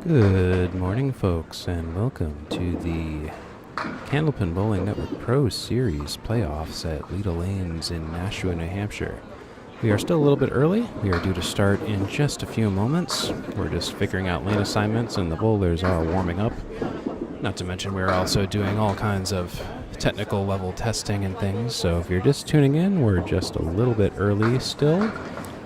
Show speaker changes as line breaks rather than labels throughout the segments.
Good morning, folks, and welcome to the Candlepin Bowling Network Pro Series playoffs at Leda Lanes in Nashua, New Hampshire. We are still a little bit early. We are due to start in just a few moments. We're just figuring out lane assignments, and the bowlers are warming up. Not to mention we're also doing all kinds of technical level testing and things, so if you're just tuning in, we're just a little bit early still.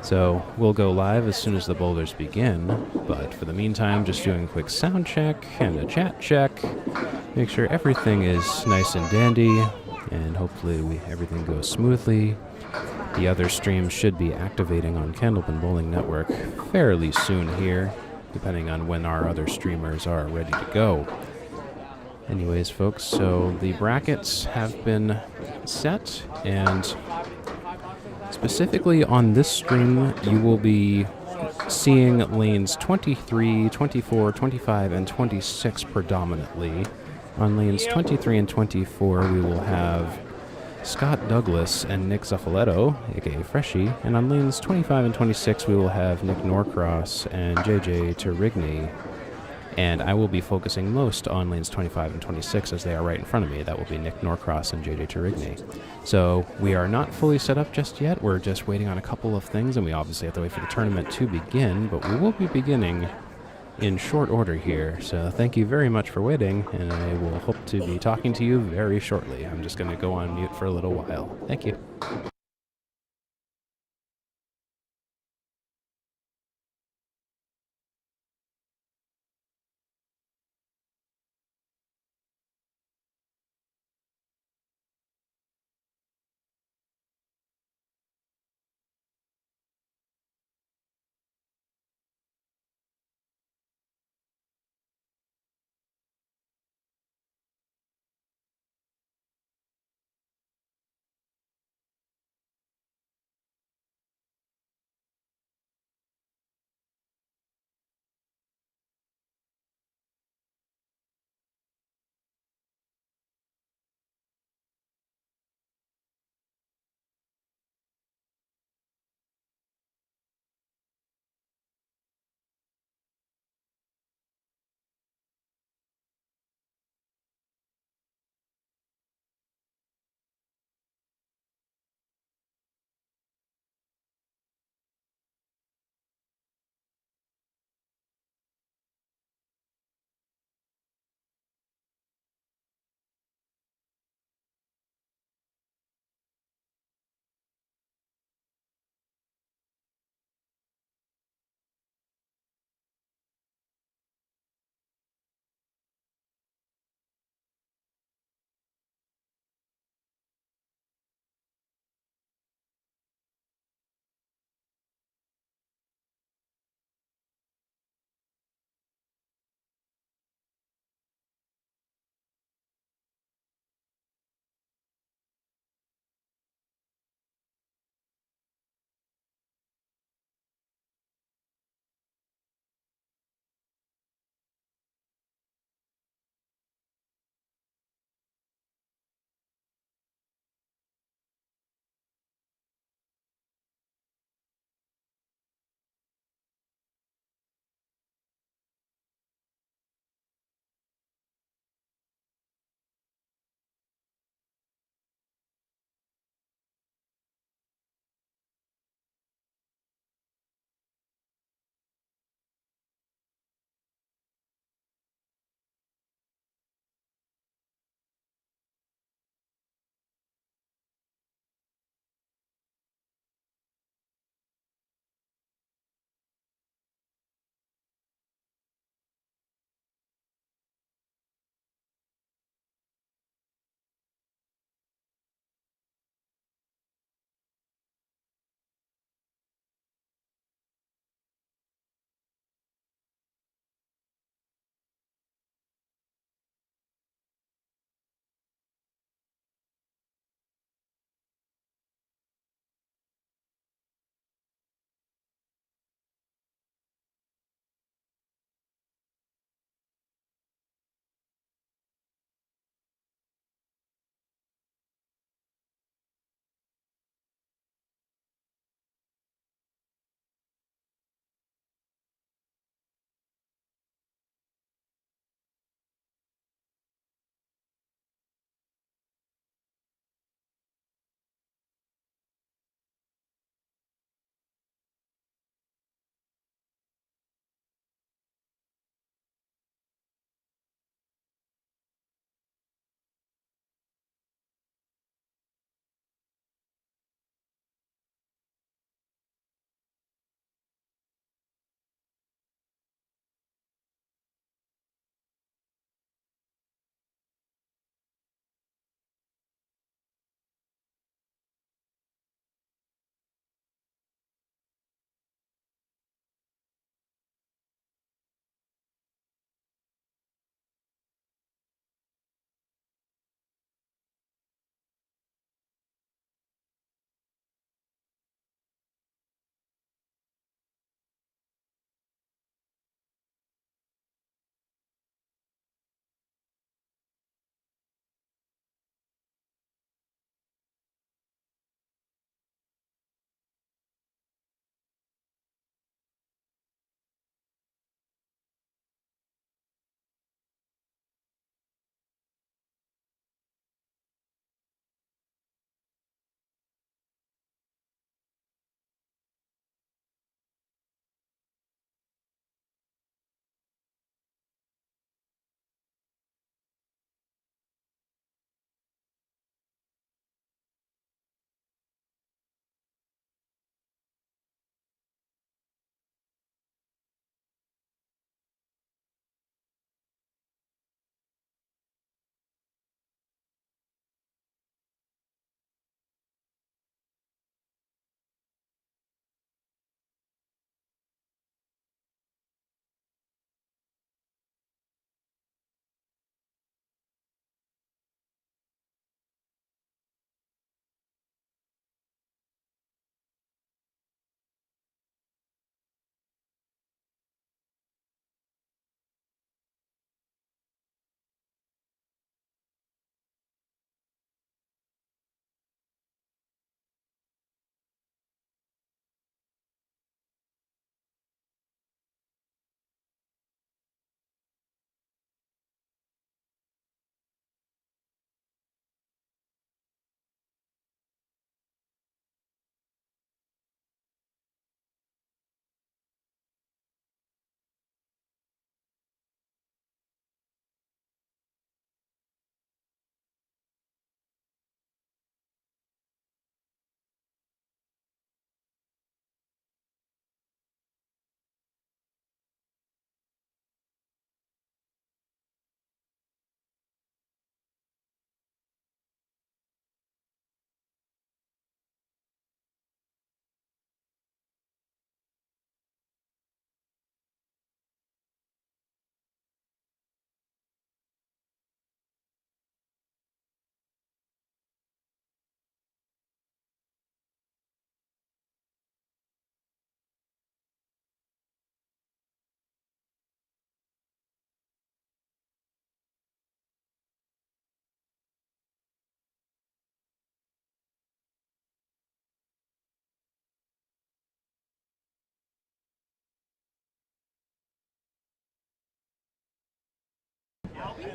So we'll go live as soon as the bowlers begin, but for the meantime, just doing a quick sound check and a chat check. Make sure everything is nice and dandy, and hopefully everything goes smoothly. The other streams should be activating on Candlepin Bowling Network fairly soon here, depending on when our other streamers are ready to go. Anyways, folks, so the brackets have been set, and specifically on this stream, you will be seeing lanes 23, 24, 25, and 26 predominantly. On lanes 23 and 24, we will have Scott Douglas and Nick Zuffelato, aka Freshie, and on lanes 25 and 26, we will have Nick Norcross and JJ Tourigny. And I will be focusing most on lanes 25 and 26 as they are right in front of me. That will be Nick Norcross and JJ Tourigny. So we are not fully set up just yet. We're just waiting on a couple of things, and we obviously have to wait for the tournament to begin, but we will be beginning in short order here. So thank you very much for waiting, and I will hope to be talking to you very shortly. I'm just going to go on mute for a little while. Thank you.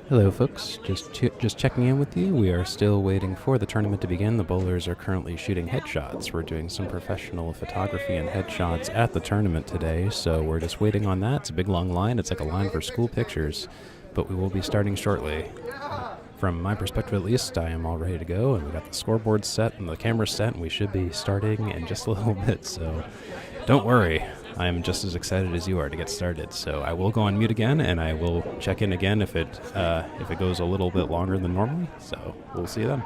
Hello, folks. Just checking in with you. We are still waiting for the tournament to begin. The bowlers are currently shooting headshots. We're doing some professional photography and headshots at the tournament today, so we're just waiting on that. It's a big long line. It's like a line for school pictures, but we will be starting shortly. From my perspective, at least, I am all ready to go, and we got the scoreboard set and the camera set, and we should be starting in just a little bit. So, don't worry. I am just as excited as you are to get started. So I will go on mute again, and I will check in again if it goes a little bit longer than normally. So we'll see you then.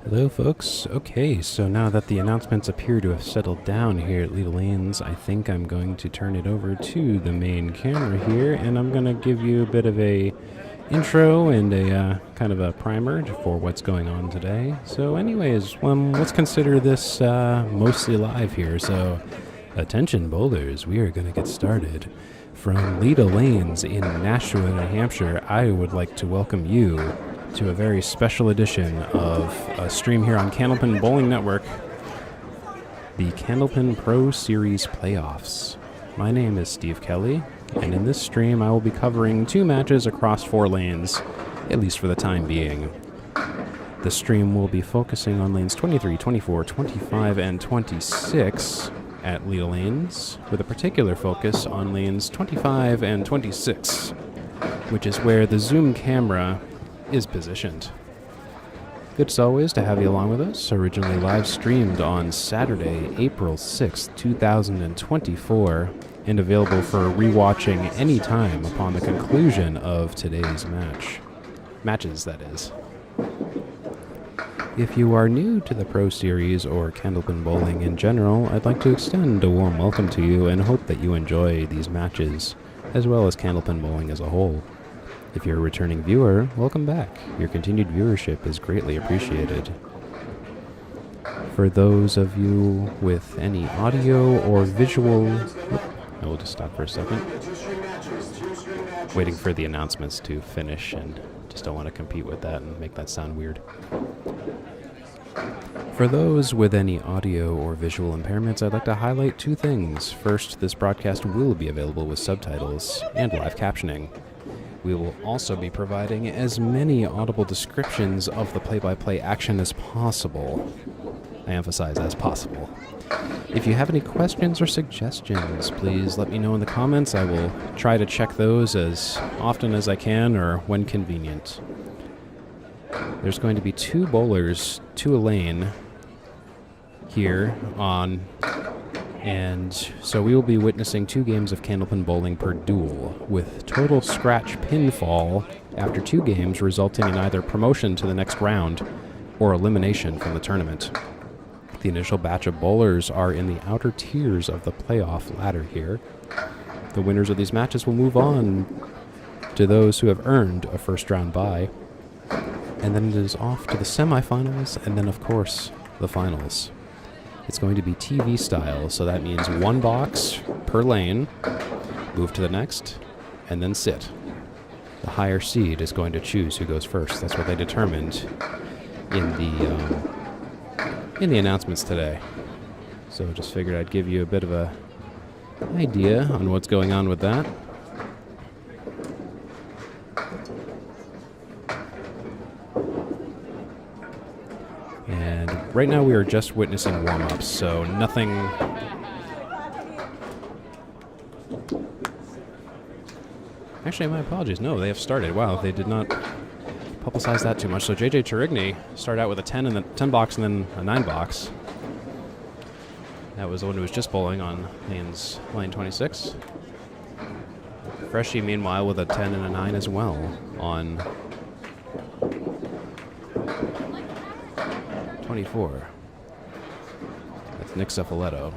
Hello, folks. Okay, so now that the announcements appear to have settled down here at Leda Lanes, I think I'm going to turn it over to the main camera here, and I'm going to give you a bit of a intro and a kind of a primer for what's going on today. So anyways, let's consider this mostly live here. So attention bowlers, we are going to get started. From Leda Lanes in Nashua, New Hampshire, I would like to welcome you to a very special edition of a stream here on Candlepin Bowling Network, the Candlepin Pro Series Playoffs. My name is Steve Kelly, and in this stream I will be covering 2 matches across 4 lanes, at least for the time being. The stream will be focusing on lanes 23, 24, 25, and 26 at Leda Lanes, with a particular focus on lanes 25 and 26, which is where the zoom camera is positioned. Good as always to have you along with us. Originally live streamed on Saturday, April 6th, 2024, and available for rewatching anytime upon the conclusion of today's matches, that is. If you are new to the Pro Series or Candlepin Bowling in general, I'd like to extend a warm welcome to you and hope that you enjoy these matches, as well as Candlepin Bowling as a whole. If you're a returning viewer, welcome back. Your continued viewership is greatly appreciated. For those of you with any audio or visual... I will just stop for a second. Waiting for the announcements to finish, and just don't want to compete with that and make that sound weird. For those with any audio or visual impairments, I'd like to highlight 2 things. First, this broadcast will be available with subtitles and live captioning. We will also be providing as many audible descriptions of the play-by-play action as possible. I emphasize as possible. If you have any questions or suggestions, please let me know in the comments. I will try to check those as often as I can or when convenient. There's going to be 2 bowlers to a lane here on... And so we will be witnessing 2 games of Candlepin Bowling per duel, with total scratch pinfall after 2 games resulting in either promotion to the next round or elimination from the tournament. The initial batch of bowlers are in the outer tiers of the playoff ladder here. The winners of these matches will move on to those who have earned a first round bye, and then it is off to the semifinals and then, of course, the finals. It's going to be TV style, so that means 1 box per lane, move to the next, and then sit. The higher seed is going to choose who goes first. That's what they determined in the announcements today. So just figured I'd give you a bit of an idea on what's going on with that. Right now we are just witnessing warm-ups, so nothing... Actually, my apologies. No, they have started. Wow, they did not publicize that too much. So JJ Tourigny started out with a 10 and 10 box and then a 9 box. That was the one who was just bowling on lane 26. Freshie, meanwhile, with a 10 and a 9 as well on 24. That's Nick Zuffelato.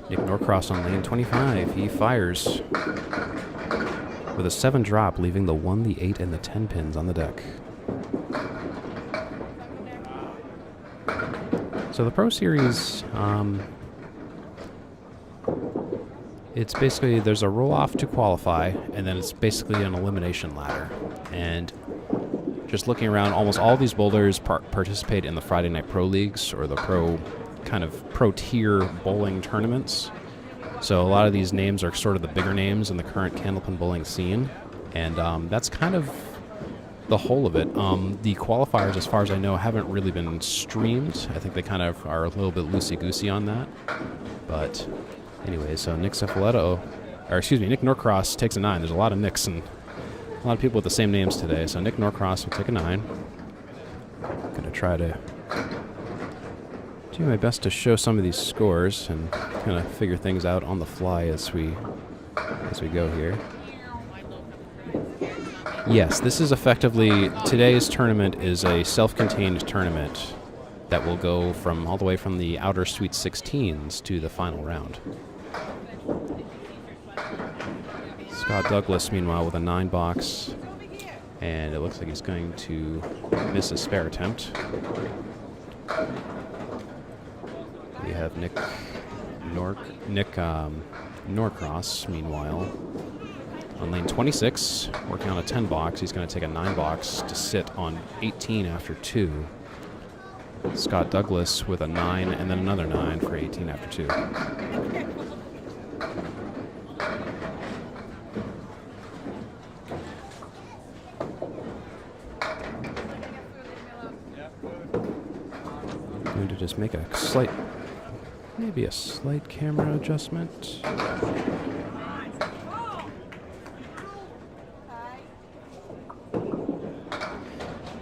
Nick Norcross on lane 25. He fires with a 7 drop, leaving the 1, the 8, and the 10 pins on the deck. So the Pro Series, it's basically, there's a roll-off to qualify, and then it's basically an elimination ladder. And just looking around, almost all these bowlers participate in the Friday Night Pro Leagues, or the pro-tier bowling tournaments. So a lot of these names are sort of the bigger names in the current Candlepin bowling scene. And that's kind of the whole of it. The qualifiers, as far as I know, haven't really been streamed. I think they kind of are a little bit loosey-goosey on that. But... anyway, so Nick Norcross takes a 9. There's a lot of Nicks and a lot of people with the same names today. So Nick Norcross will take a 9. Gonna try to do my best to show some of these scores and kind of figure things out on the fly as we go here. Yes, this is effectively, today's tournament is a self-contained tournament that will go from all the way from the outer Sweet 16s to the final round. Scott Douglas, meanwhile, with a 9-box, and it looks like he's going to miss a spare attempt. We have Nick Norcross, meanwhile, on lane 26, working on a 10-box. He's going to take a 9-box to sit on 18 after 2. Scott Douglas with a 9 and then another 9 for 18 after 2. Going to just make a slight, maybe a slight camera adjustment.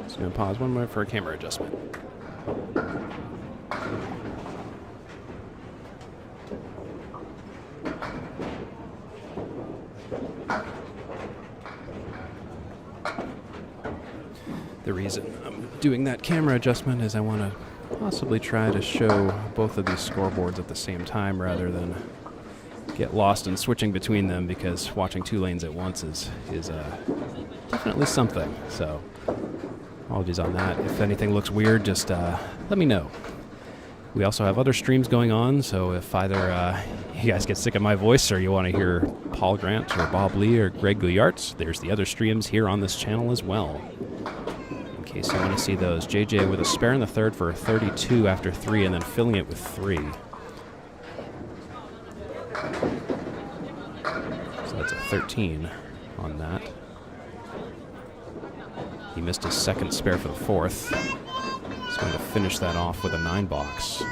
Just going to pause 1 minute for a camera adjustment. The reason I'm doing that camera adjustment is I want to possibly try to show both of these scoreboards at the same time rather than get lost in switching between them, because watching 2 lanes at once is definitely something. So apologies on that. If anything looks weird, just let me know. We also have other streams going on, so if either you guys get sick of my voice or you want to hear Paul Grant or Bob Lee or Greg Gouillart, there's the other streams here on this channel as well. In case you want to see those. JJ with a spare in the third for a 32 after 3 and then filling it with 3. So that's a 13 on that. He missed his second spare for the 4th. He's going to finish that off with a 9-box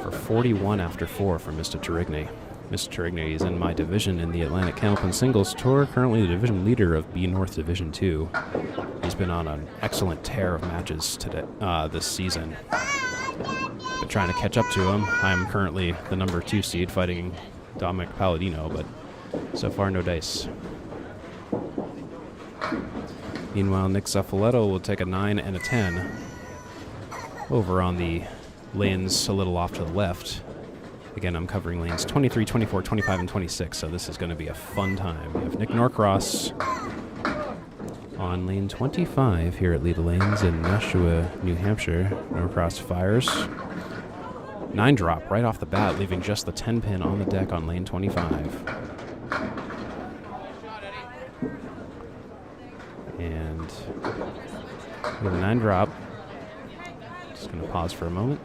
for 41 after 4 for Mr. Tourigny. Mr. Tourigny is in my division in the Atlantic Candlepin Singles Tour, currently the division leader of B North Division 2. He's been on an excellent tear of matches today, this season. Been trying to catch up to him. I'm currently the number 2 seed fighting Dominic Palladino, but so far no dice. Meanwhile, Nick Zuffelato will take a 9 and a 10 over on the lanes a little off to the left. Again, I'm covering lanes 23, 24, 25, and 26, so this is going to be a fun time. We have Nick Norcross on lane 25 here at Leda Lanes in Nashua, New Hampshire. Norcross fires. 9-drop right off the bat, leaving just the 10-pin on the deck on lane 25. And with a 9-drop, just going to pause for a moment.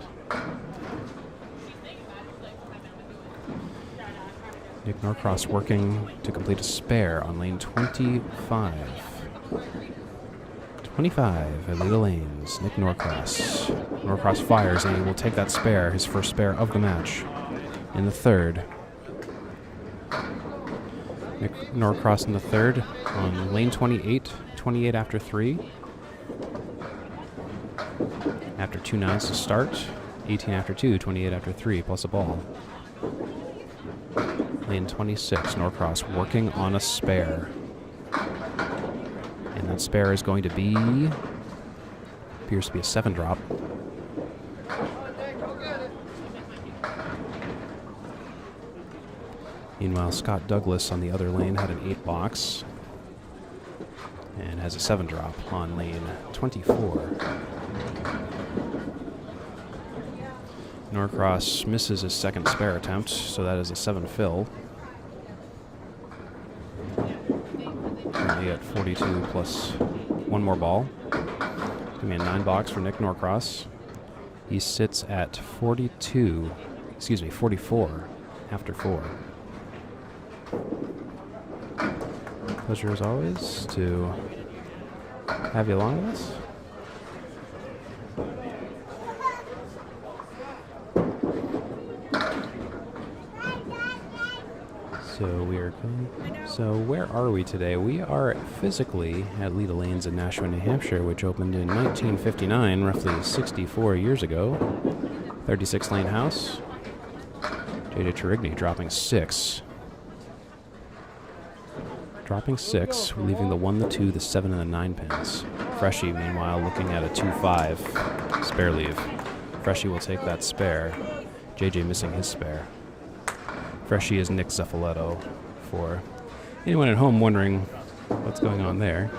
Nick Norcross working to complete a spare on lane 25. 25 at Leda Lanes. Nick Norcross. Norcross fires and he will take that spare, his first spare of the match, in the third. Nick Norcross in the third on lane 28. 28 after 3. After 2 9s to start. 18 after 2, 28 after 3, plus a ball. Lane 26, Norcross working on a spare. And that spare is going to be, appears to be a 7-drop. Meanwhile, Scott Douglas on the other lane had an 8-box and has a 7-drop on lane 24. Norcross misses his second spare attempt, so that is a 7 fill. Currently at 42 plus 1 more ball. Give me a 9-box for Nick Norcross. He sits at 44 after 4. Pleasure as always to have you along with us. So where are we today? We are physically at Leda Lanes in Nashua, New Hampshire, which opened in 1959, roughly 64 years ago. 36-lane house. JJ Tourigny dropping 6. dropping 6, leaving the 1, the 2, the 7, and the 9 pins. Freshie, meanwhile, looking at a 2-5 spare leave. Freshie will take that spare. JJ missing his spare. Freshie is Nick Zuffelato for anyone at home wondering what's going on there.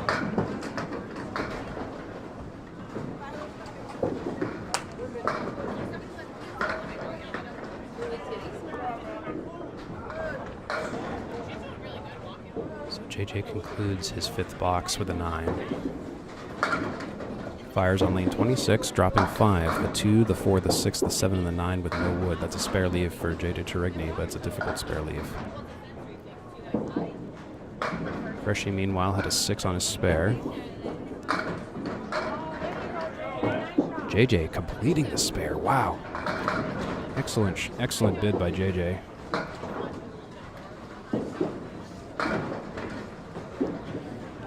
So JJ concludes his 5th box with a 9. Fires on lane 26, dropping 5, the 2, the 4, the 6, the 7, and the 9 with no wood. That's a spare leave for JJ Tourigny, but it's a difficult spare leave. Freshie, meanwhile, had a 6 on his spare. JJ completing the spare. Wow. Excellent bid by JJ.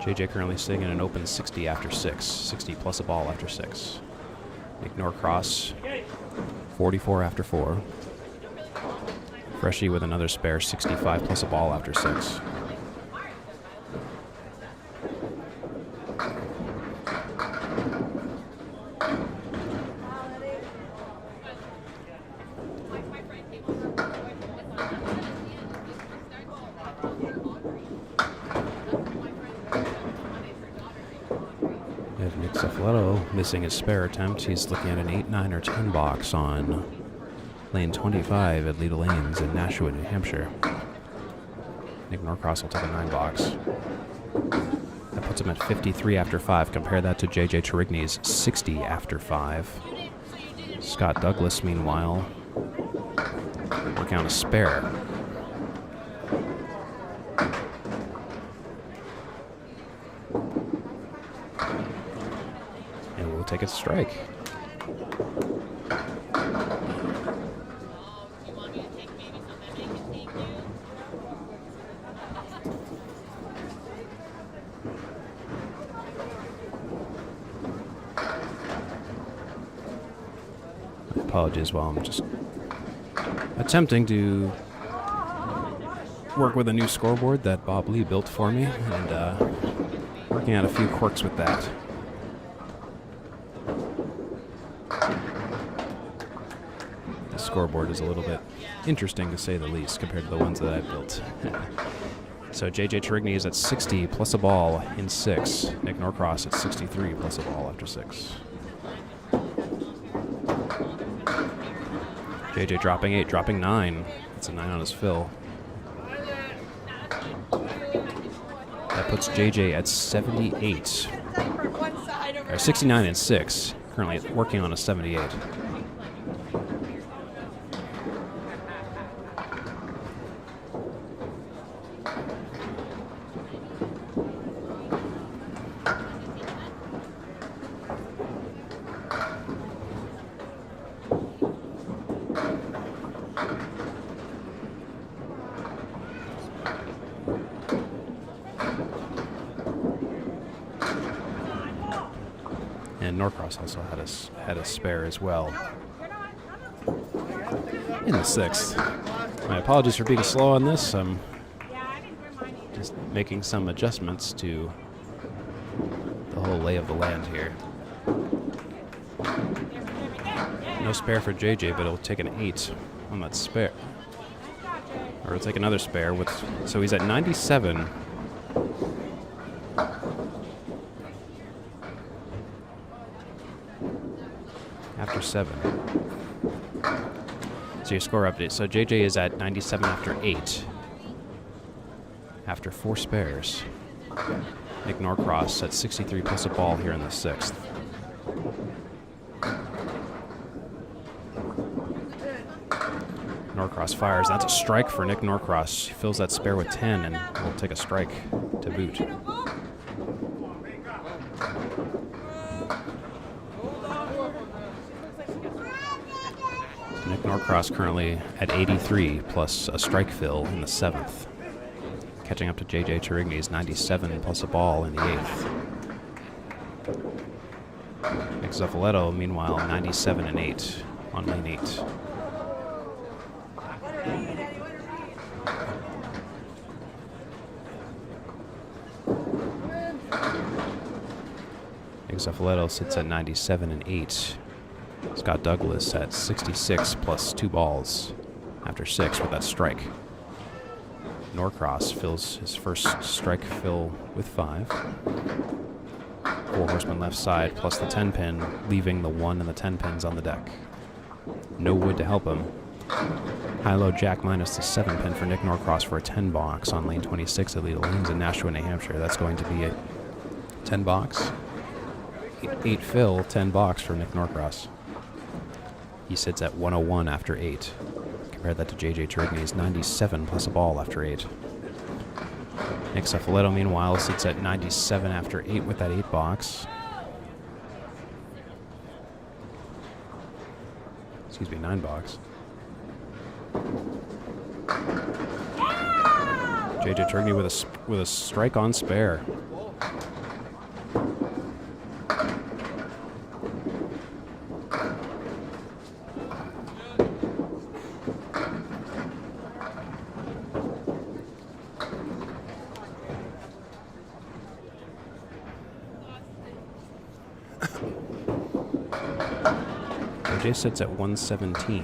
JJ currently sitting in an open 60 after 6. 60 plus a ball after 6. Nick Norcross, 44 after 4. Freshie with another spare 65 plus a ball after 6. Nick Zuffelato missing his spare attempt. He's looking at an 8, 9, or 10 box on lane 25 at Leda Lanes in Nashua, New Hampshire. Nick Norcross will take a 9 box. That puts him at 53 after 5. Compare that to JJ Tourigny's 60 after 5. Scott Douglas, meanwhile, working on a spare. Take a strike. My apologies while I'm just attempting to work with a new scoreboard that Bob Lee built for me and working out a few quirks with that. Scoreboard is a little bit interesting to say the least compared to the ones that I've built. So JJ Tourigny is at 60 plus a ball in 6. Nick Norcross at 63 plus a ball after 6. JJ dropping 8, dropping 9. That's a 9 on his fill. That puts JJ at 78. Or 69 and 6. Currently working on a 78. And Norcross also had a spare as well in the 6th. My apologies for being slow on this. I'm just making some adjustments to the whole lay of the land here. No spare for JJ, but it'll take an 8 on that spare. Or it'll take another spare with, so he's at 97. After 7. So your score update. So JJ is at 97 after 8. After 4 spares. Nick Norcross at 63 plus a ball here in the 6th. Norcross fires. That's a strike for Nick Norcross. He fills that spare with 10 and will take a strike to boot. Nick Norcross currently at 83 plus a strike fill in the 7th. Catching up to JJ Tourigny's 97 plus a ball in the 8th. Nick Zuffelato, meanwhile, 97 and 8 on lane 8. Zuffelato sits at 97 and 8. Scott Douglas at 66 plus 2 balls after 6 with that strike. Norcross fills his first strike fill with 5. 4 horsemen left side plus the 10 pin, leaving the 1 and the 10 pins on the deck. No wood to help him. High-low jack minus the 7 pin for Nick Norcross for a 10 box on lane 26 at Leda Lanes in Nashua, New Hampshire. That's going to be a 10 box. 8 fill, 10 box for Nick Norcross. He sits at 101 after 8. Compare that to JJ Tourigny's 97 plus a ball after 8. Nick Zuffelato, meanwhile, sits at 97 after 8 with that 8 box. Excuse me, 9 box. JJ Tourigny with a strike on spare. JJ sits at 117.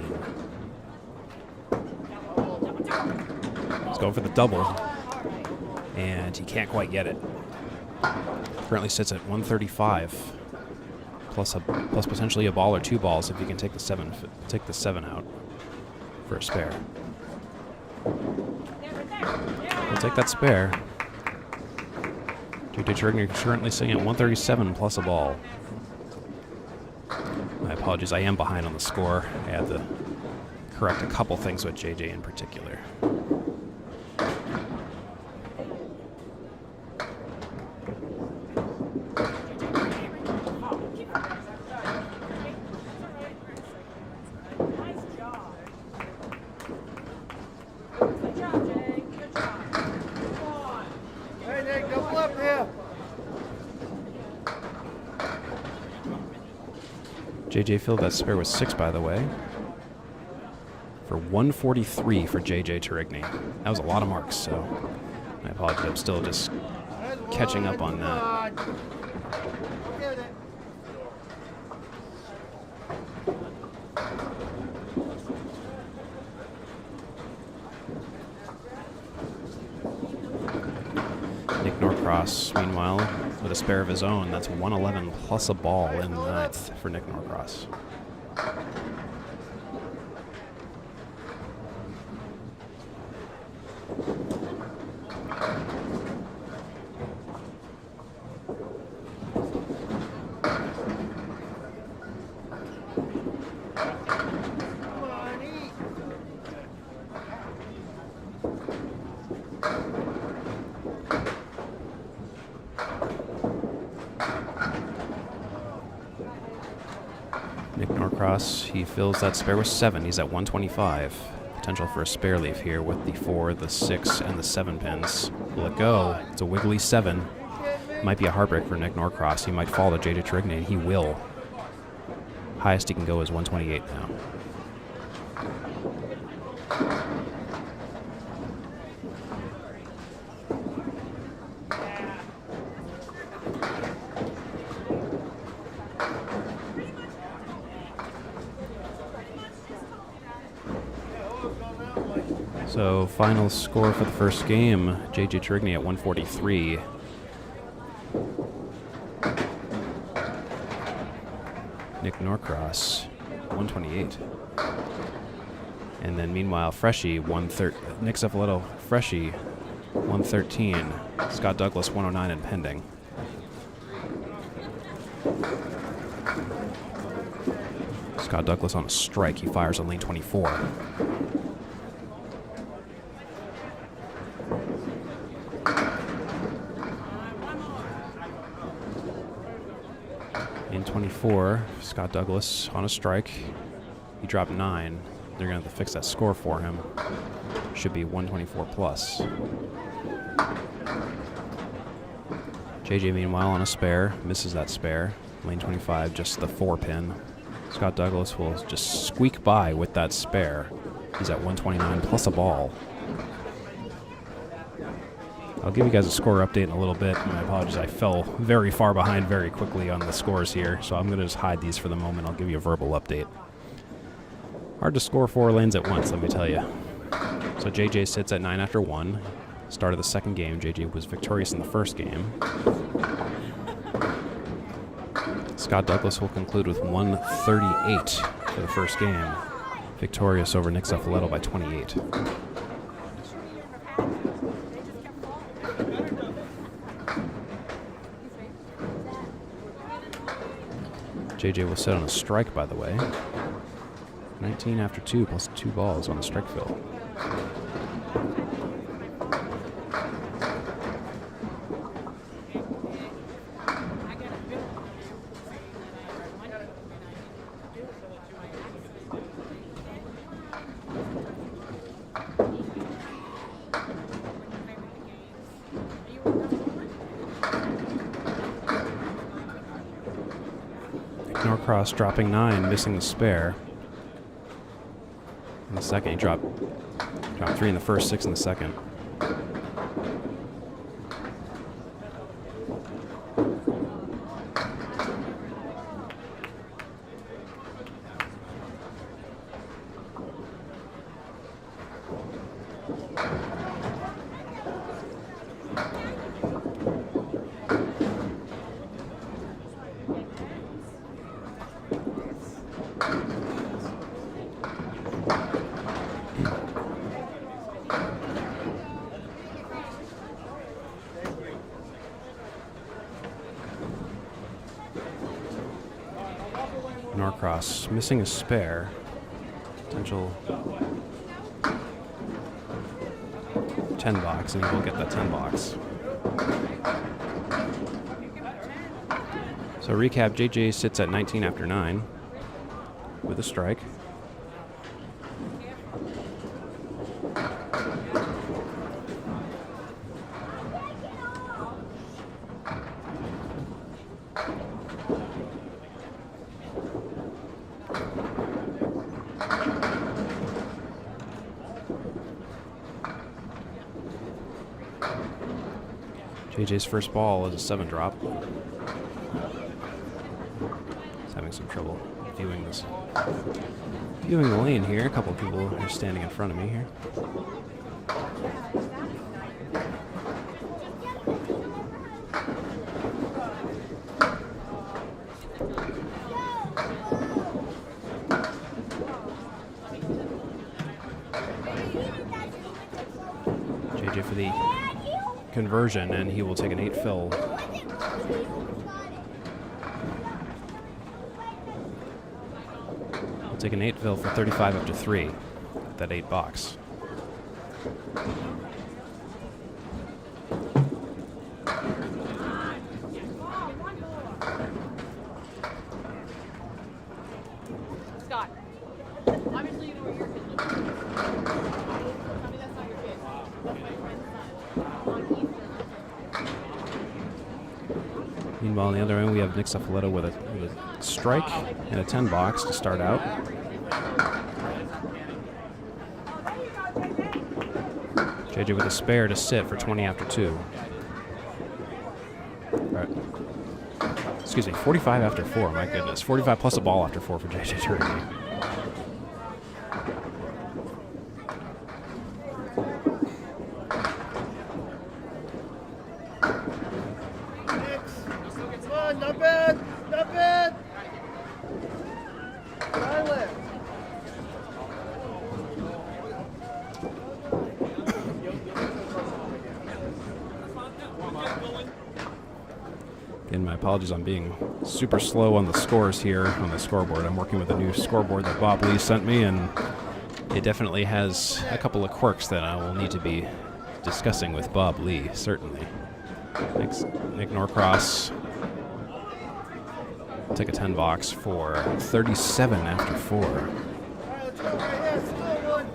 He's going for the double, and he can't quite get it. Currently sits at 135, plus potentially a ball or 2 balls if he can take the 7 out for a spare. He'll take that spare. JJ Tourigny currently sitting at 137 plus a ball. My apologies, I am behind on the score. I had to correct a couple things with JJ in particular. JJ filled that spare with 6, by the way, for 143 for JJ Tourigny. That was a lot of marks, so my apologies. I'm still just catching up on that. Nick Norcross, meanwhile, with a spare of his own. That's 111 plus a ball in the 9th for Nick Norcross. Nick Norcross, he fills that spare with 7. He's at 125. Potential for a spare leaf here with the 4, the 6, and the 7 pins. Will it go? It's a wiggly 7. Might be a heartbreak for Nick Norcross. He might fall to JJ Tourigny, and he will. Highest he can go is 128 now. So final score for the first game, JJ Tourigny at 143. Nick Norcross, 128. And then meanwhile, Freshie, Nick Zuffelato, Freshie, 113. Scott Douglas, 109 and pending. Scott Douglas on a strike. He fires on lane 24. In 24, Scott Douglas on a strike. He dropped 9. They're going to have to fix that score for him. Should be 124 plus. JJ, meanwhile, on a spare. Misses that spare. Lane 25, just the 4 pin. Scott Douglas will just squeak by with that spare. He's at 129 plus a ball. I'll give you guys a score update in a little bit. My apologies, I fell very far behind very quickly on the scores here, so I'm going to just hide these for the moment. I'll give you a verbal update. Hard to score 4 lanes at once, let me tell you. So JJ sits at 9 after 1. Start of the second game, JJ was victorious in the first game. Scott Douglas will conclude with 138 for the first game. Victorious over Nick Zuffelato by 28. JJ will sit on a strike, by the way. 19 after 2 plus 2 balls on the strike field. Norcross dropping 9, missing the spare. In the second, he dropped 3 in the first, 6 in the second. Norcross missing a spare. Potential 10 box, and he will get that 10 box. So recap, JJ sits at 19 after 9 with a strike. JJ's first ball is a 7 drop. He's having some trouble viewing the lane here. A couple of people are standing in front of me here. JJ for the conversion, and he will take an 8 fill. He'll take an 8 fill for 35 after 3. That 8 box.
Scott, obviously you know where your kid lives. Tell me that's not your kid. That's my friend's son. On Eastern.
Meanwhile, on the other end, we have Nick Zuffelato with a strike and a 10 box to start out. JJ with a spare to sit for 20 after 2. Right. Excuse me, 45 after 4, my goodness. 45 plus a ball after 4 for JJ Tourigny.
Not bad, not bad. Silent.
Again, my apologies on being super slow on the scores here on the scoreboard. I'm working with a new scoreboard that Bob Lee sent me, and it definitely has a couple of quirks that I will need to be discussing with Bob Lee, certainly. Thanks, Nick Norcross. Take a 10 box for 37 after 4.
All right, let's go right here. Slow one.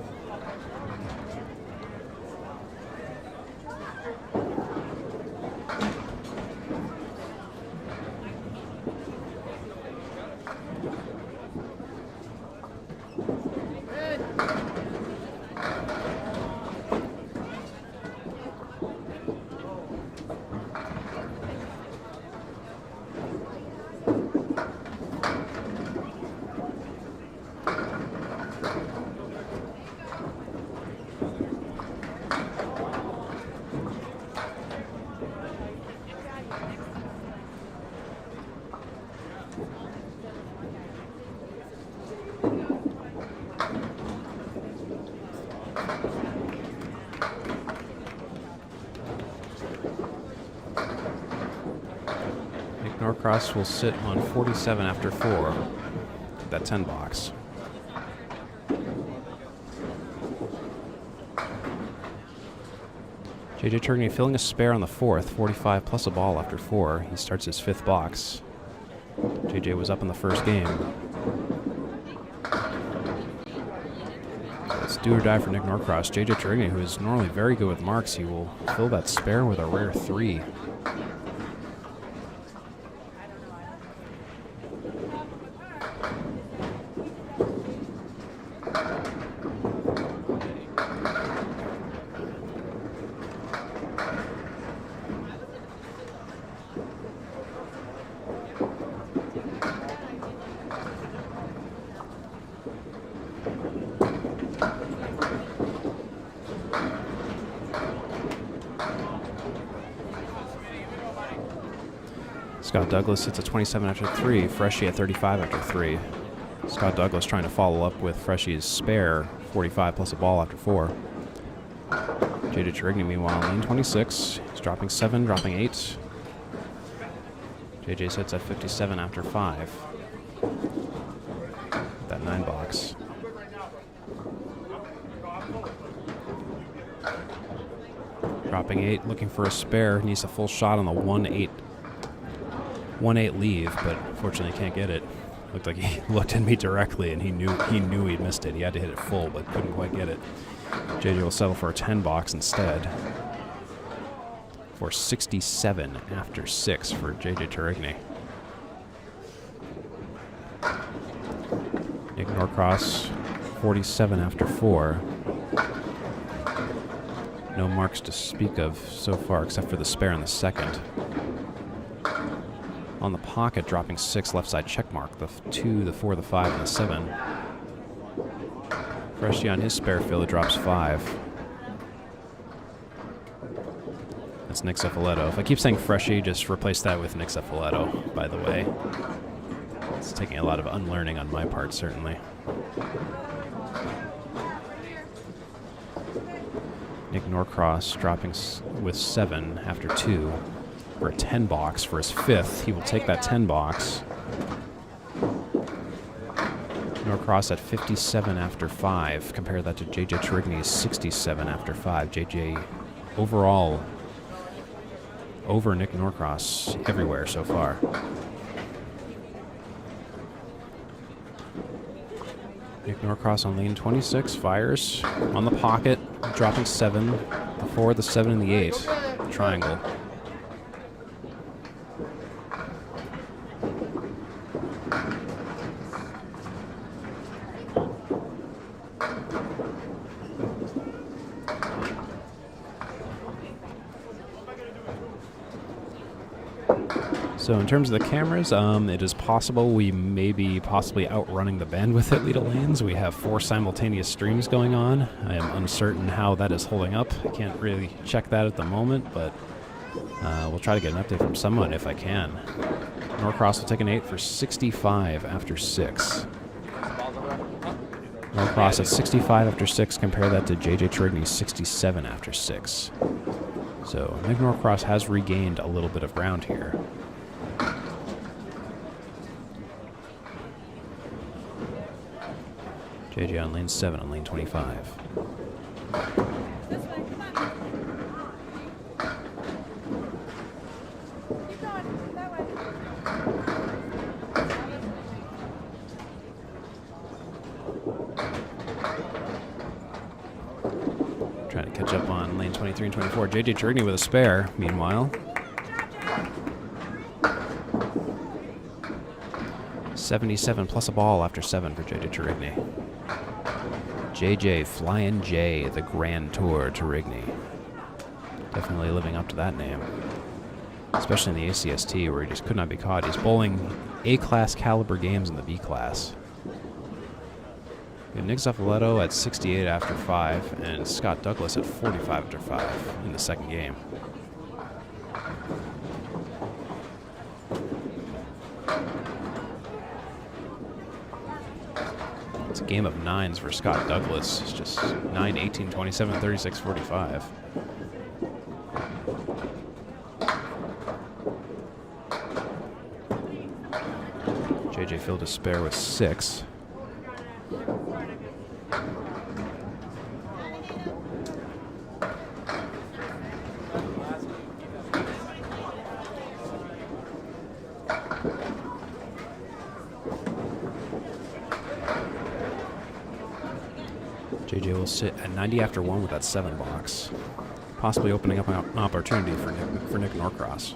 Hey.
Norcross will sit on 47 after 4. That 10 box. JJ Tourigny filling a spare on the 4th, 45 plus a ball after 4. He starts his 5th box. JJ was up in the first game. So it's do or die for Nick Norcross. JJ Tourigny, who is normally very good with marks, he will fill that spare with a rare 3. Scott Douglas hits a 27 after 3. Freshie at 35 after 3. Scott Douglas trying to follow up with Freshie's spare 45 plus a ball after 4. JJ Tourigny, meanwhile, lane 26. He's dropping 7, dropping 8. JJ sits at 57 after 5. That 9 box. Dropping 8, looking for a spare. Needs a full shot on the 1-8 leave, but unfortunately can't get it. Looked like he looked at me directly and he knew he'd missed it. He had to hit it full, but couldn't quite get it. JJ will settle for a 10 box instead. For 67 after 6 for JJ Tourigny. Nick Norcross, 47 after 4. No marks to speak of so far except for the spare in the second. On the pocket, dropping 6, left side check mark, the 2, the 4, the 5, and the 7. Freshie on his spare fill, he drops 5. That's Nick Zuffelato. If I keep saying Freshie, just replace that with Nick Zuffelato, by the way. It's taking a lot of unlearning on my part, certainly. Nick Norcross dropping with 7 after 2. For a 10 box for his 5th. He will take that 10 box. Norcross at 57 after 5. Compare that to JJ Tourigny's 67 after 5. JJ overall over Nick Norcross everywhere so far. Nick Norcross on lane 26 fires on the pocket, dropping 7, the 4, the 7, and the 8. Triangle. So in terms of the cameras, it is possible we may be possibly outrunning the bandwidth at Leda Lanes. We have 4 simultaneous streams going on. I am uncertain how that is holding up. I can't really check that at the moment, but we'll try to get an update from someone if I can. Norcross will take an 8 for 65 after 6. Norcross at 65 after 6. Compare that to JJ Tourigny's 67 after 6. So Nick Norcross has regained a little bit of ground here. JJ on lane 7 on lane 25.
This way, come on. Keep going, that way.
Trying to catch up on lane 23 and 24. JJ Tourigny with a spare, meanwhile. 77 plus a ball after 7 for JJ Tourigny. JJ Flyin' J, the Grand Tour Tourigny. Definitely living up to that name. Especially in the ACST where he just could not be caught. He's bowling A-class caliber games in the B-class. We have Nick Zuffelato at 68 after 5 and Scott Douglas at 45 after 5 in the second game. It's a game of 9s for Scott Douglas. It's just 9, 18, 27, 36, 45. JJ filled his spare with 6. JJ will sit at 90 after 1 with that 7 box, possibly opening up an opportunity for Nick Norcross.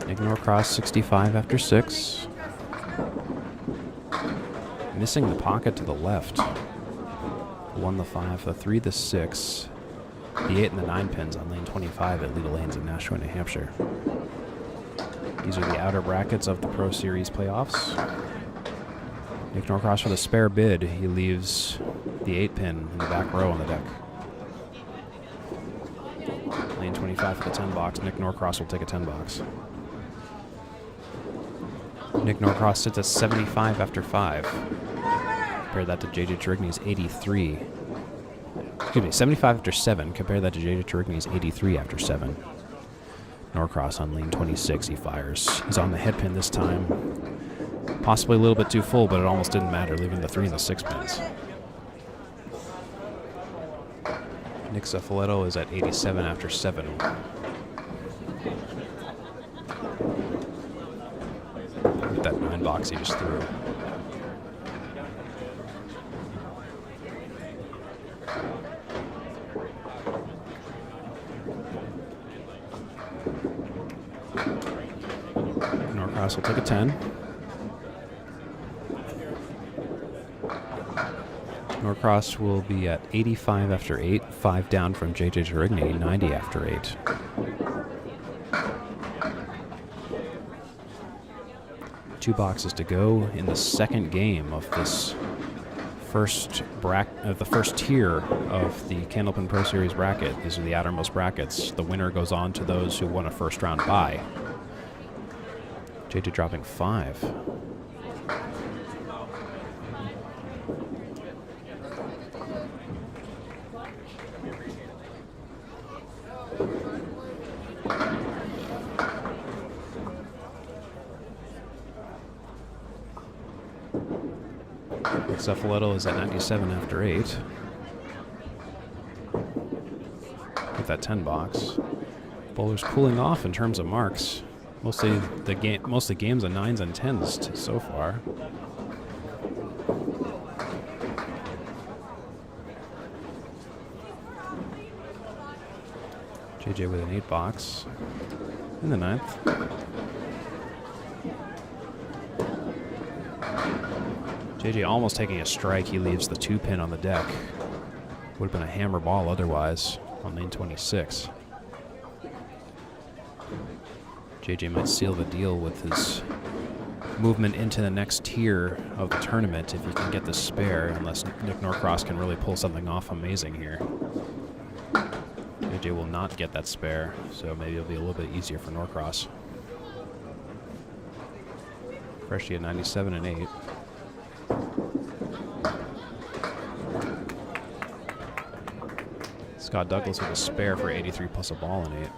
Nick Norcross 65 after 6. Missing the pocket to the left. 1, the 5, the 3, the 6. The 8 and the 9 pins on lane 25 at Leda Lanes in Nashua, New Hampshire. These are the outer brackets of the Pro Series playoffs. Nick Norcross for the spare bid. He leaves the 8 pin in the back row on the deck. Lane 25 for the 10 box. Nick Norcross will take a 10 box. Nick Norcross sits at 75 after 5. Compare that to JJ Tourigny's 83. Excuse me, 75 after 7. Compare that to JJ Tourigny's 83 after 7. Norcross on lane 26, he fires. He's on the head pin this time. Possibly a little bit too full, but it almost didn't matter, leaving the 3 and the 6 pins. Nick Zuffelato is at 87 after 7. With that 9 box he just threw. Norcross will take a 10. Norcross will be at 85 after 8, 5 down from JJ Tourigny, 90 after 8. Two boxes to go in the second game of this the first tier of the Candlepin Pro Series bracket. These are the outermost brackets. The winner goes on to those who won a first round bye. JJ dropping 5. Zuffelato is at 97 after 8. With that 10 box. Bowler's cooling off in terms of marks. Mostly games of 9s and 10s so far. JJ with an 8 box in the 9th. JJ almost taking a strike. He leaves the 2 pin on the deck. Would have been a hammer ball otherwise on lane 26. JJ might seal the deal with his movement into the next tier of the tournament if he can get the spare, unless Nick Norcross can really pull something off amazing here. JJ will not get that spare, so maybe it'll be a little bit easier for Norcross. Freshie at 97 and 8. Scott Douglas with a spare for 83 plus a ball and 8.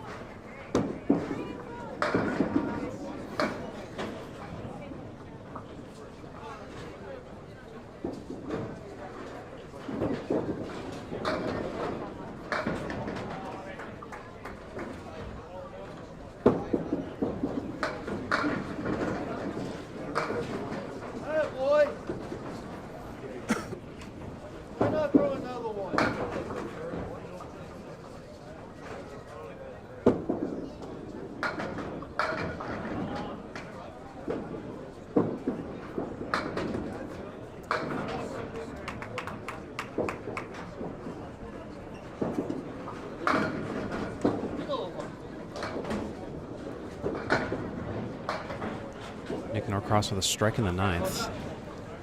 Norcross with a strike in the 9th,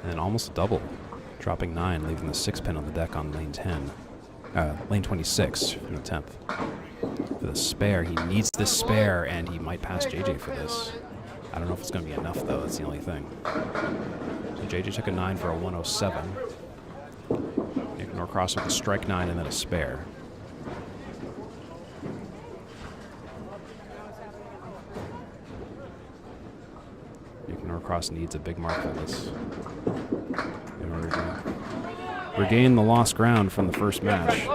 and then almost a double, dropping 9, leaving the 6 pin on the deck on lane 10, lane 26 in the 10th. For the spare, he needs this spare, and he might pass JJ for this. I don't know if it's going to be enough, though. That's the only thing. So JJ took a 9 for a 107. Nick Norcross with a strike 9 and then a spare. Nick Norcross needs a big mark for this in order to regain the lost ground from the first match.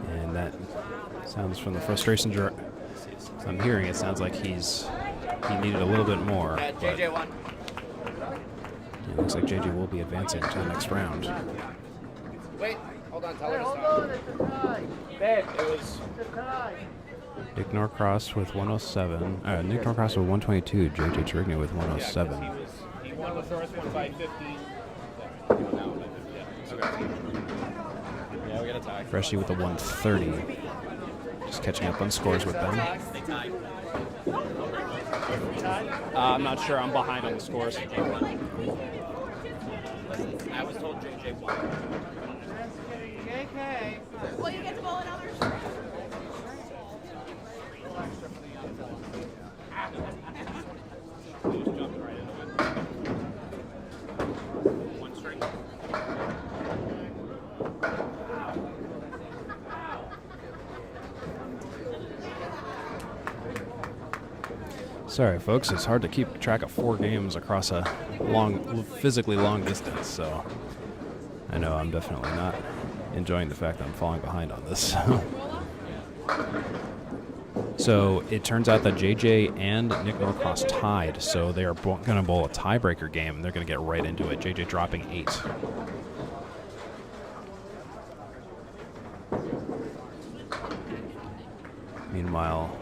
And that sounds from the frustration I'm hearing. It sounds like he needed a little bit more.
JJ won.
It looks like JJ will be advancing to the next round.
Wait, hold on, tell her to stop. It's a tie. Babe, it was a tie.
Nick Norcross with 107. Nick Norcross with 122. JJ Tourigny with 107.
Yeah, he won the first one by 15. Yeah, we got a tie.
Freshie with the 130. Just catching up on scores with them.
I'm not sure. I'm behind on the scores.
I was told JJ won. JK. Well, you get to bowl another.
One string.
Sorry, folks. It's hard to keep track of 4 games across a physically long distance. So I know I'm definitely not enjoying the fact that I'm falling behind on this. So it turns out that JJ and Nick Norcross tied, so they are going to bowl a tiebreaker game, and they're going to get right into it. JJ dropping 8. Meanwhile,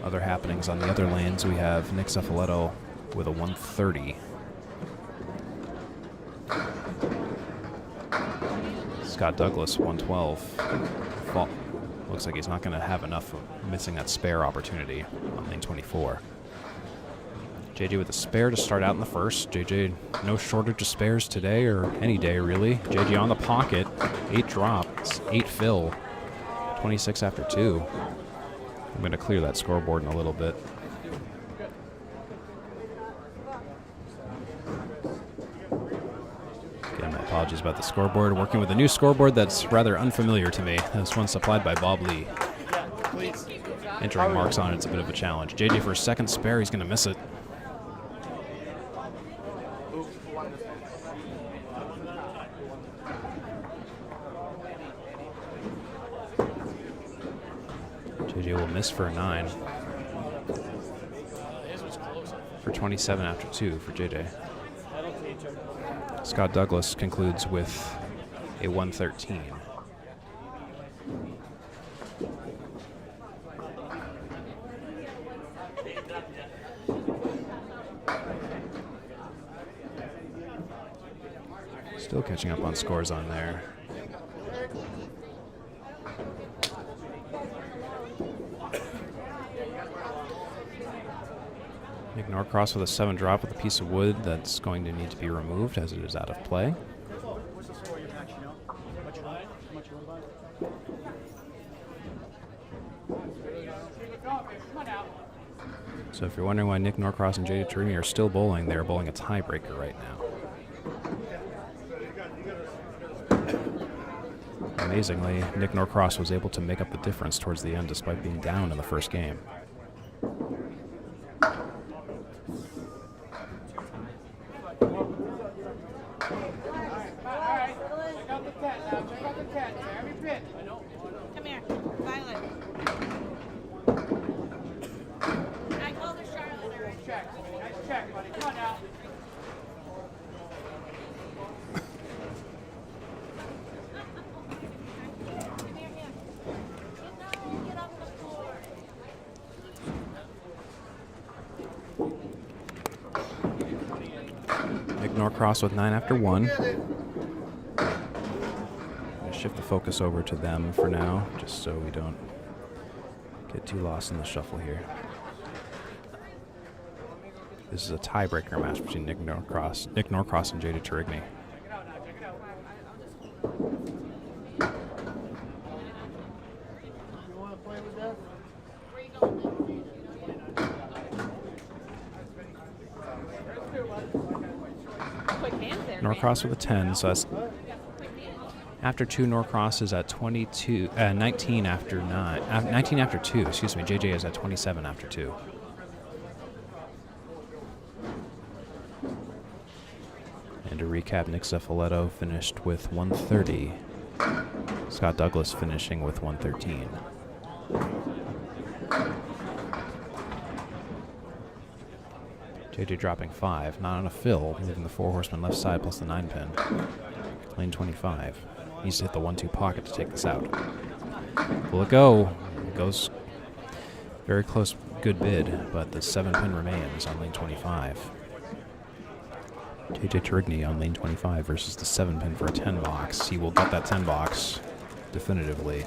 other happenings on the other lanes, we have Nick Zuffelato with a 130. Scott Douglas, 112. Looks like he's not going to have enough of missing that spare opportunity on lane 24. JJ with a spare to start out in the first. JJ, no shortage of spares today or any day, really. JJ on the pocket, 8 drops, 8 fill, 26 after 2. I'm going to clear that scoreboard in a little bit. Again, my apologies about the scoreboard. Working with a new scoreboard that's rather unfamiliar to me. This one supplied by Bob Lee. Entering marks on it's a bit of a challenge. JJ for a second spare, he's going to miss it. JJ will miss for a 9. For 27 after 2 for JJ. Scott Douglas concludes with a 113. Still catching up on scores on there. Nick Norcross with a 7 drop with a piece of wood that's going to need to be removed as it is out of play. So if you're wondering why Nick Norcross and JJ Tourigny are still bowling, they're bowling a tiebreaker right now. Amazingly, Nick Norcross was able to make up the difference towards the end despite being down in the first game.
Come here, Violet. I called her Charlotte already. Nice check, buddy. Come on now. Come here, here. Get off the floor.
Nick Norcross with 9 after 1. Shift the focus over to them for now, just so we don't get too lost in the shuffle here. This is a tiebreaker match between Nick Norcross and JJ Tourigny. Norcross with a 10, so that's after 2. Norcross is at 22, 19 after 9, 19 after 2. Excuse me. JJ is at 27 after 2. And to recap, Nick Zuffelato finished with 130. Scott Douglas finishing with 113. JJ dropping 5, not on a fill, leaving the 4 horsemen left side plus the 9 pin. Lane 25. Needs to hit the 1-2 pocket to take this out. Will it go? It goes very close, good bid, but the 7 pin remains on lane 25. JJ Tourigny on lane 25 versus the 7 pin for a 10 box. He will get that 10 box definitively.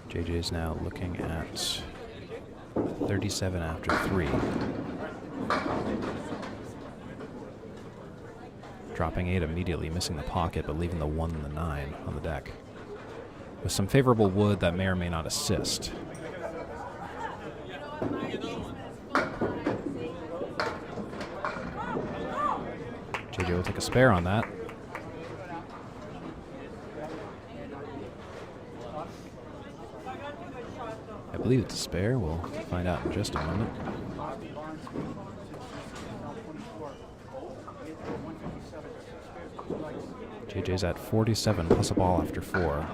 JJ is now looking at 37 after 3. Dropping 8 immediately, missing the pocket, but leaving the 1 and the 9 on the deck. With some favorable wood that may or may not assist. JJ will take a spare on that. I believe it's a spare. We'll find out in just a moment. JJ's at 47 plus a ball after 4.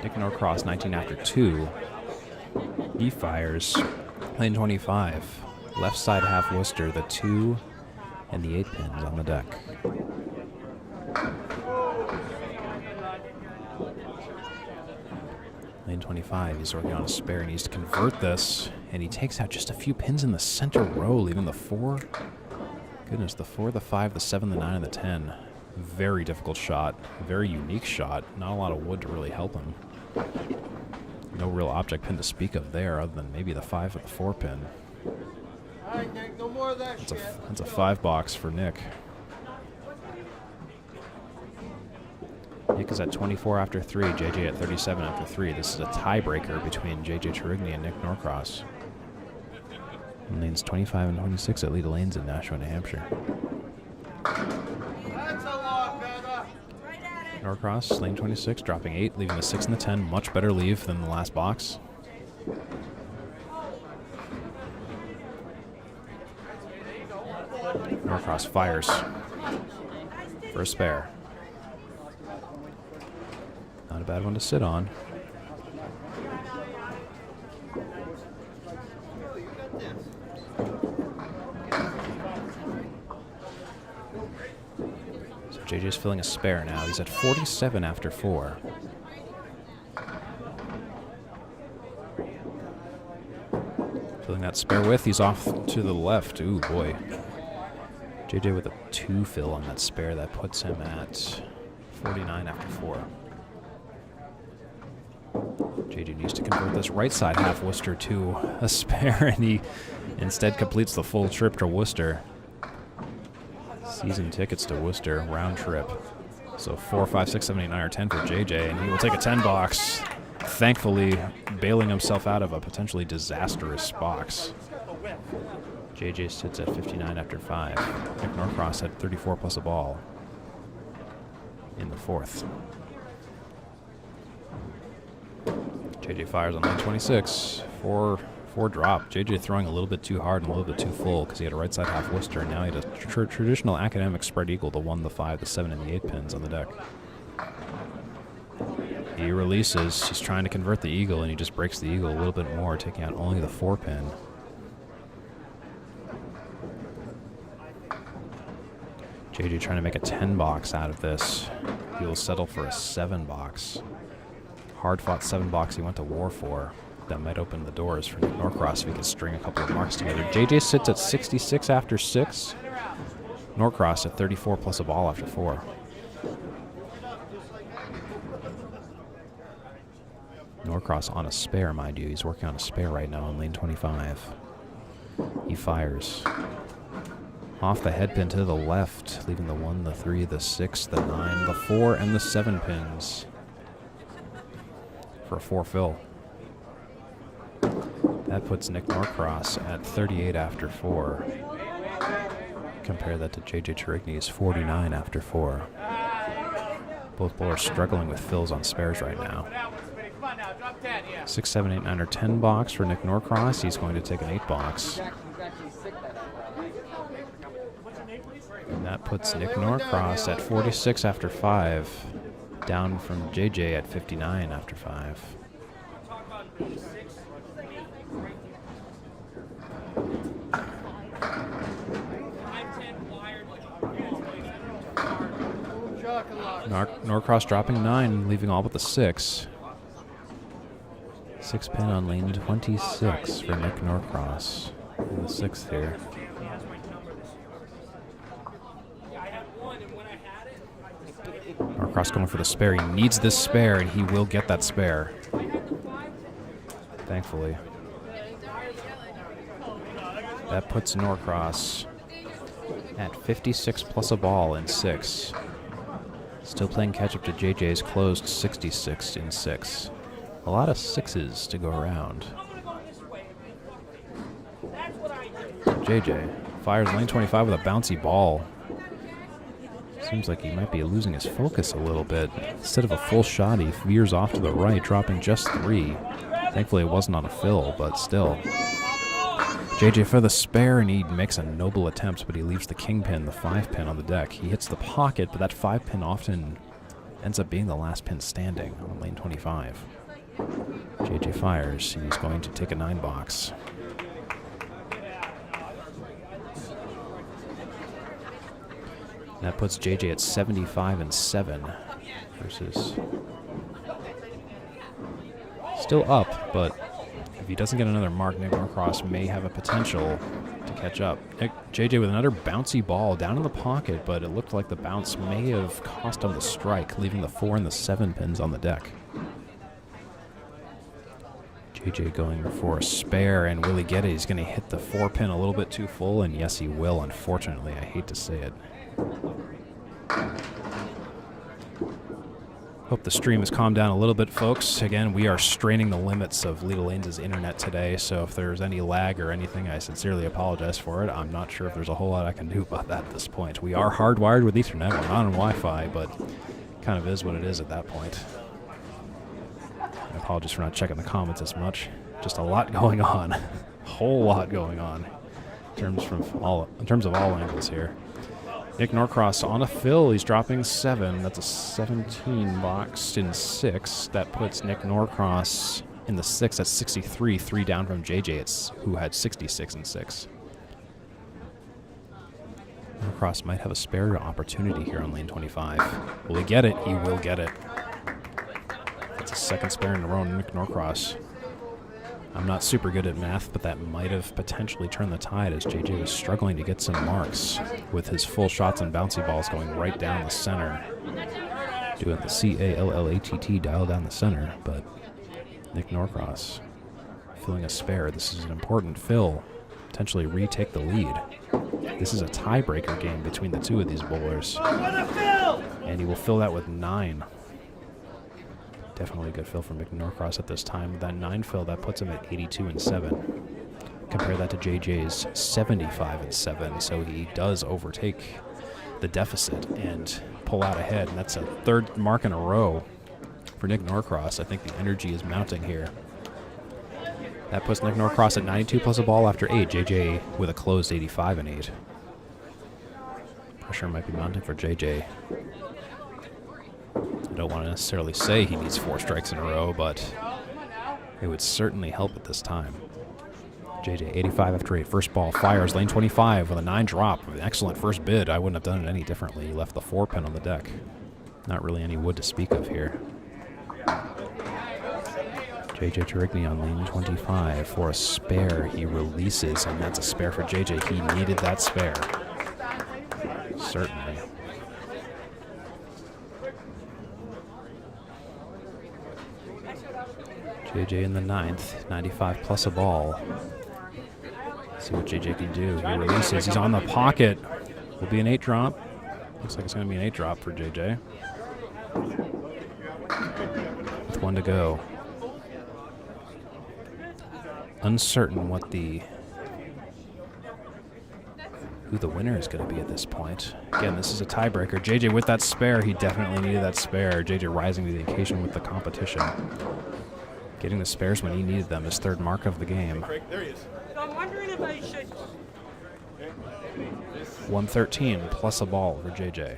Nick Norcross 19 after 2. He fires lane 25. Left side half Worcester, the 2 and the 8 pins on the deck. Lane 25, he's working on a spare. He needs to convert this, and he takes out just a few pins in the center row, leaving the 4. Goodness, the 4, the 5, the 7, the 9, and the 10. Very difficult shot, very unique shot. Not a lot of wood to really help him. No real object pin to speak of there, other than maybe the 5 or the 4 pin.
All right, Nick, no more of that shit.
That's a 5 box for Nick. Nick is at 24 after 3, JJ at 37 after 3. This is a tiebreaker between JJ Tourigny and Nick Norcross. And lanes 25 and 26 at Leda Lanes in Nashua, New Hampshire.
That's a lot better.
Norcross, lane 26, dropping 8, leaving the 6 and the 10. Much better leave than the last box. Norcross fires for a spare. Not a bad one to sit on. So JJ's filling a spare now. He's at 47 after 4. Filling that spare width, he's off to the left. Ooh, boy. JJ with a 2 fill on that spare. That puts him at 49 after 4. JJ needs to convert this right side half Worcester to a spare, and he instead completes the full trip to Worcester. Season tickets to Worcester, round trip. So 4, 5, 6, 7, 8, 9, or 10 for JJ, and he will take a 10 box, thankfully bailing himself out of a potentially disastrous box. JJ sits at 59 after 5. Nick Norcross at 34 plus a ball in the 4th. JJ fires on lane 26. 4 drop. JJ throwing a little bit too hard and a little bit too full because he had a right side half Worcester, and now he had a traditional academic spread eagle, the 1, the 5, the 7, and the 8 pins on the deck. He releases. He's trying to convert the eagle, and he just breaks the eagle a little bit more, taking out only the 4 pin. JJ trying to make a 10 box out of this. He will settle for a 7 box. Hard fought 7 box he went to war for. That might open the doors for Nick Norcross if he can string a couple of marks together. JJ sits at 66 after 6. Norcross at 34 plus a ball after 4. Norcross on a spare, mind you. He's working on a spare right now on lane 25. He fires. Off the head pin to the left, leaving the 1, the 3, the 6, the 9, the 4, and the 7 pins for a 4 fill. That puts Nick Norcross at 38 after 4. Compare that to JJ Tourigny's 49 after 4. Both bowlers struggling with fills on spares right now. 6, 7, 8, 9, or 10 box for Nick Norcross. He's going to take an 8 box. And that puts Nick Norcross at 46 after 5, down from JJ at 59 after 5. Norcross dropping 9, leaving all but the 6. 6 pin on lane 26 for Nick Norcross in the 6th here. Norcross going for the spare. He needs this spare, and he will get that spare. Thankfully. That puts Norcross at 56 plus a ball in 6. Still playing catch-up to JJ's closed 66 in 6. A lot of 6s to go around. JJ fires lane 25 with a bouncy ball. Seems like he might be losing his focus a little bit. Instead of a full shot, he veers off to the right, dropping just 3. Thankfully, it wasn't on a fill, but still. JJ for the spare, and he makes a noble attempt, but he leaves the king pin, the 5 pin, on the deck. He hits the pocket, but that 5 pin often ends up being the last pin standing on lane 25. JJ fires. He's going to take a 9 box. That puts JJ at 75 and 7 versus still up, but if he doesn't get another mark, Nick Norcross may have a potential to catch up. JJ with another bouncy ball down in the pocket, but it looked like the bounce may have cost him the strike, leaving the 4 and the 7 pins on the deck. JJ going for a spare, and will he get it? He's going to hit the 4 pin a little bit too full, and yes, he will, unfortunately. I hate to say it. Hope the stream has calmed down a little bit, folks. Again, we are straining the limits of Leda Lanes' internet today, so if there's any lag or anything, I sincerely apologize for it. I'm not sure if there's a whole lot I can do about that at this point. We are hardwired with Ethernet. We're not on Wi-Fi, but kind of is what it is at that point. I apologize for not checking the comments as much. Just a lot going on. A whole lot going on in terms of all angles here. Nick Norcross on a fill. He's dropping 7. That's a 17 box in 6. That puts Nick Norcross in the 6 at 63, 3 down from JJ, who had 66 and 6. Norcross might have a spare opportunity here on lane 25. Will he get it? He will get it. That's a second spare in a row, Nick Norcross. I'm not super good at math, but that might have potentially turned the tide as JJ was struggling to get some marks with his full shots and bouncy balls going right down the center. Doing the C-A-L-L-A-T-T dial down the center, but Nick Norcross filling a spare. This is an important fill. Potentially retake the lead. This is a tiebreaker game between the two of these bowlers. And he will fill that with 9. Definitely a good fill from Nick Norcross at this time. With that 9 fill, that puts him at 82 and 7. Compare that to JJ's 75 and 7, so he does overtake the deficit and pull out ahead, and that's a 3rd mark in a row for Nick Norcross. I think the energy is mounting here. That puts Nick Norcross at 92 plus a ball after 8. JJ with a closed 85 and 8. Pressure might be mounting for JJ. I don't want to necessarily say he needs 4 strikes in a row, but it would certainly help at this time. JJ 85 after 8. First ball fires lane 25 with a 9 drop. An excellent first bid. I wouldn't have done it any differently. He left the 4 pin on the deck. Not really any wood to speak of here. JJ Tourigny on lane 25 for a spare. He releases, and that's a spare for JJ. He needed that spare. Certainly. JJ in the 9th, 95 plus a ball. See what JJ can do. He releases. He's on the pocket. Will be an 8 drop. Looks like it's going to be an 8 drop for JJ. With 1 to go. uncertain what who the winner is going to be at this point. Again, this is a tiebreaker. JJ with that spare. He definitely needed that spare. JJ rising to the occasion with the competition. Getting the spares when he needed them, his third mark of the game.
So I'm wondering if I should.
113 plus a ball for JJ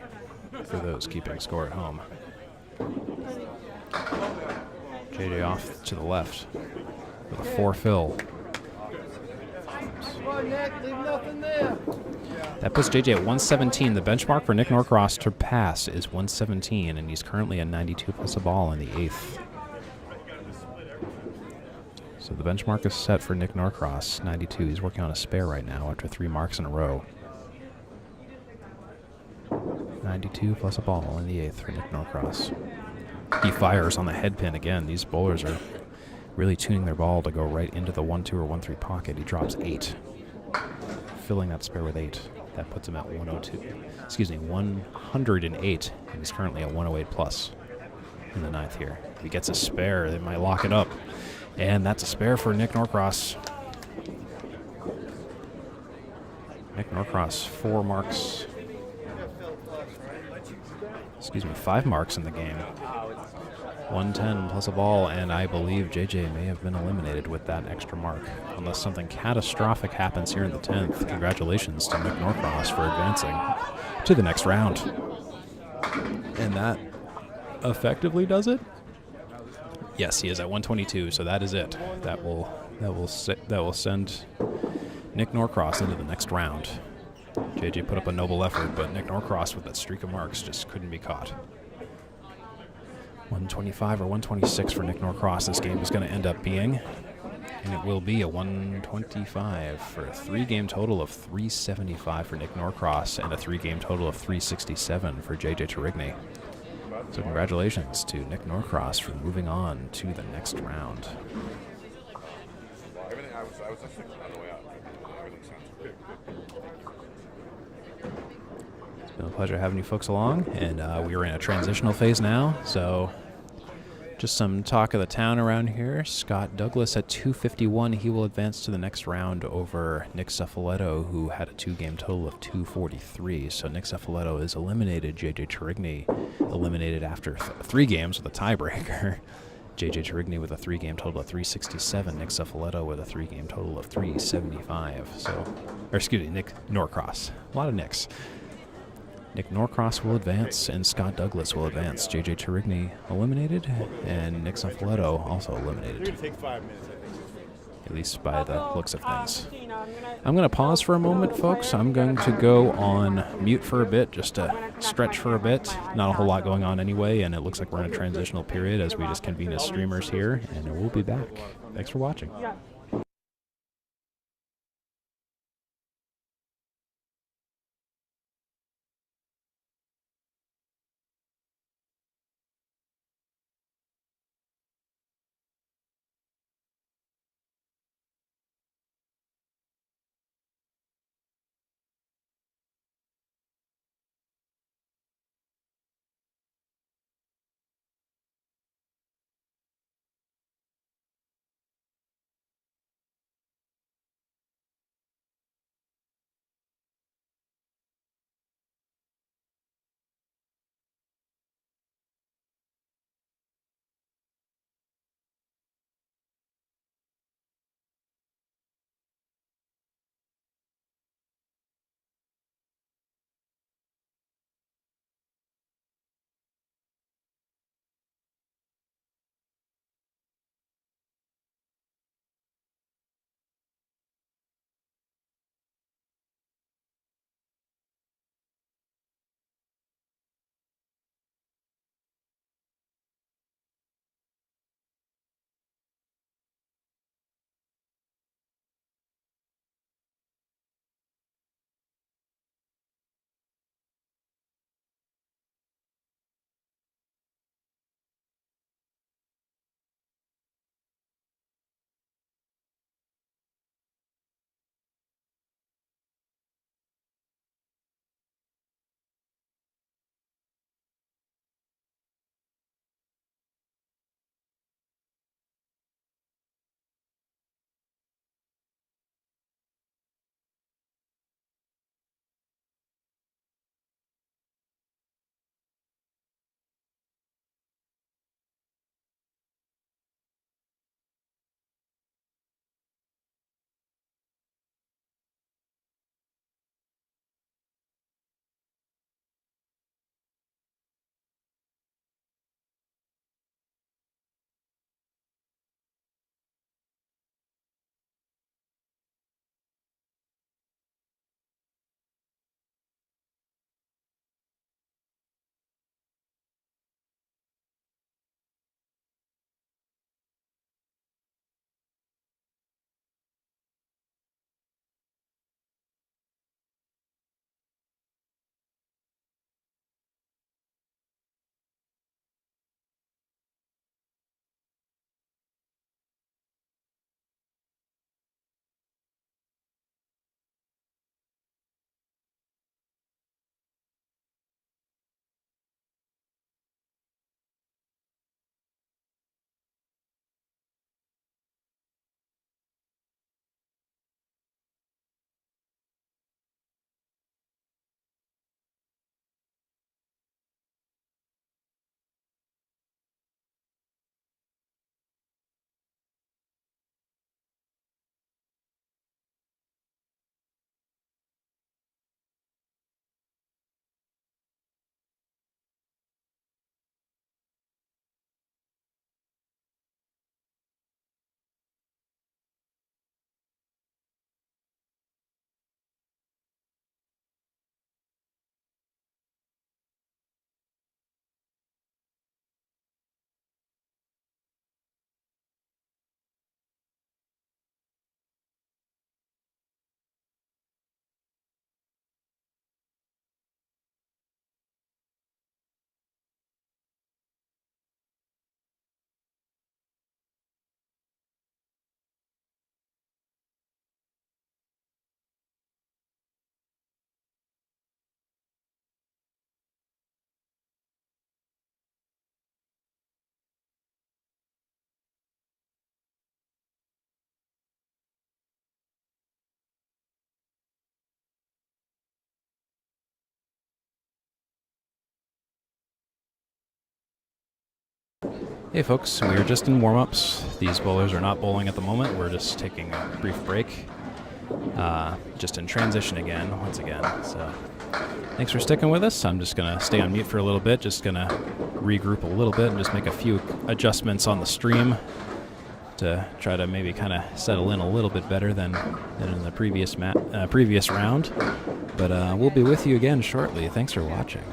for those keeping score at home. JJ off to the left with a 4 fill.
Come on, Nick, leave nothing there.
That puts JJ at 117. The benchmark for Nick Norcross to pass is 117, and he's currently at 92 plus a ball in the 8th. So the benchmark is set for Nick Norcross, 92. He's working on a spare right now after 3 marks in a row. 92 plus a ball in the 8th for Nick Norcross. He fires on the head pin again. These bowlers are really tuning their ball to go right into the 1-2 or 1-3 pocket. He drops 8, filling that spare with 8. That puts him at 108, and he's currently at 108 plus in the 9th here. If he gets a spare, they might lock it up. And that's a spare for Nick Norcross. Nick Norcross, 5 marks in the game. 110 plus a ball, and I believe JJ may have been eliminated with that extra mark, unless something catastrophic happens here in the 10th. Congratulations to Nick Norcross for advancing to the next round. And that effectively does it. Yes, he is at 122, so that is it. That will send Nick Norcross into the next round. JJ put up a noble effort, but Nick Norcross with that streak of marks just couldn't be caught. 125 or 126 for Nick Norcross this game is going to end up being, and it will be a 125 for a 3-game total of 375 for Nick Norcross and a 3-game total of 367 for JJ Tourigny. So congratulations to Nick Norcross for moving on to the next round. It's been a pleasure having you folks along, and we are in a transitional phase now, so just some talk of the town around here. Scott Douglas at 251, he will advance to the next round over Nick Zuffelato, who had a 2-game total of 243. So Nick Zuffelato is eliminated. JJ Tourigny eliminated after 3 games with a tiebreaker. JJ Tourigny with a 3-game total of 367. Nick Zuffelato with a 3-game total of 375. Nick Norcross. A lot of Nicks. Nick Norcross will advance, and Scott Douglas will advance. JJ Tourigny eliminated, and Nick Zuffelato also eliminated. At least by the looks of things. I'm going to pause for a moment, folks. I'm going to go on mute for a bit, just to stretch for a bit. Not a whole lot going on anyway, and it looks like we're in a transitional period as we just convene as streamers here, and we'll be back. Thanks for watching. Hey folks, we are just in warm-ups. These bowlers are not bowling at the moment. We're just taking a brief break. Just in transition again, once again. So thanks for sticking with us. I'm just going to stay on mute for a little bit, just going to regroup a little bit and just make a few adjustments on the stream to try to maybe kind of settle in a little bit better than in the previous round. But we'll be with you again shortly. Thanks for watching.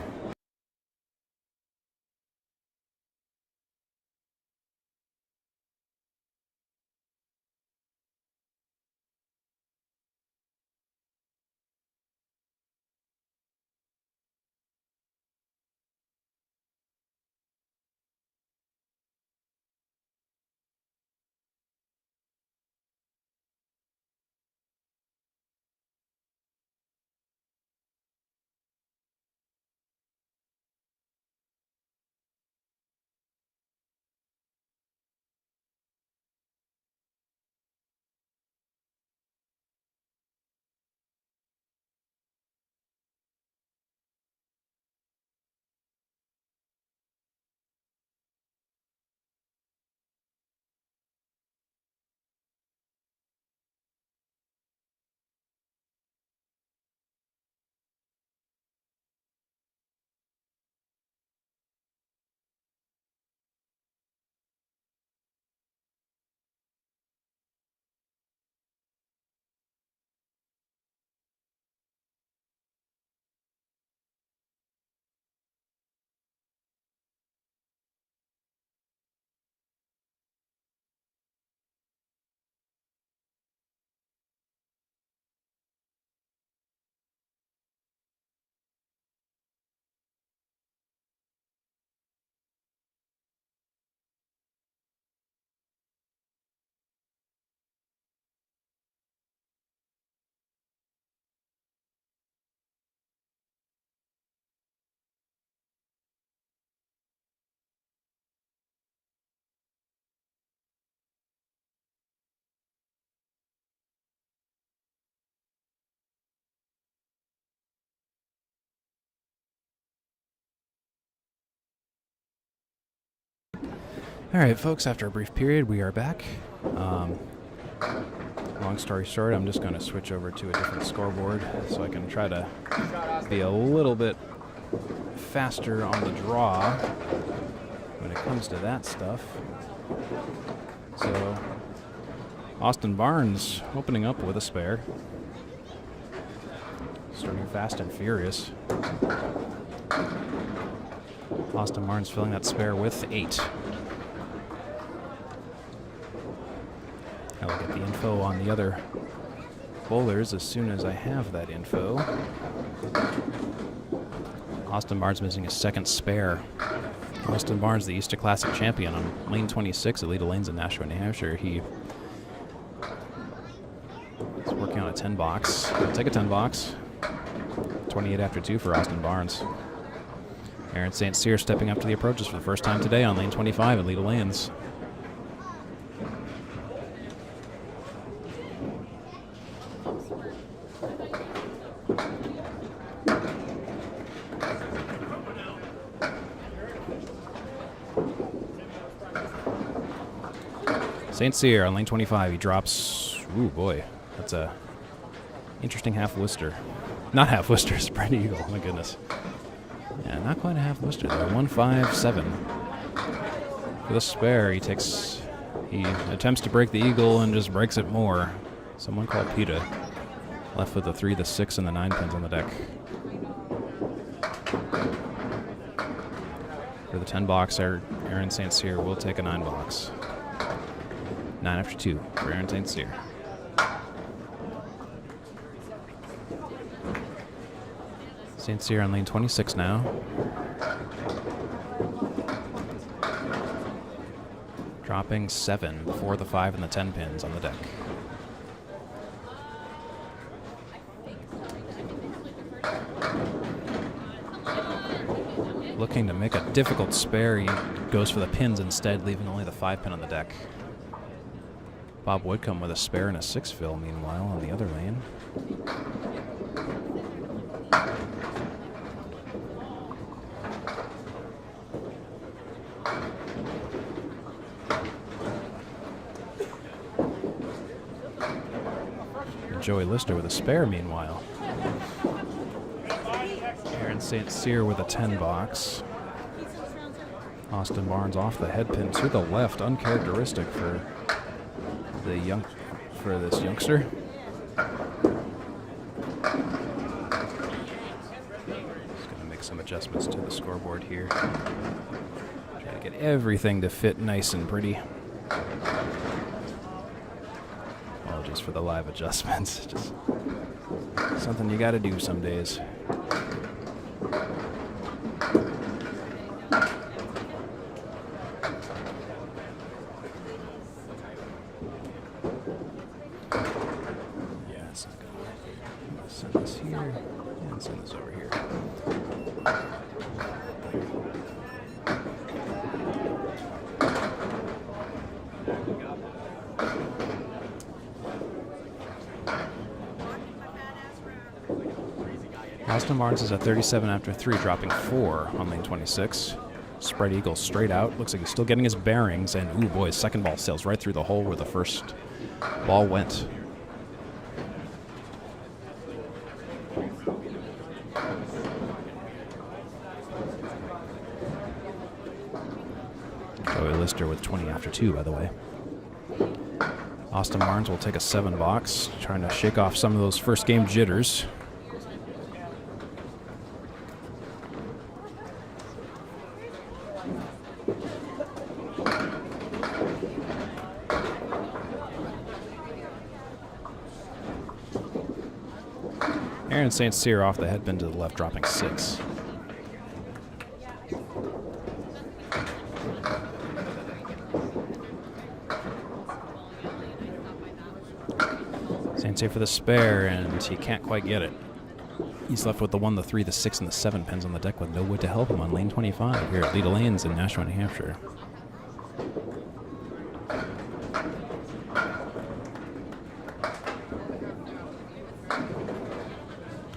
All right, folks, after a brief period, we are back. Long story short, I'm just going to switch over to a different scoreboard so I can try to be a little bit faster on the draw when it comes to that stuff. So, Austin Barnes opening up with a spare. Starting fast and furious. Austin Barnes filling that spare with 8. I'll get the info on the other bowlers as soon as I have that info. Austin Barnes missing his second spare. Austin Barnes, the Easter Classic champion on lane 26 at Leda Lanes in Nashua, New Hampshire. He is working on a 10 box. He'll take a 10 box. 28 after 2 for Austin Barnes. Aaron St. Cyr stepping up to the approaches for the first time today on lane 25 at Leda Lanes. St. Cyr on lane 25, he drops, ooh boy, that's a interesting half Lister. Not half Lister, spread eagle, my goodness. Yeah, not quite a half Lister though, 157. For the spare, he attempts to break the eagle and just breaks it more. Someone called PETA. Left with the 3, the 6, and the 9 pins on the deck. For the 10 box, Aaron St. Cyr will take a 9 box. 9 after 2 for Aaron St. Cyr. St. Cyr on lane 26 now. Dropping 7 before the 5 and the 10 pins on the deck. Looking to make a difficult spare, he goes for the pins instead, leaving only the 5 pin on the deck. Bob Whitcomb with a spare and a 6 fill, meanwhile, on the other lane. Joey Lister with a spare meanwhile. Aaron St. Cyr with a 10 box. Austin Barnes off the head pin to the left, uncharacteristic for this youngster. Just gonna make some adjustments to the scoreboard here. Try to get everything to fit nice and pretty. Apologies for the live adjustments. Just something you gotta do some days. Send this here and send this over here. Austin Barnes is at 37 after 3, dropping 4 on lane 26. Spread eagle straight out. Looks like he's still getting his bearings, and ooh boy, his second ball sails right through the hole where the first ball went. Joey Lister with 20 after 2, by the way. Austin Barnes will take a 7 box, trying to shake off some of those first game jitters. Aaron St. Cyr off the headpin to the left, dropping 6. St. Cyr for the spare, and he can't quite get it. He's left with the 1, the 3, the 6, and the 7 pins on the deck with no wood to help him on lane 25 here at Leda Lanes in Nashua, New Hampshire.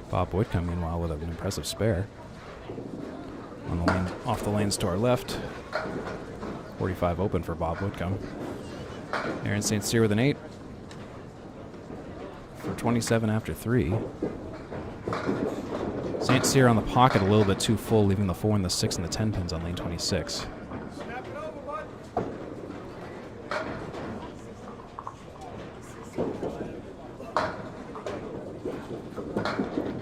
Bob Whitcomb, meanwhile, with an impressive spare. On the lane, off the lanes to our left. 45 open for Bob Whitcomb. Aaron St. Cyr with an 8. For 27 after 3. St. Cyr on the pocket a little bit too full, leaving the 4 and the 6 and the 10 pins on lane 26.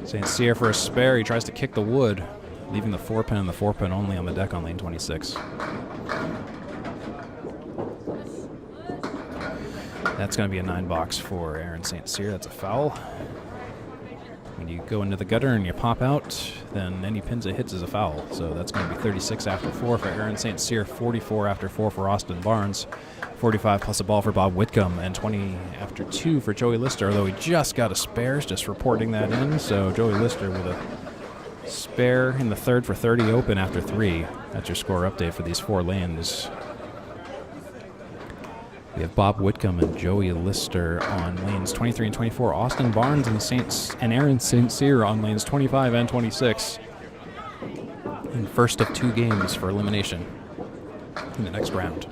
St. Cyr for a spare. He tries to kick the wood, leaving the 4 pin and the 4 pin only on the deck on lane 26. That's going to be a 9 box for Aaron St. Cyr. That's a foul. When you go into the gutter and you pop out, then any pins it hits is a foul. So that's going to be 36 after 4 for Aaron St. Cyr, 44 after 4 for Austin Barnes, 45 plus a ball for Bob Whitcomb, and 20 after 2 for Joey Lister, although he just got a spare, just reporting that in. So Joey Lister with a spare in the third for 30 open after 3. That's your score update for these 4 lanes. We have Bob Whitcomb and Joey Lister on lanes 23 and 24. Austin Barnes and Aaron St. Cyr on lanes 25 and 26. In first of 2 games for elimination in the next round.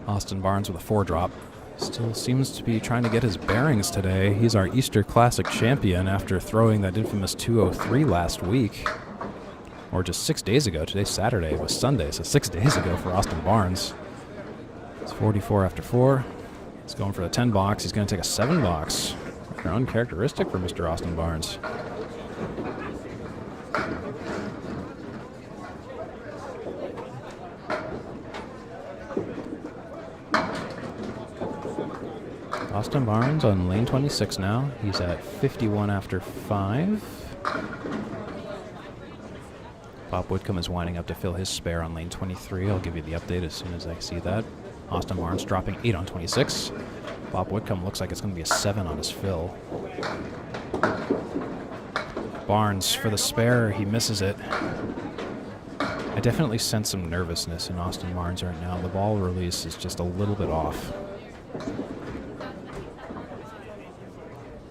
Austin Barnes with a 4 drop. Still seems to be trying to get his bearings today. He's our Easter Classic champion after throwing that infamous 203 last week. Or just 6 days ago. Today's Saturday. It was Sunday, so 6 days ago for Austin Barnes. It's 44 after 4. He's going for the 10 box. He's going to take a 7 box. Rather uncharacteristic for Mr. Austin Barnes. Austin Barnes on lane 26 now. He's at 51 after 5. Bob Whitcomb is winding up to fill his spare on lane 23. I'll give you the update as soon as I see that. Austin Barnes dropping 8 on 26. Bob Whitcomb looks like it's going to be a 7 on his fill. Barnes for the spare. He misses it. I definitely sense some nervousness in Austin Barnes right now. The ball release is just a little bit off.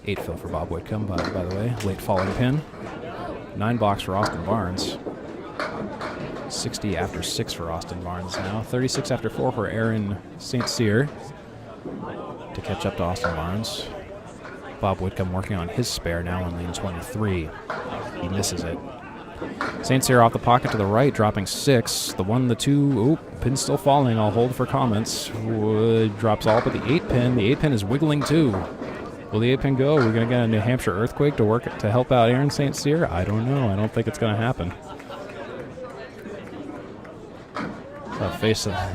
8 fill for Bob Whitcomb, by the way. Late falling pin. 9 box for Austin Barnes. 60 after 6 for Austin Barnes now. 36 after 4 for Aaron St. Cyr. to catch up to Austin Barnes. Bob Whitcomb working on his spare now on lane 23. He misses it. St. Cyr off the pocket to the right, dropping 6. The 1, the 2, oop, pin still falling. I'll hold for comments. Wood drops all but the 8 pin. The 8 pin is wiggling too. Will the 8 pin go? We're going to get a New Hampshire earthquake to help out Aaron St. Cyr? I don't know. I don't think it's going to happen.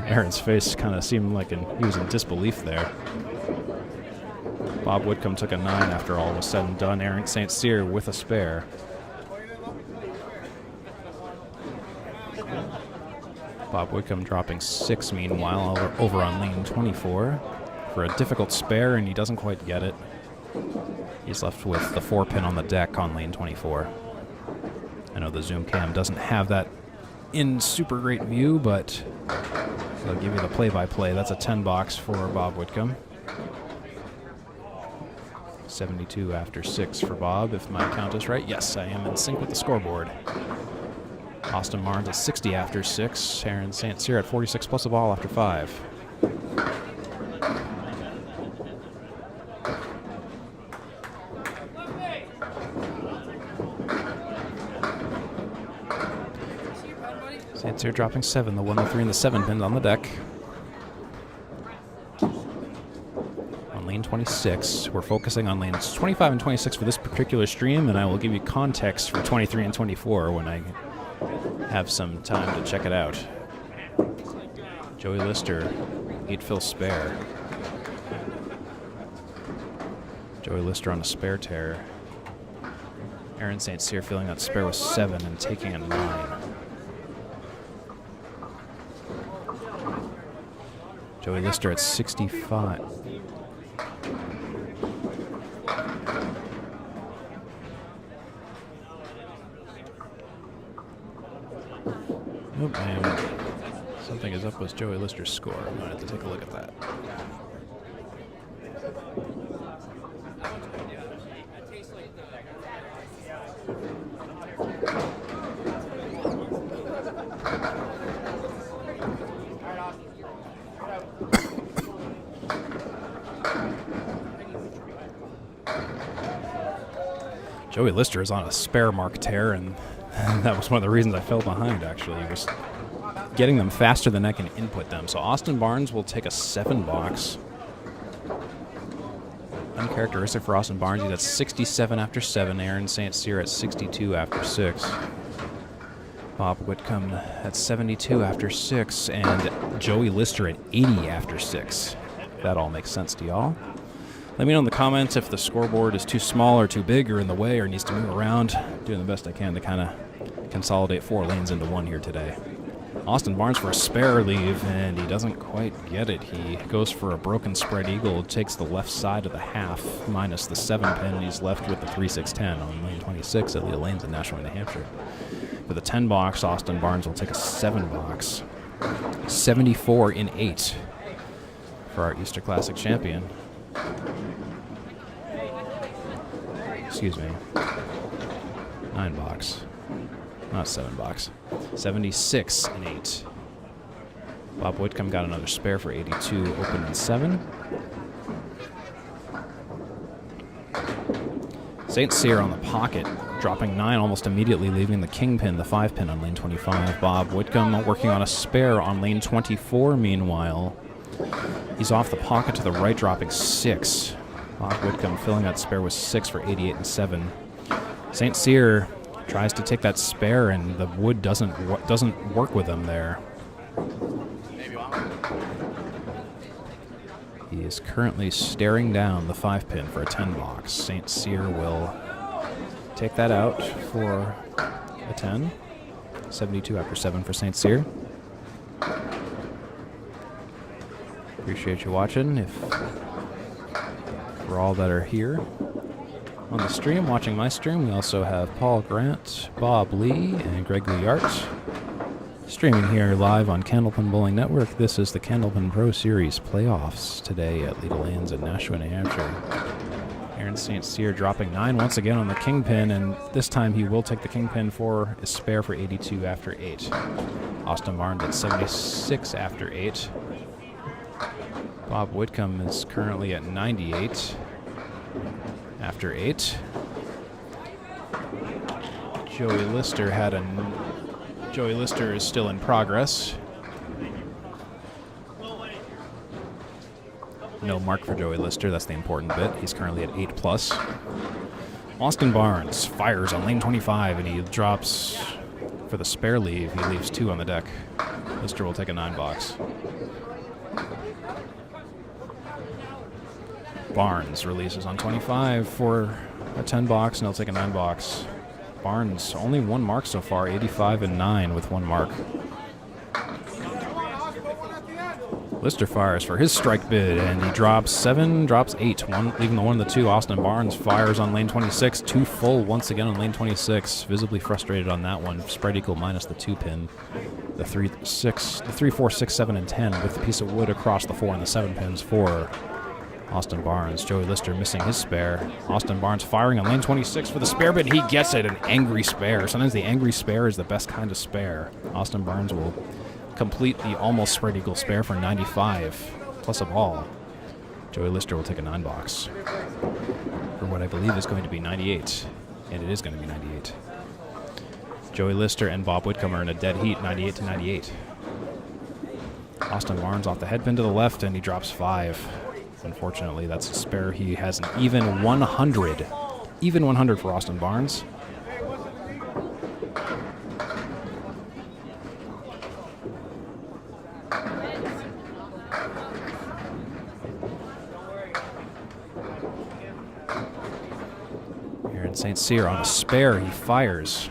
Aaron's face kind of seemed like he was in disbelief there. Bob Whitcomb took a 9 after all was said and done. Aaron St. Cyr with a spare. Bob Whitcomb dropping 6 meanwhile over on lane 24 for a difficult spare, and he doesn't quite get it. He's left with the 4 pin on the deck on lane 24. I know the zoom cam doesn't have that in super great view, but I'll give you the play-by-play. That's a 10 box for Bob Whitcomb. 72 after 6 for Bob, if my count is right. Yes, I am in sync with the scoreboard. Austin Barnes at 60 after 6. Aaron St. Cyr at 46 plus a ball after 5. St. Cyr dropping 7. The 1, the 3, and the 7 pins on the deck. On lane 26, we're focusing on lanes 25 and 26 for this particular stream, and I will give you context for 23 and 24 when I have some time to check it out. Joey Lister, 8 fill spare. Joey Lister on a spare tear. Aaron St. Cyr filling that spare with 7 and taking a 9. Joey Lister at 65. Nope, and something is up with Joey Lister's score. I'm going to have to take a look at that. Joey Lister is on a spare mark tear, and that was one of the reasons I fell behind, actually, was getting them faster than I can input them. So Austin Barnes will take a 7 box. Uncharacteristic for Austin Barnes. He's at 67 after 7. Aaron St. Cyr at 62 after 6. Bob Whitcomb at 72 after 6. And Joey Lister at 80 after 6. That all makes sense to y'all. Let me know in the comments if the scoreboard is too small or too big or in the way or needs to move around. Doing the best I can to kind of consolidate 4 lanes into 1 here today. Austin Barnes for a spare leave, and he doesn't quite get it. He goes for a broken spread eagle, takes the left side of the half, minus the 7 pin, and he's left with the 3-6-10 on lane 26 at Leda Lanes in Nashua, New Hampshire. For the 10 box, Austin Barnes will take a 7 box. 74 in 8 for our Easter Classic champion. Excuse me. 9 box. Not 7 box. 76 and 8. Bob Whitcomb got another spare for 82, open in 7. St. Cyr on the pocket, dropping 9 almost immediately, leaving the kingpin, the 5 pin on lane 25. Bob Whitcomb working on a spare on lane 24 meanwhile. He's off the pocket to the right, dropping 6. Bob Whitcomb filling that spare with 6 for 88 and 7. St. Cyr tries to take that spare, and the wood doesn't work with him there. He is currently staring down the 5 pin for a 10 box. St. Cyr will take that out for a 10. 72 after 7 for St. Cyr. Appreciate you watching. For all that are here on the stream, watching my stream, we also have Paul Grant, Bob Lee, and Greg Liart. Streaming here live on Candlepin Bowling Network, this is the Candlepin Pro Series playoffs today at Leda Lanes in Nashua, New Hampshire. Aaron St. Cyr dropping 9 once again on the kingpin, and this time he will take the kingpin for a spare for 82 after 8. Austin Barnes at 76 after 8. Bob Whitcomb is currently at 98 after 8. Joey Lister is still in progress. No mark for Joey Lister, that's the important bit. He's currently at 8+. Austin Barnes fires on lane 25 and he drops for the spare leave. He leaves 2 on the deck. Lister will take a 9-box. Barnes releases on 25 for a 10-box and he'll take a 9-box. Barnes only 1 mark so far, 85 and 9 with 1 mark. Lister fires for his strike bid, and he drops 7, drops 8, leaving the 1 and the 2. Austin Barnes fires on lane 26, 2 full once again on lane 26. Visibly frustrated on that one. Spread equal minus the 2 pin. The 3, 4, 6, 7, and 10 with the piece of wood across the 4 and the 7 pins for Austin Barnes. Joey Lister missing his spare. Austin Barnes firing on lane 26 for the spare bid. He gets it, an angry spare. Sometimes the angry spare is the best kind of spare. Austin Barnes will complete the almost spread equal spare for 95 plus a ball. Joey Lister will take a 9-box for what I believe is going to be 98, and it is going to be 98. Joey Lister and Bob Whitcomb are in a dead heat, 98 to 98. Austin Barnes off the headpin to the left, and he drops 5. Unfortunately, that's a spare. He has an even 100. Even 100 for Austin Barnes. St. Cyr on a spare, he fires.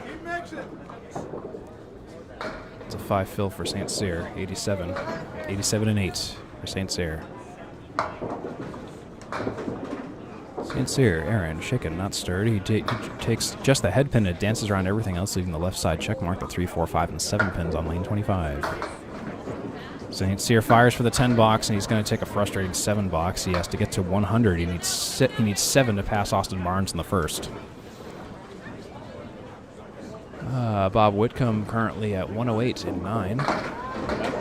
It's a 5 fill for St. Cyr, 87. 87 and 8 for St. Cyr. St. Cyr, Aaron, shaken, not stirred. He takes just the head pin and dances around everything else, leaving the left side check mark, the 3, 4, 5, and 7 pins on lane 25. St. Cyr fires for the 10-box, and he's going to take a frustrating 7-box. He has to get to 100. He needs 7 to pass Austin Barnes in the first. Bob Whitcomb currently at 108 and 9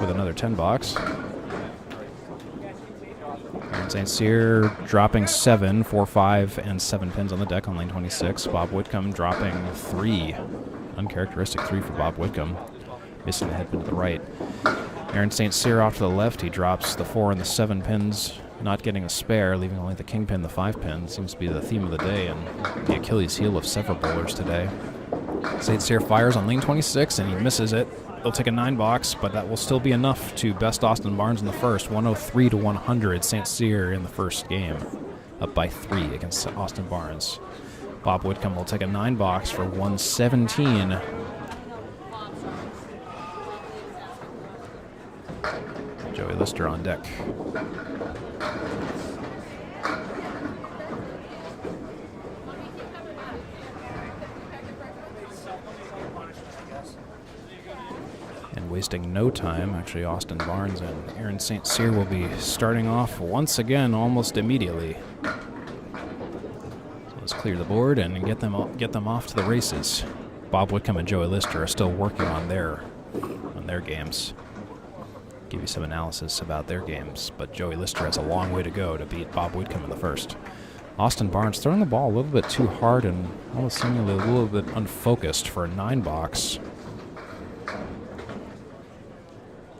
with another 10-box. Aaron St. Cyr dropping 7, 4, 5, and 7 pins on the deck on lane 26. Bob Whitcomb dropping 3. Uncharacteristic 3 for Bob Whitcomb. Missing the head pin to the right. Aaron St. Cyr off to the left. He drops the 4 and the 7 pins, not getting a spare, leaving only the king pin, the 5 pin. Seems to be the theme of the day and the Achilles heel of several bowlers today. St. Cyr fires on lane 26 and he misses it. He'll take a 9-box, but that will still be enough to best Austin Barnes in the first. 103 to 100. St. Cyr in the first game, up by 3 against Austin Barnes. Bob Whitcomb will take a 9-box for 117. Joey Lister on deck. And wasting no time, actually Austin Barnes and Aaron St. Cyr will be starting off once again almost immediately. So let's clear the board and get them off to the races. Bob Whitcomb and Joey Lister are still working on their games. Give you some analysis about their games, but Joey Lister has a long way to go to beat Bob Whitcomb in the first. Austin Barnes throwing the ball a little bit too hard and almost seemingly a little bit unfocused for a 9-box.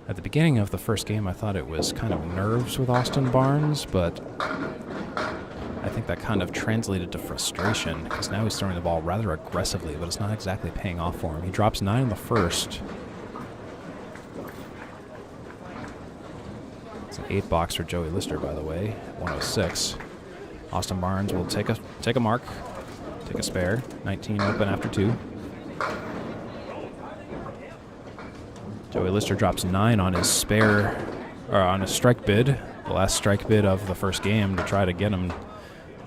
At the beginning of the first game, I thought it was kind of nerves with Austin Barnes, but I think that kind of translated to frustration because now he's throwing the ball rather aggressively, but it's not exactly paying off for him. He drops 9 in the first. It's an 8-box for Joey Lister, by the way, 106. Austin Barnes will take a mark, take a spare. 19 open after 2. Joey Lister drops 9 on his spare, or on his strike bid, the last strike bid of the first game to try to get him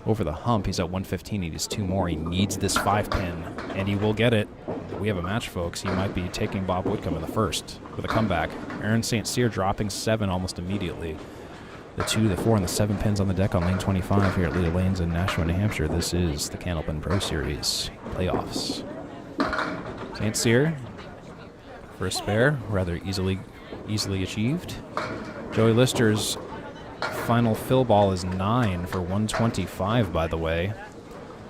over the hump. He's at 115. He needs 2 more. He needs this 5 pin, and he will get it. We have a match, folks. He might be taking Bob Whitcomb in the first with a comeback. Aaron St. Cyr dropping 7 almost immediately. The 2, the 4, and the 7 pins on the deck on lane 25 here at Leda Lanes in Nashua, New Hampshire. This is the Candlepin Pro Series playoffs. St. Cyr for a spare, rather easily achieved. Joey Lister's final fill ball is 9 for 125, by the way.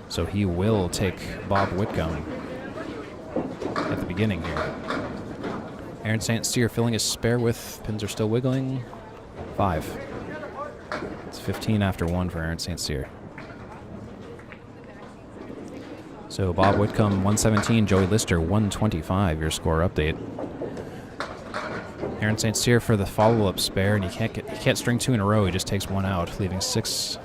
So he will take Bob Whitcomb at the beginning here. Aaron St. Cyr filling his spare with, pins are still wiggling, 5. It's 15 after 1 for Aaron St. Cyr. So Bob Whitcomb 117, Joey Lister 125, your score update. Aaron St. Cyr for the follow-up spare, and he can't string 2 in a row. He just takes 1 out, leaving 6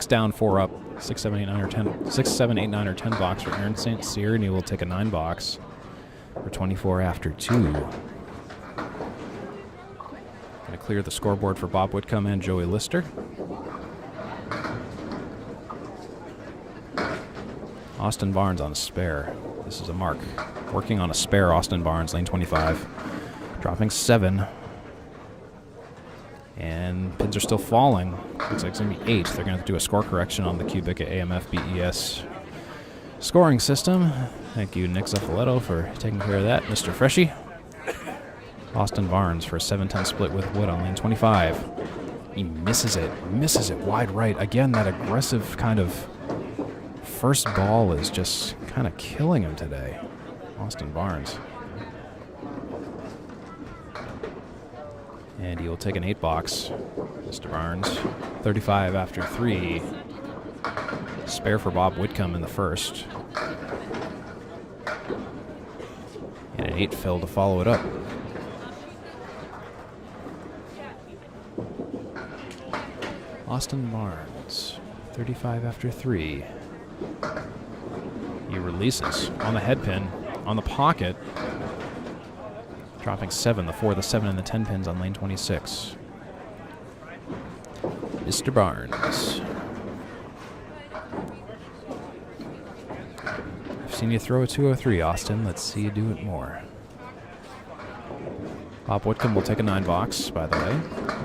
down, 4 up, 6, 7, 8, 9, or 10. 6, 7, 8, 9, or 10 box for Aaron St. Cyr, and he will take a 9 box for 24 after 2. Going to clear the scoreboard for Bob Whitcomb and Joey Lister. Austin Barnes on a spare. This is a mark. Working on a spare, Austin Barnes, lane 25. Dropping 7. And pins are still falling. Looks like it's going to be 8. They're going to have to do a score correction on the Cubica AMF BES scoring system. Thank you, Nick Zuffelato, for taking care of that. Mr. Freshie. Austin Barnes for a 7-10 split with Wood on lane 25. He misses it wide right. Again, that aggressive kind of first ball is just kind of killing him today. Austin Barnes. And he will take an 8 box. Mr. Barnes, 35 after 3. Spare for Bob Whitcomb in the first. And an 8 fill to follow it up. Austin Barnes, 35 after 3. He releases on the head pin, on the pocket. Dropping 7, the 4, the 7, and the 10 pins on lane 26. Mr. Barnes. I've seen you throw a 203, Austin. Let's see you do it more. Bob Whitcomb will take a 9 box, by the way,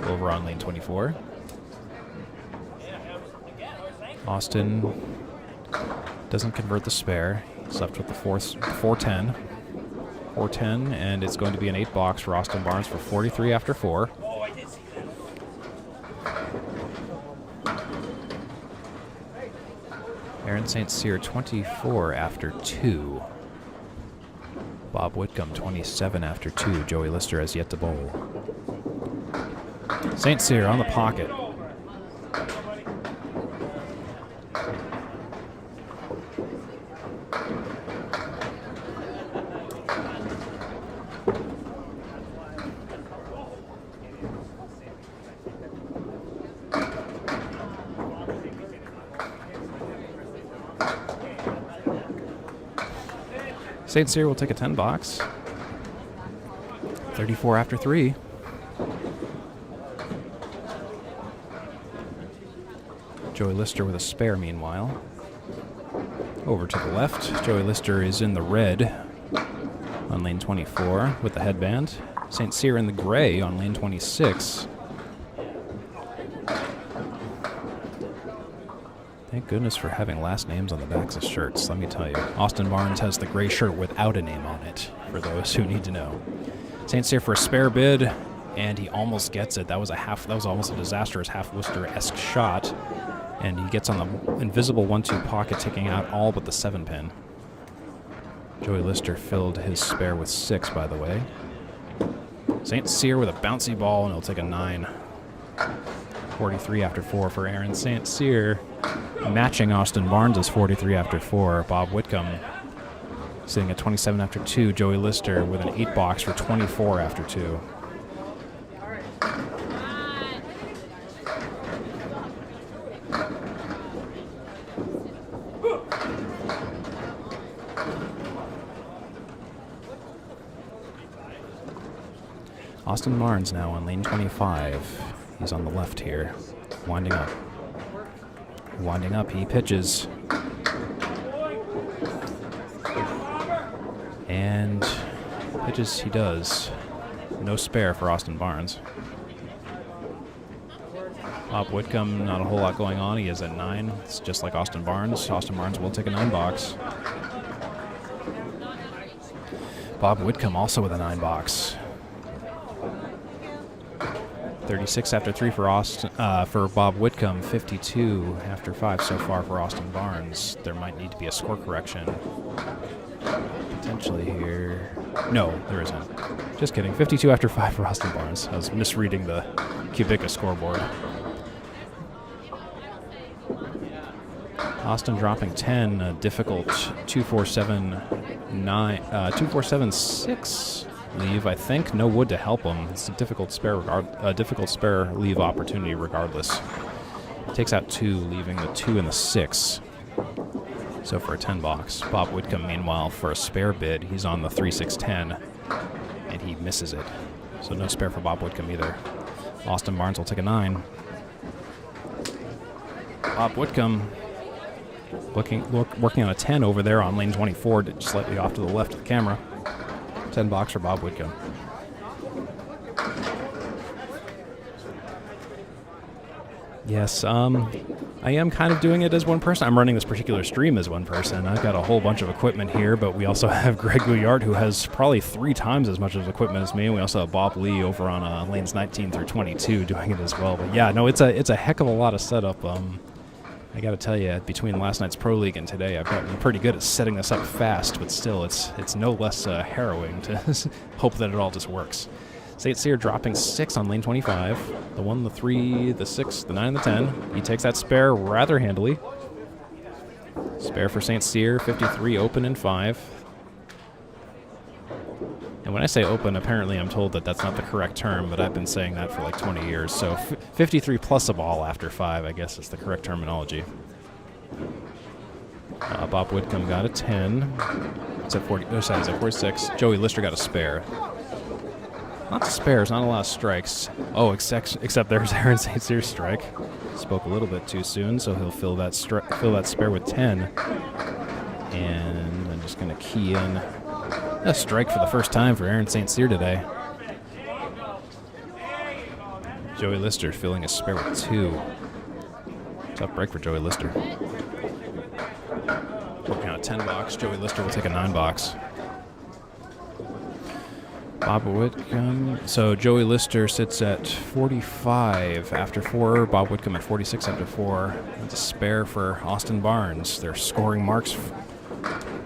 over on lane 24. Austin doesn't convert the spare. He's left with the 410. 410, and it's going to be an 8 box for Austin Barnes for 43 after 4. Aaron St. Cyr 24 after 2. Bob Whitcomb 27 after 2. Joey Lister has yet to bowl. St. Cyr on the pocket. St. Cyr will take a 10 box. 34 after 3. Joey Lister with a spare meanwhile. Over to the left. Joey Lister is in the red on lane 24 with the headband. St. Cyr in the gray on lane 26. Thank goodness for having last names on the backs of shirts, let me tell you. Austin Barnes has the gray shirt without a name on it, for those who need to know. St. Cyr for a spare bid, and he almost gets it. That was almost a disastrous half Lister-esque shot, and he gets on the invisible 1-2 pocket, taking out all but the 7 pin. Joey Lister filled his spare with 6, by the way. St. Cyr with a bouncy ball, and he'll take a 9. 43 after 4 for Aaron St. Cyr. Matching Austin Barnes' 43 after 4. Bob Whitcomb sitting at 27 after 2. Joey Lister with an 8 box for 24 after 2. Austin Barnes now on lane 25. He's on the left here, winding up. Winding up, he pitches. And pitches he does. No spare for Austin Barnes. Bob Whitcomb, not a whole lot going on. He is at 9. It's just like Austin Barnes. Austin Barnes will take a 9 box. Bob Whitcomb also with a 9 box. 36 after 3 for Bob Whitcomb, 52 after 5 so far for Austin Barnes. There might need to be a score correction potentially here. No, there isn't. Just kidding. 52 after 5 for Austin Barnes. I was misreading the Kubica scoreboard. Austin dropping 10, a difficult 2-4-7-6 leave, I think. No wood to help him. It's a difficult spare leave opportunity regardless. Takes out 2, leaving the 2 and the 6. So for a 10 box. Bob Whitcomb, meanwhile, for a spare bid, he's on the 3-6-10, and he misses it. So no spare for Bob Whitcomb either. Austin Barnes will take a 9. Bob Whitcomb working on a 10 over there on lane 24, slightly off to the left of the camera. 10 box for Bob Whitcomb. Yes, I am kind of doing it as one person. I'm running this particular stream as one person. I've got a whole bunch of equipment here, but we also have Greg Gouillard, who has probably 3 times as much of equipment as me. And we also have Bob Lee over on lanes 19 through 22 doing it as well. But yeah, no, it's a heck of a lot of setup. I got to tell you, between last night's Pro League and today, I've gotten pretty good at setting this up fast, but still, it's no less harrowing to hope that it all just works. St. Cyr dropping 6 on lane 25. The 1, the 3, the 6, the 9, and the 10. He takes that spare rather handily. Spare for St. Cyr, 53 open in 5. And when I say open, apparently I'm told that that's not the correct term, but I've been saying that for like 20 years. So 53 plus a ball after 5, I guess is the correct terminology. Bob Whitcomb got a 10. It's at 40. Oh, sorry, it's at 46. Joey Lister got a spare. Lots of spares, not a lot of strikes. Oh, except there's Aaron St. Cyr's strike. Spoke a little bit too soon, so he'll fill that spare with 10. And I'm just going to key in a strike for the first time for Aaron St. Cyr today. Joey Lister filling a spare with 2. Tough break for Joey Lister. Working on a 10 box. Joey Lister will take a 9 box. Bob Whitcomb. So Joey Lister sits at 45 after 4. Bob Whitcomb at 46 after 4. That's a spare for Austin Barnes. Their scoring marks.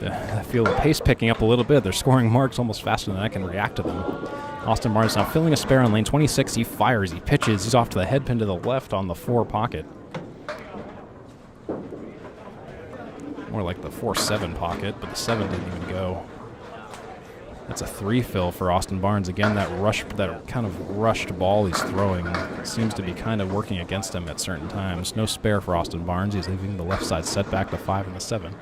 I feel the pace picking up a little bit. They're scoring marks almost faster than I can react to them. Austin Barnes now filling a spare on lane 26. He fires. He pitches. He's off to the head pin to the left on the 4 pocket. More like the 4-7 pocket, but the 7 didn't even go. That's a 3 fill for Austin Barnes. Again, that kind of rushed ball he's throwing seems to be kind of working against him at certain times. No spare for Austin Barnes. He's leaving the left side set back to 5 and the 7.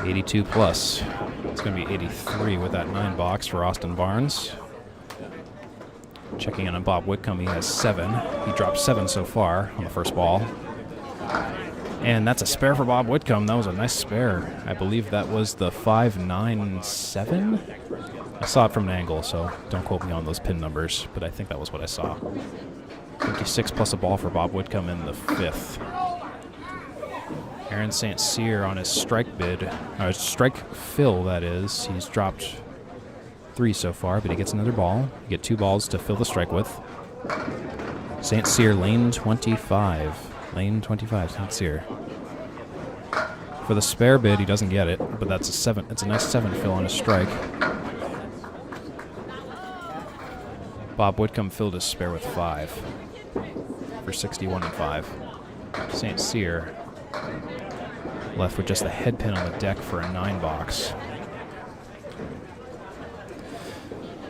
82 plus. It's going to be 83 with that 9 box for Austin Barnes. Checking in on Bob Whitcomb, he has 7. He dropped 7 so far on the first ball. And that's a spare for Bob Whitcomb. That was a nice spare. I believe that was the 5-9-7. I saw it from an angle, so don't quote me on those pin numbers, but I think that was what I saw. 56 plus a ball for Bob Whitcomb in the 5th. Aaron St. Cyr on his strike bid, strike fill, that is. He's dropped 3 so far, but he gets another ball. You get 2 balls to fill the strike with. St. Cyr, lane 25. Lane 25, St. Cyr. For the spare bid, he doesn't get it, but that's a 7. It's a nice 7 fill on his strike. Bob Whitcomb filled his spare with 5 for 61 and 5. St. Cyr left with just the head pin on the deck for a 9 box.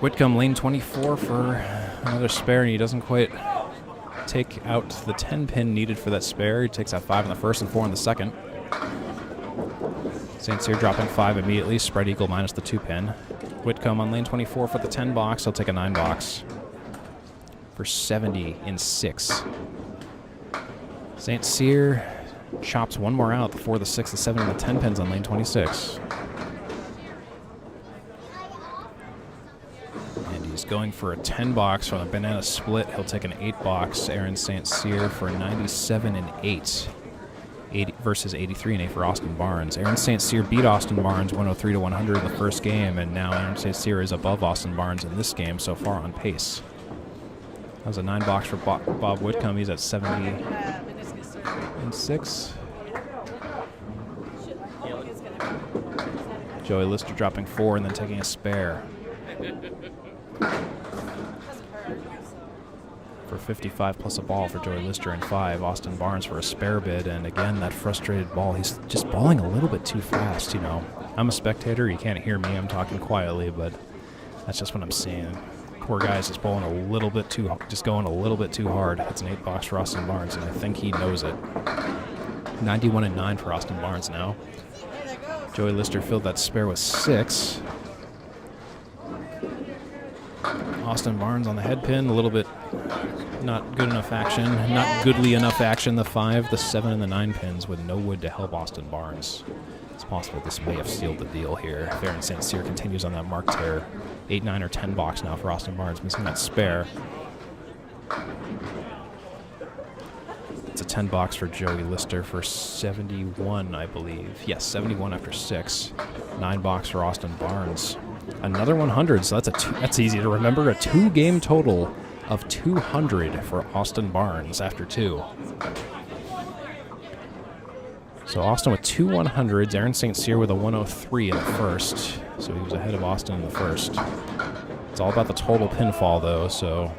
Whitcomb, lane 24 for another spare, and he doesn't quite take out the 10 pin needed for that spare. He takes out 5 in the first and 4 in the second. St. Cyr dropping 5 immediately, spread equal minus the 2 pin. Whitcomb on lane 24 for the 10 box. He'll take a 9 box for 70 in 6. St. Cyr chops 1 more out, the 4, the 6, the 7, and the 10 pins on lane 26. And he's going for a 10 box from a banana split. He'll take an 8 box. Aaron St. Cyr for 97 and 8. 80 versus 83 and 8 for Austin Barnes. Aaron St. Cyr beat Austin Barnes 103 to 100 in the first game, and now Aaron St. Cyr is above Austin Barnes in this game so far on pace. That was a 9-box for Bob Whitcomb. He's at 70-6. Joey Lister dropping 4 and then taking a spare. For 55 plus a ball for Joey Lister and 5. Austin Barnes for a spare bid, and again, that frustrated ball. He's just balling a little bit too fast, you know. I'm a spectator. You can't hear me. I'm talking quietly, but that's just what I'm seeing. Poor guy's just bowling a little bit too, just going a little bit too hard. It's an 8-box for Austin Barnes, and I think he knows it. 91 and 9 for Austin Barnes now. Joey Lister filled that spare with 6. Austin Barnes on the head pin, a little bit not good enough action, not goodly enough action. The 5, the 7, and the 9 pins with no wood to help Austin Barnes. It's possible this may have sealed the deal here. If Aaron St. Cyr continues on that mark tear. 8, 9, or 10 box now for Austin Barnes, missing that spare. It's a 10 box for Joey Lister for 71, I believe. Yes, 71 after 6. 9 box for Austin Barnes. Another 100, so that's easy to remember. A 2-game total of 200 for Austin Barnes after 2. So Austin with 2 100s, Aaron St. Cyr with a 103 in the first. So he was ahead of Austin in the first. It's all about the total pinfall, though, so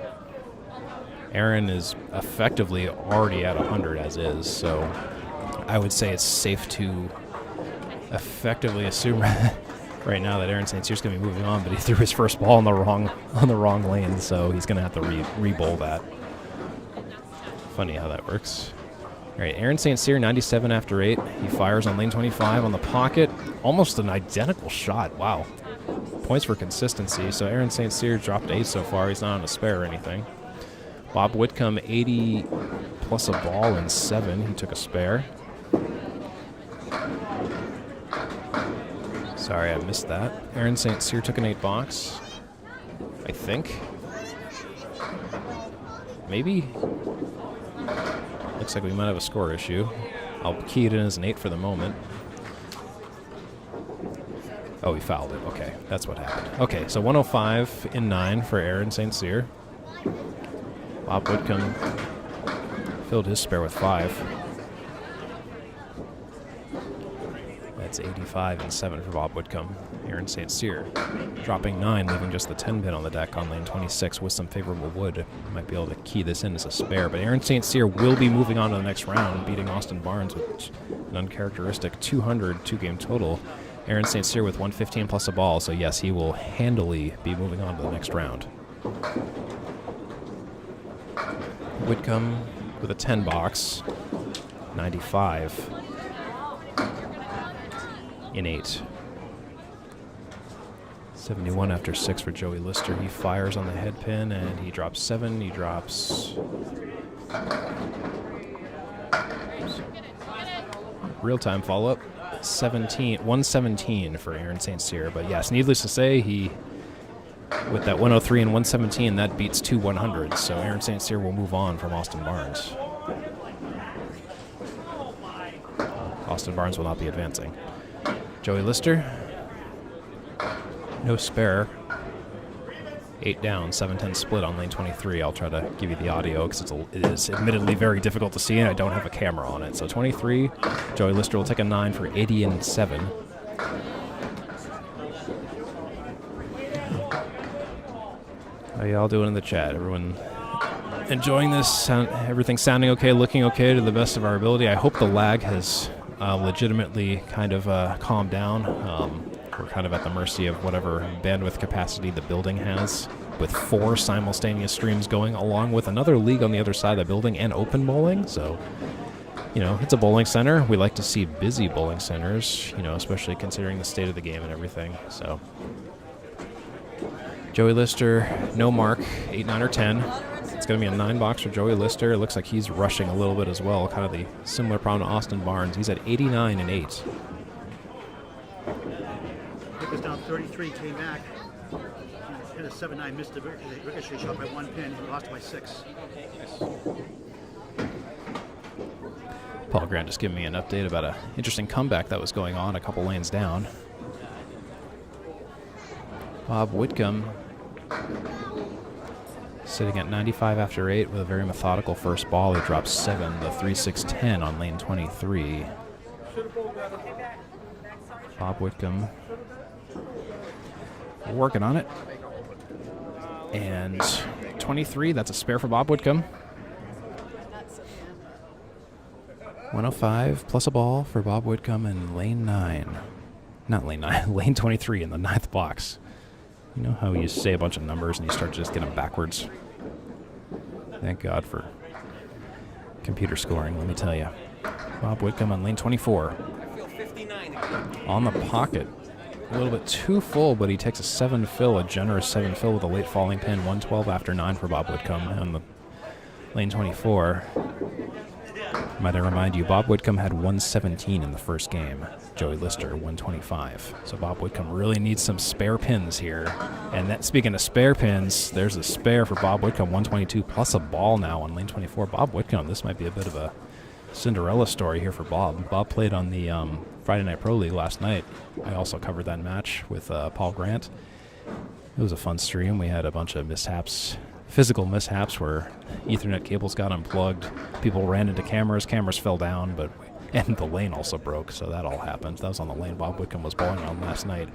Aaron is effectively already at 100 as is, so I would say it's safe to effectively assume right now that Aaron St. Cyr's going to be moving on, but he threw his first ball on the wrong lane, so he's going to have to re-bowl that. Funny how that works. All right, Aaron St. Cyr, 97 after 8. He fires on lane 25 on the pocket. Almost an identical shot. Wow. Points for consistency. So Aaron St. Cyr dropped 8 so far. He's not on a spare or anything. Bob Whitcomb, 80 plus a ball in 7. He took a spare. Sorry, I missed that. Aaron St. Cyr took an 8-box. I think. Maybe. Looks like we might have a score issue. I'll key it in as an 8 for the moment. Oh, he fouled it. Okay, that's what happened. Okay, so 105 in 9 for Aaron St. Cyr. Bob Whitcomb filled his spare with 5. That's 85 and 7 for Bob Whitcomb. Aaron St. Cyr dropping 9, leaving just the 10 pin on the deck on lane 26 with some favorable wood. Might be able to key this in as a spare, but Aaron St. Cyr will be moving on to the next round, beating Austin Barnes with an uncharacteristic 200 2-game total. Aaron St. Cyr with 115 plus a ball, so yes, he will handily be moving on to the next round. Whitcomb with a 10 box, 95 in 8. 71 after 6 for Joey Lister. He fires on the head pin and he drops 7. He drops real-time follow-up. 117 for Aaron St. Cyr. But yes, needless to say, he with that 103 and 117, that beats 2 100s. So Aaron St. Cyr will move on from Austin Barnes. Austin Barnes will not be advancing. Joey Lister, no spare. 8 down, 7-10 split on lane 23. I'll try to give you the audio because it is admittedly very difficult to see and I don't have a camera on it. So 23, Joey Lister will take a 9 for 80 and 7. How y'all doing in the chat? Everyone enjoying this? Everything sounding okay, looking okay to the best of our ability? I hope the lag has legitimately kind of calmed down. We're kind of at the mercy of whatever bandwidth capacity the building has, with 4 simultaneous streams going, along with another league on the other side of the building and open bowling. So, you know, it's a bowling center. We like to see busy bowling centers, you know, especially considering the state of the game and everything. So, Joey Lister, no mark, 8, 9, or 10. It's going to be a 9 box for Joey Lister. It looks like he's rushing a little bit as well, kind of the similar problem to Austin Barnes. He's at 89 and 8.
Nick was down 33, came back, hit a 7-9, missed the ricochet shot by 1 pin, and lost by 6.
Paul Grant just giving me an update about an interesting comeback that was going on a couple lanes down. Bob Whitcomb sitting at 95 after 8 with a very methodical first ball. He drops 7, the 3-6-10 on lane 23. Bob Whitcomb working on it. And 23, that's a spare for Bob Whitcomb. 105 plus a ball for Bob Whitcomb in lane 9. Not lane 9, lane 23 in the 9th box. You know how you say a bunch of numbers and you start to just get them backwards? Thank God for computer scoring, let me tell you. Bob Whitcomb on lane 24. On the pocket. A little bit too full, but he takes a 7 fill, a generous 7 fill with a late falling pin. 112 after 9 for Bob Whitcomb on the lane 24. Might I remind you, Bob Whitcomb had 117 in the first game. Joey Lister, 125. So Bob Whitcomb really needs some spare pins here. And that, speaking of spare pins, there's a spare for Bob Whitcomb, 122 plus a ball now on lane 24. Bob Whitcomb, this might be a bit of a Cinderella story here for Bob. Bob played on the Friday Night Pro League last night. I also covered that match with Paul Grant. It was a fun stream. We had a bunch of mishaps, physical mishaps where Ethernet cables got unplugged. People ran into cameras. Cameras fell down, and the lane also broke, so that all happened. That was on the lane Bob Whitcomb was bowling on last night.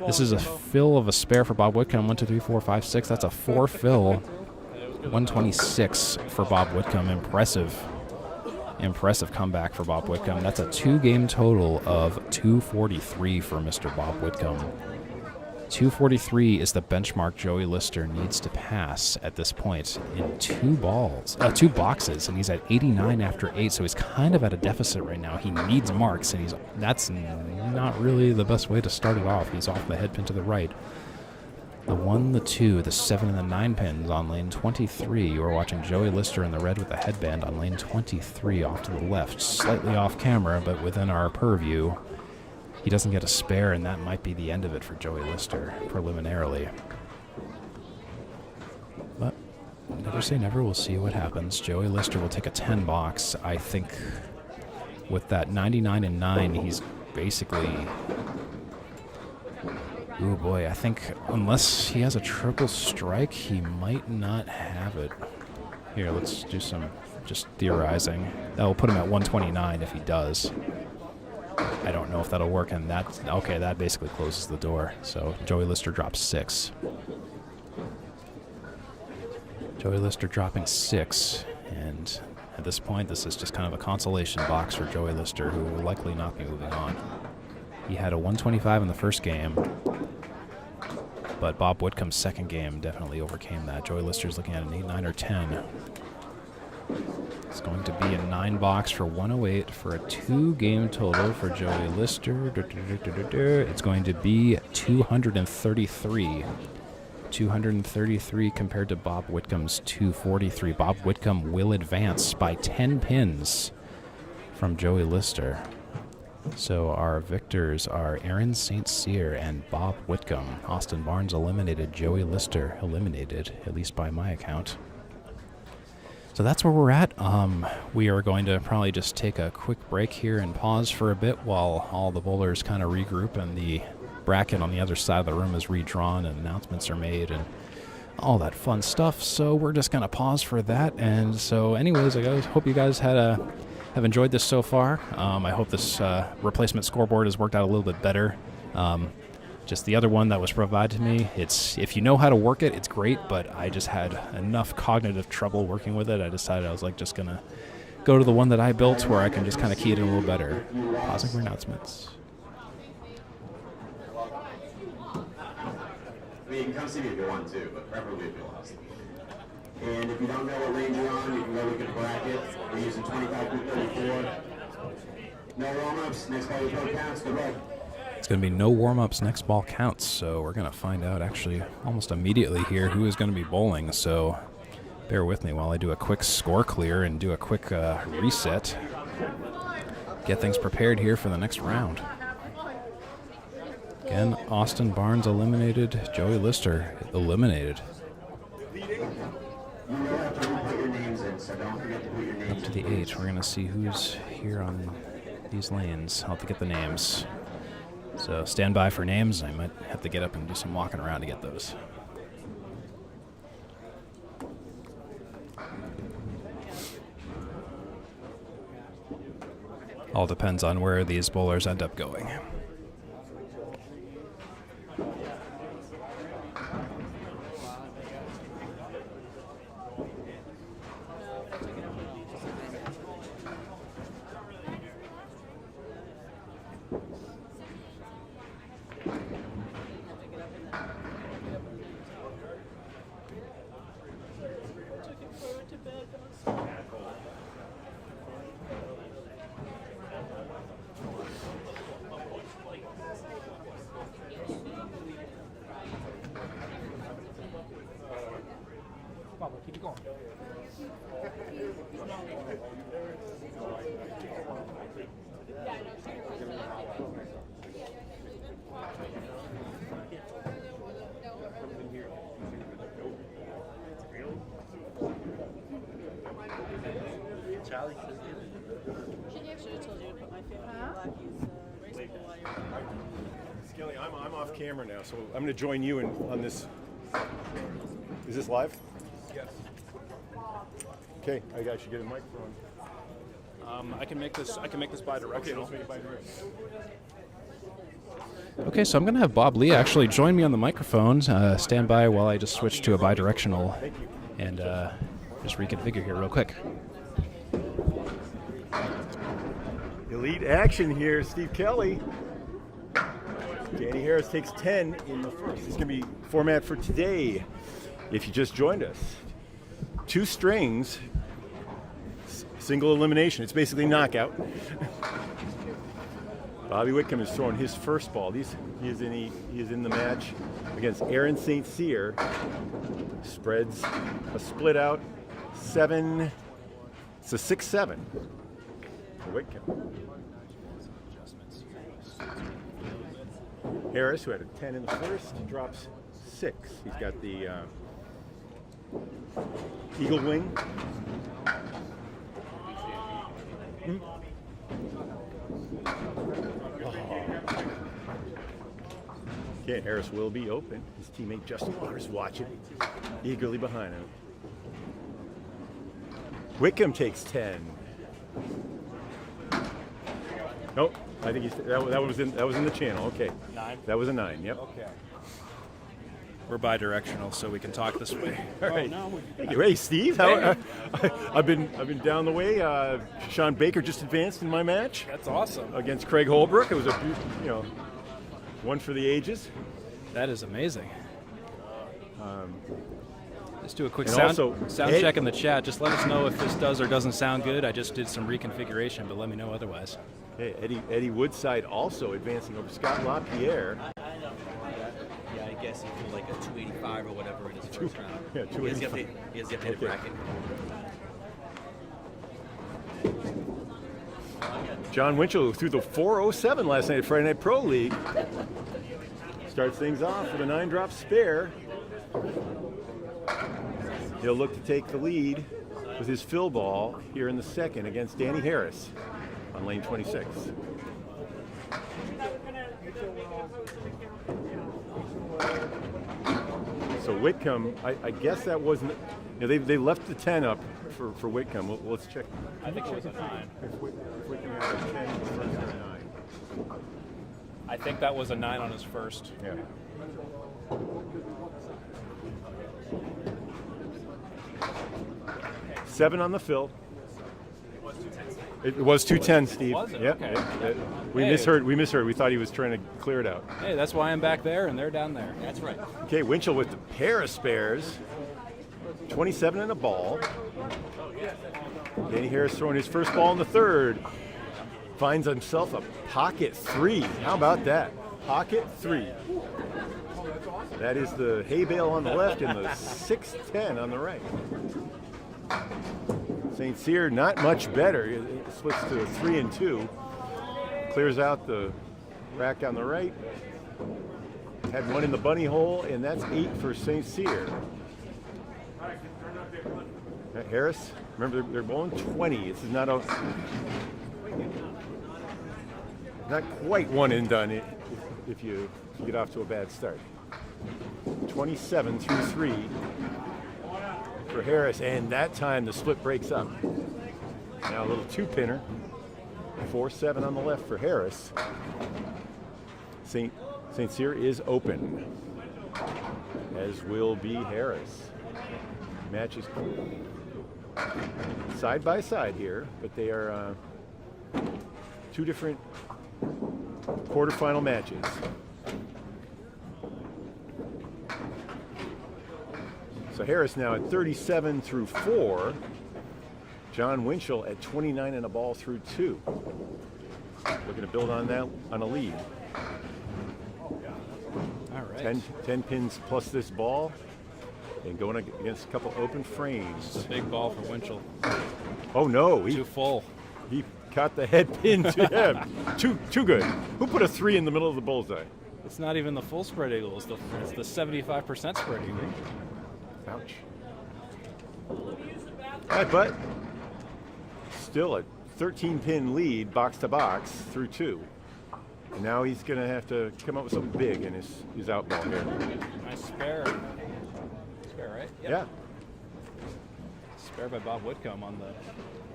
This is a fill of a spare for Bob Whitcomb. 1, 2, 3, 4, 5, 6. That's a 4 fill. 126 for Bob Whitcomb. Impressive comeback for Bob Whitcomb. That's a 2-game total of 243 for Mr. Bob Whitcomb. 243 is the benchmark Joey Lister needs to pass at this point in 2 boxes, and he's at 89 after 8, so he's kind of at a deficit right now. He needs marks, and that's not really the best way to start it off. He's off the head pin to the right. The 1, the 2, the 7, and the 9 pins on lane 23. You are watching Joey Lister in the red with the headband on lane 23 off to the left. Slightly off camera, but within our purview. He doesn't get a spare, and that might be the end of it for Joey Lister, preliminarily. But never say never. We'll see what happens. Joey Lister will take a 10 box. I think with that 99 and 9, he's basically... Oh boy, I think unless he has a triple strike, he might not have it. Here, let's do some just theorizing. That will put him at 129 if he does. I don't know if that'll work, and that basically closes the door. So Joey Lister drops 6. Joey Lister dropping 6, and at this point, this is just kind of a consolation box for Joey Lister, who will likely not be moving on. He had a 125 in the first game, but Bob Whitcomb's second game definitely overcame that. Joey Lister's looking at an 8, 9, or 10. It's going to be a 9 box for 108 for a 2-game total for Joey Lister. It's going to be 233. 233 compared to Bob Whitcomb's 243. Bob Whitcomb will advance by 10 pins from Joey Lister. So our victors are Aaron St. Cyr and Bob Whitcomb. Austin Barnes eliminated. Joey Lister eliminated, at least by my account. So that's where we're at. We are going to probably just take a quick break here and pause for a bit while all the bowlers kind of regroup and the bracket on the other side of the room is redrawn and announcements are made and all that fun stuff. So we're just going to pause for that. And so anyways, I hope you guys have enjoyed this so far. I hope this replacement scoreboard has worked out a little bit better. Just the other one that was provided to me, if you know how to work it, it's great, but I just had enough cognitive trouble working with it. I decided I was just going to go to the one that I built where I can just kind of key it in a little better. Pausing for announcements.
I mean, you can come see me if you want to, but preferably if you lost. And if you don't know what range you're on, you can go look at the bracket. We're using 25 through 34. No warm-ups. Next ball we throw counts. Good luck.
It's going to be no warm-ups, next ball counts, so we're going to find out actually almost immediately here who is going to be bowling, so bear with me while I do a quick score clear and do a quick reset. Get things prepared here for the next round. Again, Austin Barnes eliminated, Joey Lister eliminated.
You will have to put your names in so don't forget to put your name
Up to the 8. We're going to see who's here on these lanes. I'll have to get the names. So stand by for names. I might have to get up and do some walking around to get those. All depends on where these bowlers end up going.
Charlie.
Should have told you to put my favorite Blackies race pool while you're
Scali, I'm off camera now, so I'm going to join you on this. Is this live? Yes. Okay, I should get a microphone.
I can make this bi-directional.
Okay, let's make it bi-directional.
Okay, so I'm going to have Bob Lee actually join me on the microphone. Stand by while I just switch to a bi-directional and just reconfigure here real quick.
Elite action here, Steve Kelly. Danny Harris takes 10 in the first. This is going to be format for today. If you just joined us, 2 strings, single elimination. It's basically knockout. Bobby Whitcomb is throwing his first ball. He is in the match against Aaron St. Cyr. Spreads a split out 7. It's a 6-7 for Whitcomb. Harris, who had a 10 in the first, drops 6. He's got the eagle wing. Okay, Harris will be open. His teammate Justin Waters watching eagerly behind him. Whitcomb takes 10. Nope, I think that was in the channel. Okay,
9.
That was a 9. Yep.
Okay.
We're bi-directional, so we can talk this way.
All right. Thank you. Hey, Steve. I've been down the way. Sean Baker just advanced in my match.
That's awesome.
Against Craig Holbrook. It was one for the ages.
That is amazing. Let's do a quick
and
sound
also,
check in the chat. Just let us know if this does or doesn't sound good. I just did some reconfiguration, but let me know otherwise.
Hey, Eddie Woodside also advancing over Scott LaPierre.
Yeah, I guess he threw like a 285 or whatever in his first round.
Yeah, 285.
He has the updated bracket.
Jon Winchell, who threw the 407 last night at Friday Night Pro League, starts things off with a 9-drop spare. He'll look to take the lead with his fill ball here in the second against Danny Harris on lane 26. So Whitcomb, I guess that wasn't. They left the 10 up for Whitcomb. Let's check.
I think it was a 9.
If Whitcomb had a 10 in the first or a 9.
I think that was a 9 on his first.
Yeah. Seven on the fill. It was 210, Steve.
Was it?
Yep.
Okay.
We
Hey.
misheard. We thought he was trying to clear it out.
Hey, that's why I'm back there and they're down there.
That's right.
Okay, Winchell with the pair of spares. 27 and a ball. Danny Harris throwing his first ball in the third. Finds himself a pocket 3. How about that? Pocket 3. That is the hay bale on the left and the 610 on the right. St. Cyr not much better. It splits to a 3 and 2. Clears out the rack on the right. Had one in the bunny hole, and that's 8 for St. Cyr. Harris, remember they're bowling 20. This is not quite one and done if you get off to a bad start. 27 through 3 for Harris, and that time the split breaks up. Now a little two-pinner. 4-7 on the left for Harris. St. Cyr is open, as will be Harris. Matches side by side here, but they are two different quarterfinal matches. So Harris now at 37 through 4. Jon Winchell at 29 and a ball through 2. Looking to build on that on a lead.
All right.
10 pins plus this ball, and going against a couple open frames.
It's a big ball for Winchell.
Oh no,
Too full.
He caught the head pin to him. Too good. Who put a 3 in the middle of the bullseye?
It's not even the full spread eagle. It's the 75% spread eagle.
Ouch. All right, but still a 13-pin lead, box to box, through 2. And now he's going to have to come up with something big in his out ball here.
Nice spare. Spare, right? Yep.
Yeah.
Spare by Bob Whitcomb on the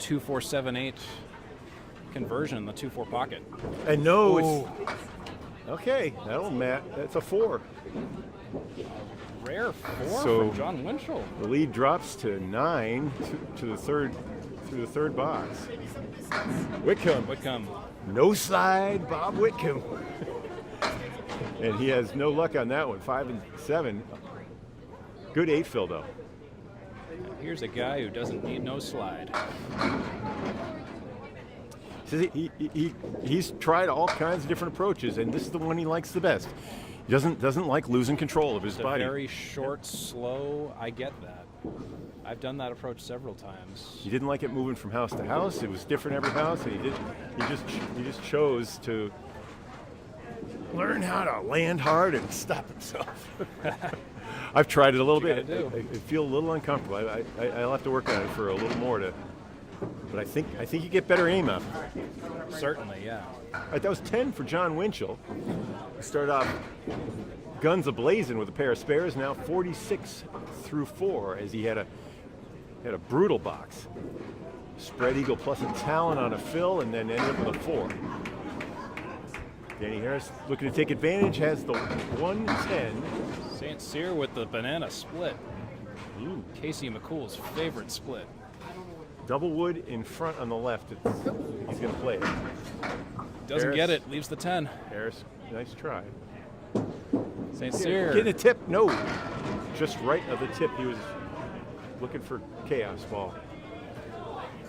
2-4-7-8 conversion in the 2-4 pocket.
And no, it's okay. That'll Matt. That's a 4.
Rare 4
So
from Jon Winchell.
the lead drops to 9 to the third through the third box.
Whitcomb.
No slide, Bob Whitcomb. And he has no luck on that one. 5 and 7. Good 8 fill though.
Here's a guy who doesn't need no slide.
He's tried all kinds of different approaches, and this is the one he likes the best. He doesn't like losing control of his body.
Very short, slow. I get that. I've done that approach several times.
He didn't like it moving from house to house. It was different every house, and he just chose to learn how to land hard and stop himself. I've tried it a little bit. I feel a little uncomfortable. I'll have to work on it for a little more but I think you get better aim up.
Certainly, yeah.
All right, that was 10 for Jon Winchell. He started off guns a-blazing with a pair of spares. Now 46 through 4 as he had a brutal box. Spread eagle plus a talon on a fill, and then ended up with a 4. Danny Harris looking to take advantage, has the 110.
St. Cyr with the banana split. Ooh. Casey McCool's favorite split.
Double wood in front on the left. He's going to play it.
Doesn't get it, leaves the 10.
Harris, nice try.
St. Cyr.
Getting a tip, no. Just right of the tip. He was looking for chaos ball.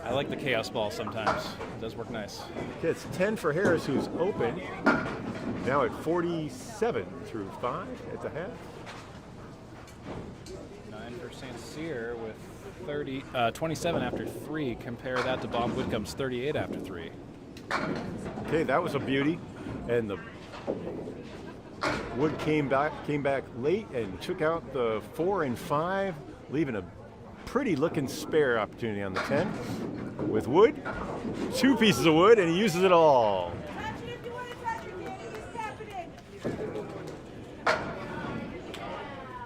I like the chaos ball sometimes. It does work nice.
Okay, it's 10 for Harris, who's open. Now at 47 through 5 at the half.
9 for St. Cyr with 27 after 3. Compare that to Bob Whitcomb's 38 after 3.
Okay, that was a beauty. And the wood came back late and took out the 4 and 5, leaving a pretty looking spare opportunity on the 10. With wood, 2 pieces of wood, and he uses it all.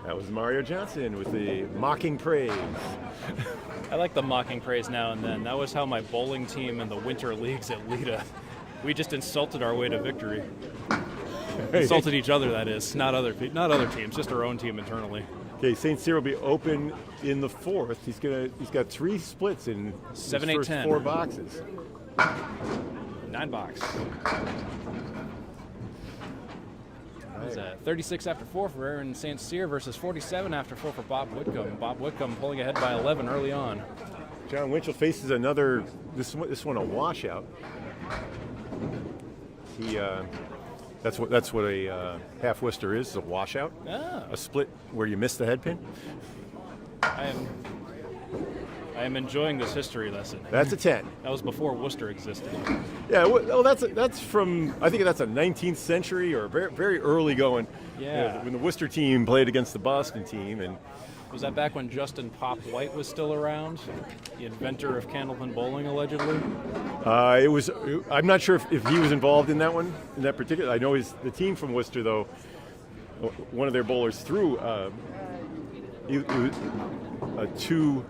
That was Mario Johnson with the mocking praise.
I like the mocking praise now and then. That was how my bowling team in the winter leagues at Leda, we just insulted our way to victory. Insulted each other, that is, not other teams, just our own team internally.
Okay, St. Cyr will be open in the 4th. He's got 3 splits in
7,
his
8,
first
10.
4 boxes.
9 box. It was 36 after 4 for Aaron St. Cyr versus 47 after 4 for Bob Whitcomb. Bob Whitcomb pulling ahead by 11 early on.
Jon Winchell faces another, this one a washout. That's what a half Worcester is a washout.
Ah.
A split where you miss the head pin.
I am enjoying this history lesson.
That's a 10.
That was before Worcester existed.
Yeah, well, that's from, I think that's a 19th century or very, very early going.
Yeah.
When the Worcester team played against the Boston team, and
Was that back when Justin Pop White was still around? The inventor of candlepin bowling, allegedly?
It was. I'm not sure if he was involved in that one, in that particular. I know the team from Worcester, though. One of their bowlers threw. It was a 2.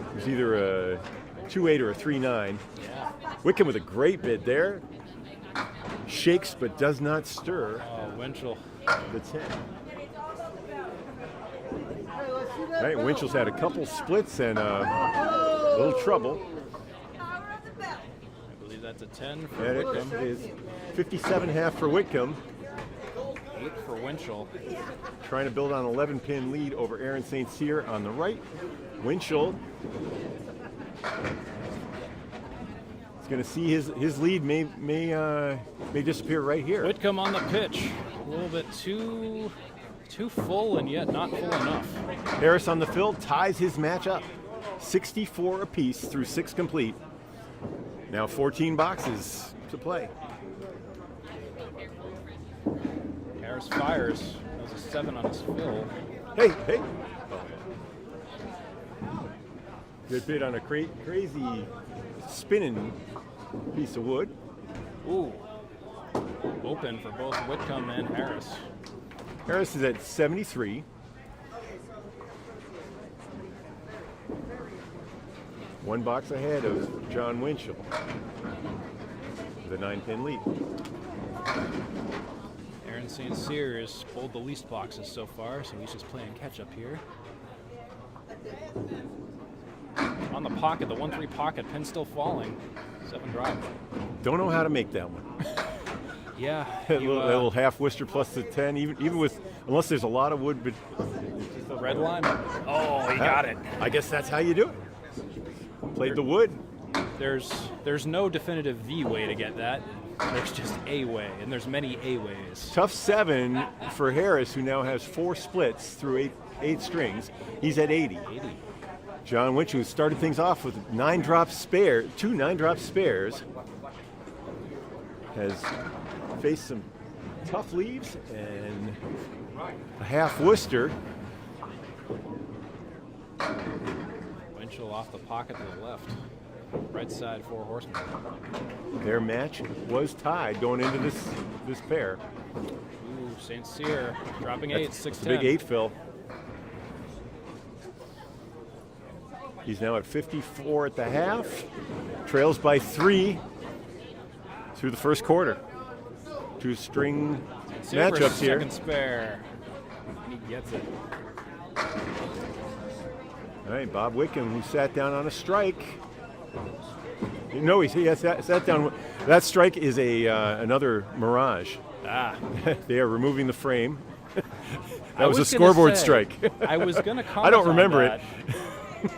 It was either a 2-8 or a 3-9.
Yeah.
Whitcomb with a great bid there. Shakes but does not stir.
Oh, Winchell.
The 10. All right, Winchell's had a couple splits and a little trouble.
I believe that's a 10 for
And
Whitcomb.
it is 57.5 for Whitcomb.
8 for Winchell.
Trying to build on an 11-pin lead over Aaron St. Cyr on the right. Winchell is going to see his lead may disappear right here.
Whitcomb on the pitch. A little bit too full and yet not full enough.
Harris on the fill ties his match up. 64 apiece through 6 complete. Now 14 boxes to play.
Harris fires. That was a 7 on his fill.
Hey. Good bid on a crazy spinning piece of wood.
Ooh. Open for both Whitcomb and Harris.
Harris is at 73. One box ahead of Jon Winchell with a 9-pin lead.
Aaron St. Cyr has pulled the least boxes so far, so he's just playing catch up here. On the pocket, the 1-3 pocket, pin still falling. 7 drop.
Don't know how to make that one.
Yeah.
A little half Worcester plus the 10, even with, unless there's a lot of wood, but
the red line. Oh, he got it.
I guess that's how you do it. Played the wood.
There's no definitive V way to get that. There's just a way, and there's many A ways.
Tough 7 for Harris, who now has 4 splits through 8 strings. He's at 80. Jon Winchell started things off with 2 9-drop spares. Has faced some tough leaves and a half Worcester.
Winchell off the pocket to the left. Right side, 4 horsemen.
Their match was tied going into this pair.
Ooh, St. Cyr dropping 8, 6-10.
It's a big 8 fill. He's now at 54 at the half. Trails by 3 through the first quarter. 2 string matchups here.
Second spare. He gets it.
All right, Bob Whitcomb, who sat down on a strike. No, he has sat down. That strike is another Mirage. They are removing the frame. That was a scoreboard strike.
I was going to comment
I don't remember
it.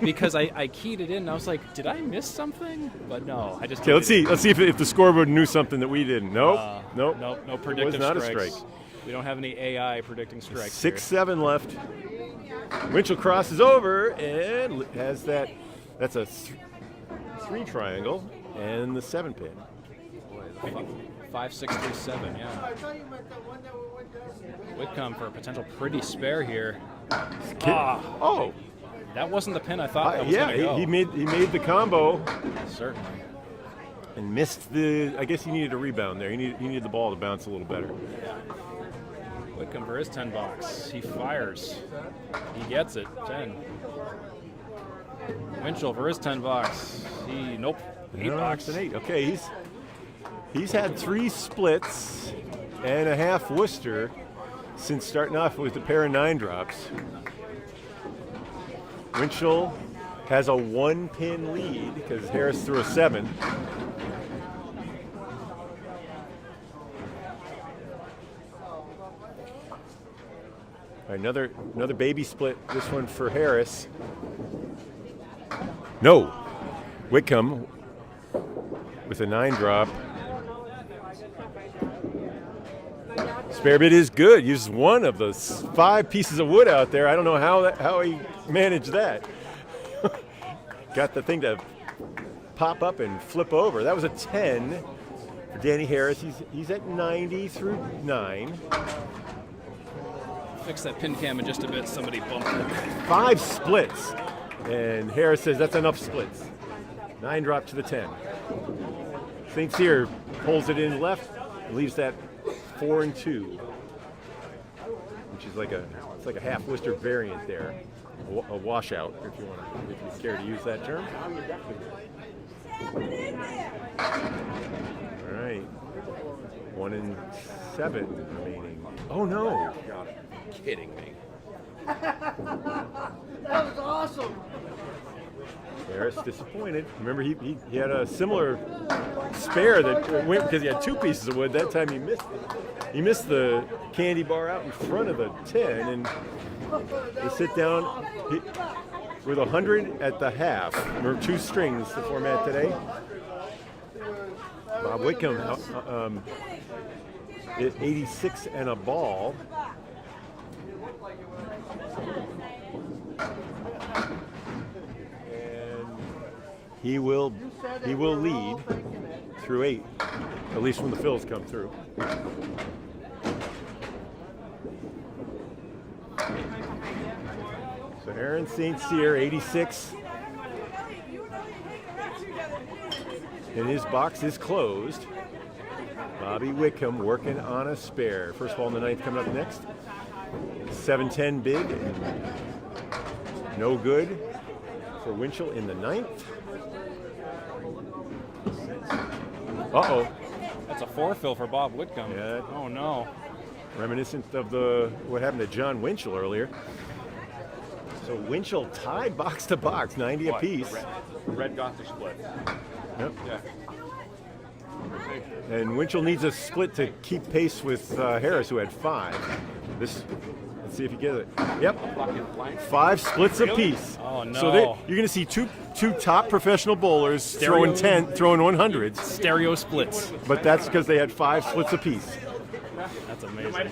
Because I keyed it in and I was like, did I miss something? But no, I just.
Okay, let's see if the scoreboard knew something that we didn't. Nope.
No predictive
It was not
strikes.
a strike.
We don't have any AI predicting strikes.
6-7 left. Winchell crosses over and has that. That's a 3 triangle and the 7-pin.
5, 6, 3, 7. Yeah. Whitcomb for a potential pretty spare here.
Oh.
That wasn't the pin I thought that was
yeah,
going to go.
he made the combo.
Certainly.
And missed the. I guess he needed a rebound there. He needed the ball to bounce a little better.
Whitcomb for his 10 box. He fires. He gets it. 10. Winchell for his 10 box. Nope. 8 box.
An 8. Okay, he's had 3 splits and a half Worcester since starting off with a pair of 9-drops. Winchell has a 1-pin lead because Harris threw a 7. All right, another baby split. This one for Harris. No, Whitcomb with a 9-drop. Spare bid is good. Uses one of the 5 pieces of wood out there. I don't know how he managed that. Got the thing to pop up and flip over. That was a 10 for Danny Harris. He's at 90 through 9.
Fix that pin cam in just a bit. Somebody bumped it.
5 splits. And Harris says that's enough splits. 9 drop to the 10. St. Cyr pulls it in left and leaves that 4 and 2, which is like a half Lister variant there, a washout if you care to use that term. All right, 1 and 7 remaining. Oh no!
Kidding me.
That was awesome.
Harris disappointed. Remember, he had a similar spare that went because he had 2 pieces of wood. That time he missed it. He missed the candy bar out in front of the 10, and they sit down with 100 at the half. Remember, 2 strings, the format today. Bob Whitcomb is 86 and a ball. He will lead through 8, at least when the fills come through. So Aaron St. Cyr, 86. And his box is closed. Bobby Whitcomb working on a spare. First ball in the 9th coming up next. 7-10 big. No good for Winchell in the 9th. Uh-oh.
That's a 4-fill for Bob Whitcomb.
Yeah.
Oh, no.
Reminiscent of what happened to Jon Winchell earlier. So Winchell tied box to box, 90 apiece.
Red got the split.
Yep.
Yeah.
And Winchell needs a split to keep pace with Harris, who had 5. Let's see if you get it. Yep. 5 splits apiece.
Oh, no.
So you're going to see two top professional bowlers throwing 100s.
Stereo splits.
But that's because they had 5 splits apiece.
That's amazing.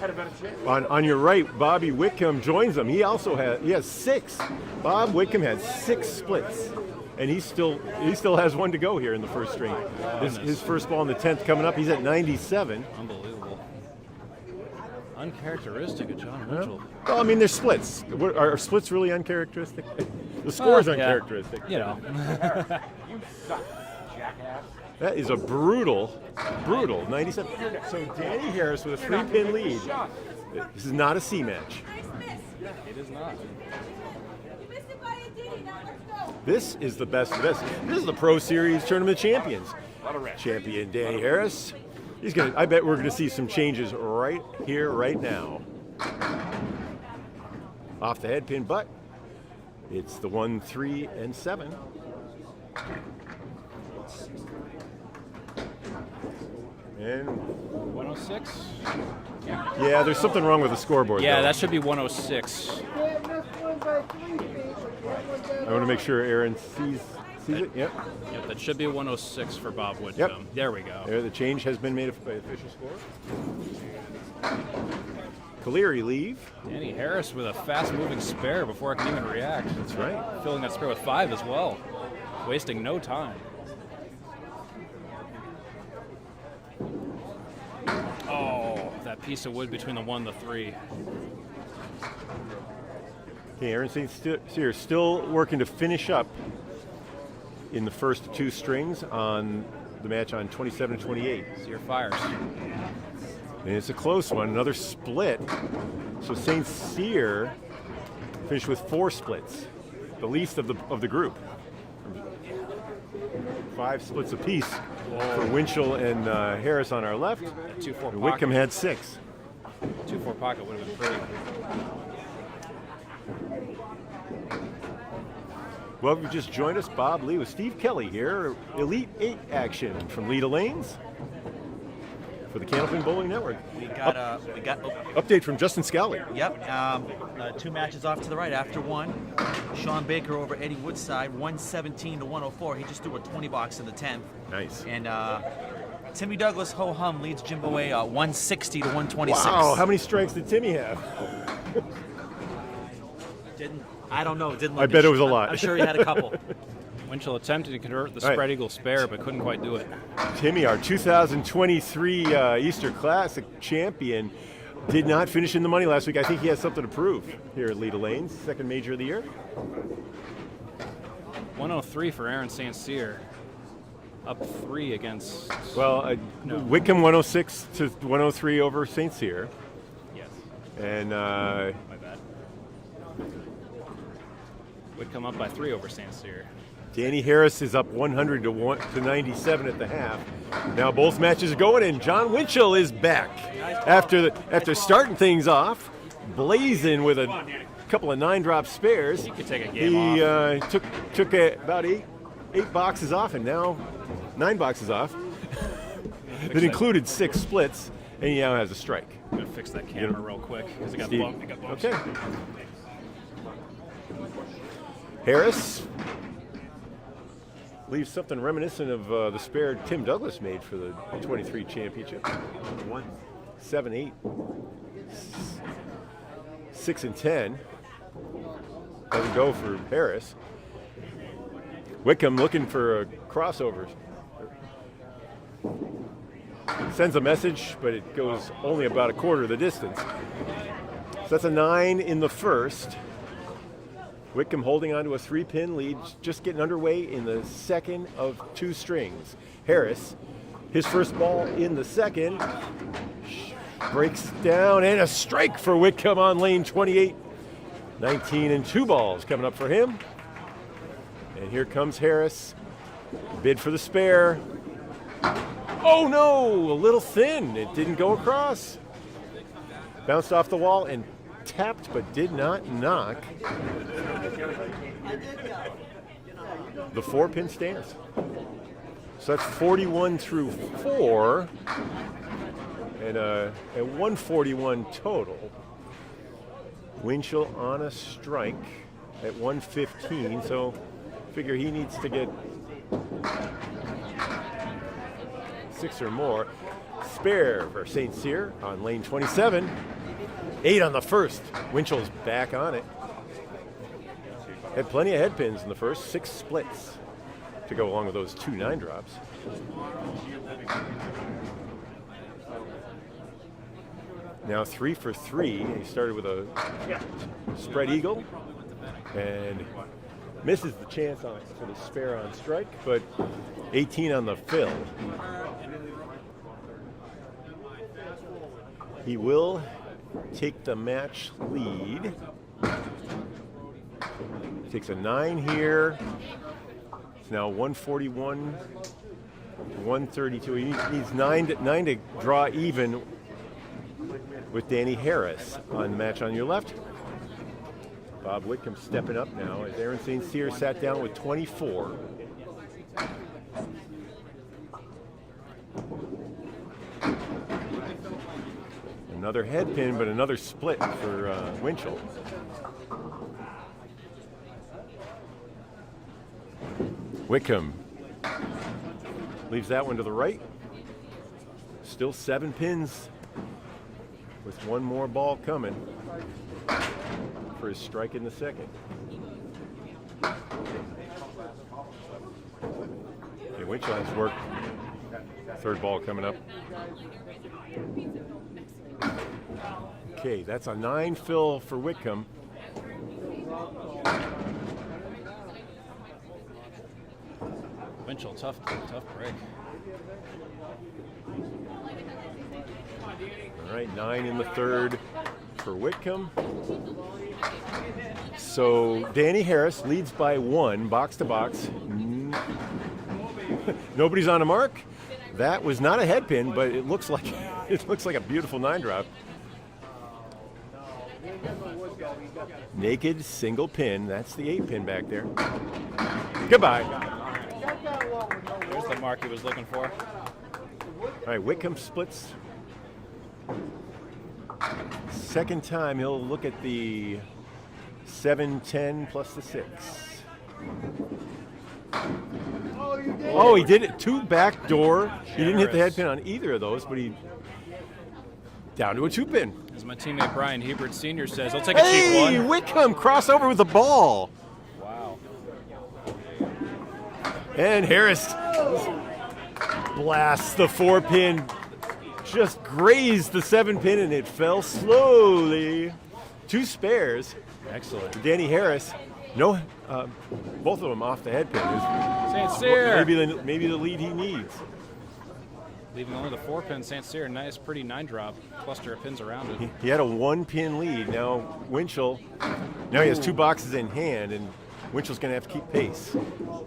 On your right, Bobby Whitcomb joins them. He has 6. Bob Whitcomb has 6 splits, and he still has 1 to go here in the first string. His first ball in the 10th coming up. He's at 97.
Unbelievable. Uncharacteristic of Jon Winchell.
Well, I mean, they're splits. Are splits really uncharacteristic? The score's uncharacteristic.
You know.
You suck, jackass.
That is a brutal 97. So Danny Harris with a 3-pin lead. This is not a C match.
It is not.
This is the best of the best. This is the Pro Series Tournament of Champions. Champion Danny Harris. I bet we're gonna see some changes right here, right now. Off the head pin, but it's the 1, 3, and 7. And
106?
yeah, there's something wrong with the scoreboard.
Yeah,
though.
that should be 106.
I want to make sure Aaron sees it. Yep.
Yep, that should be 106 for Bob Whitcomb.
Yep.
There we go.
There, the change has been made by official score. Caleri leave.
Danny Harris with a fast-moving spare before I can even react.
That's right.
Filling that spare with 5 as well. Wasting no time. Oh, that piece of wood between the 1 and the 3.
Okay, Aaron St. Cyr still working to finish up in the first 2 strings on the match on 27 and 28.
Cyr fires.
And it's a close one, another split. So St. Cyr finished with 4 splits, the least of the group. 5 splits apiece for Winchell and Harris on our left.
2-4
And Whitcomb had 6.
2-4 pocket would have been pretty.
Well, if you just joined us, Bob Lee with Steve Kelly here. Elite 8 action from Leda Lanes for the Candlepin Bowling Network.
We got
Update from Justin Scali.
Yep. 2 matches off to the right after 1. Sean Baker over Eddie Woodside, 117 to 104. He just threw a 20 box in the 10th.
Nice.
And Timmy Douglas Ho Hum leads Jim Bowie 160 to 126.
Wow, how many strikes did Timmy have?
I don't know. Didn't look.
I bet it was a lot.
I'm sure he had a couple.
Winchell attempted to convert the
All right.
spread eagle spare, but couldn't quite do it.
Timmy, our 2023 Easter Classic champion. did not finish in the money last week. I think he has something to prove here at Leda Lanes, second major of the year.
103 for Aaron St. Cyr. Up 3 against.
Well,
No.
Whitcomb 106 to 103 over St. Cyr.
Yes.
And
My bad. Would come up by 3 over St. Cyr.
Danny Harris is up 100 to 97 at the half. Now both matches are going, and Jon Winchell is back after starting things off, blazing with a couple of 9-drop spares.
He could take a game off.
Took about eight boxes off, and now 9 boxes off. That included 6 splits, and he now has a strike.
I'm gonna fix that camera real quick because it got
Steve.
bumped.
Okay. Harris leaves something reminiscent of the spare Tim Douglas made for the 23 championship. 7, 8, 6, and 10. Doesn't go for Harris. Whitcomb looking for a crossover. Sends a message, but it goes only about a quarter of the distance. So that's a 9 in the first. Whitcomb holding on to a 3-pin lead, just getting underway in the second of 2 strings. Harris, his first ball in the second, breaks down, and a strike for Whitcomb on lane 28. 19 and 2 balls coming up for him. And here comes Harris, bid for the spare. Oh no, a little thin, it didn't go across. Bounced off the wall and tapped but did not knock. The 4-pin stands. So that's 41 through 4 and a 141 total. Winchell on a strike at 115, so figure he needs to get 6 or more. Spare for St. Cyr on lane 27. 8 on the first. Winchell's back on it. Had plenty of head pins in the first. 6 splits to go along with those 2 9-drops. Now 3 for 3. He started with a spread eagle and misses the chance for the spare on strike, but 18 on the fill. He will take the match lead. Takes a 9 here. It's now 141, 132. He needs 9 to draw even with Danny Harris on the match on your left. Bob Whitcomb stepping up now as Aaron St. Cyr sat down with 24. Another head pin, but another split for Winchell. Whitcomb leaves that one to the right. Still 7 pins with 1 more ball coming for his strike in the second. Okay, Winchell has work. 3rd ball coming up. Okay, that's a 9 fill for Whitcomb.
Winchell, tough break.
All right, 9 in the 3rd for Whitcomb. So Danny Harris leads by 1, box to box. Nobody's on a mark. That was not a head pin, but it looks like a beautiful 9-drop. Naked single pin. That's the 8-pin back there. Goodbye.
There's the mark he was looking for.
All right, Whitcomb splits. Second time he'll look at the 7-10 plus the 6. Oh, he did it. 2 backdoor. He didn't hit the head pin on either of those, but he down to a 2-pin.
As my teammate Brian Hebert Sr. says, I'll take a cheap one.
Hey, Whitcomb crossover with the ball.
Wow.
And Harris blasts the 4-pin just grazed the 7-pin and it fell slowly. 2 spares.
Excellent.
Danny Harris, no, both of them off the head pin.
St. Cyr.
Maybe the lead he needs.
Leaving only the 4-pin. St. Cyr, nice, pretty 9-drop. Cluster of pins around it.
He had a 1-pin lead. Now Winchell, now he has 2 boxes in hand, and Winchell's going to have to keep pace.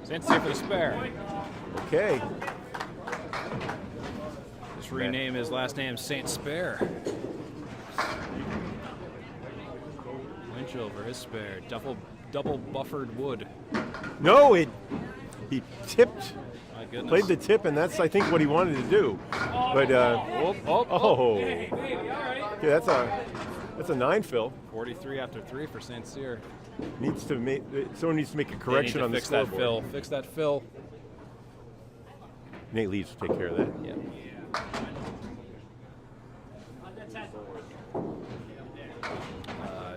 St. Cyr for the spare.
Okay.
Just rename his last name St. Spare. Winchell for his spare. Double buffered wood.
No, he tipped.
My goodness.
Played the tip, and that's, I think, what he wanted to do. But, yeah, that's a 9 fill.
43 after 3 for St. Cyr.
Someone needs to make a correction on the scoreboard.
Fix that fill.
Nate Leeds will take care of that.
Yeah.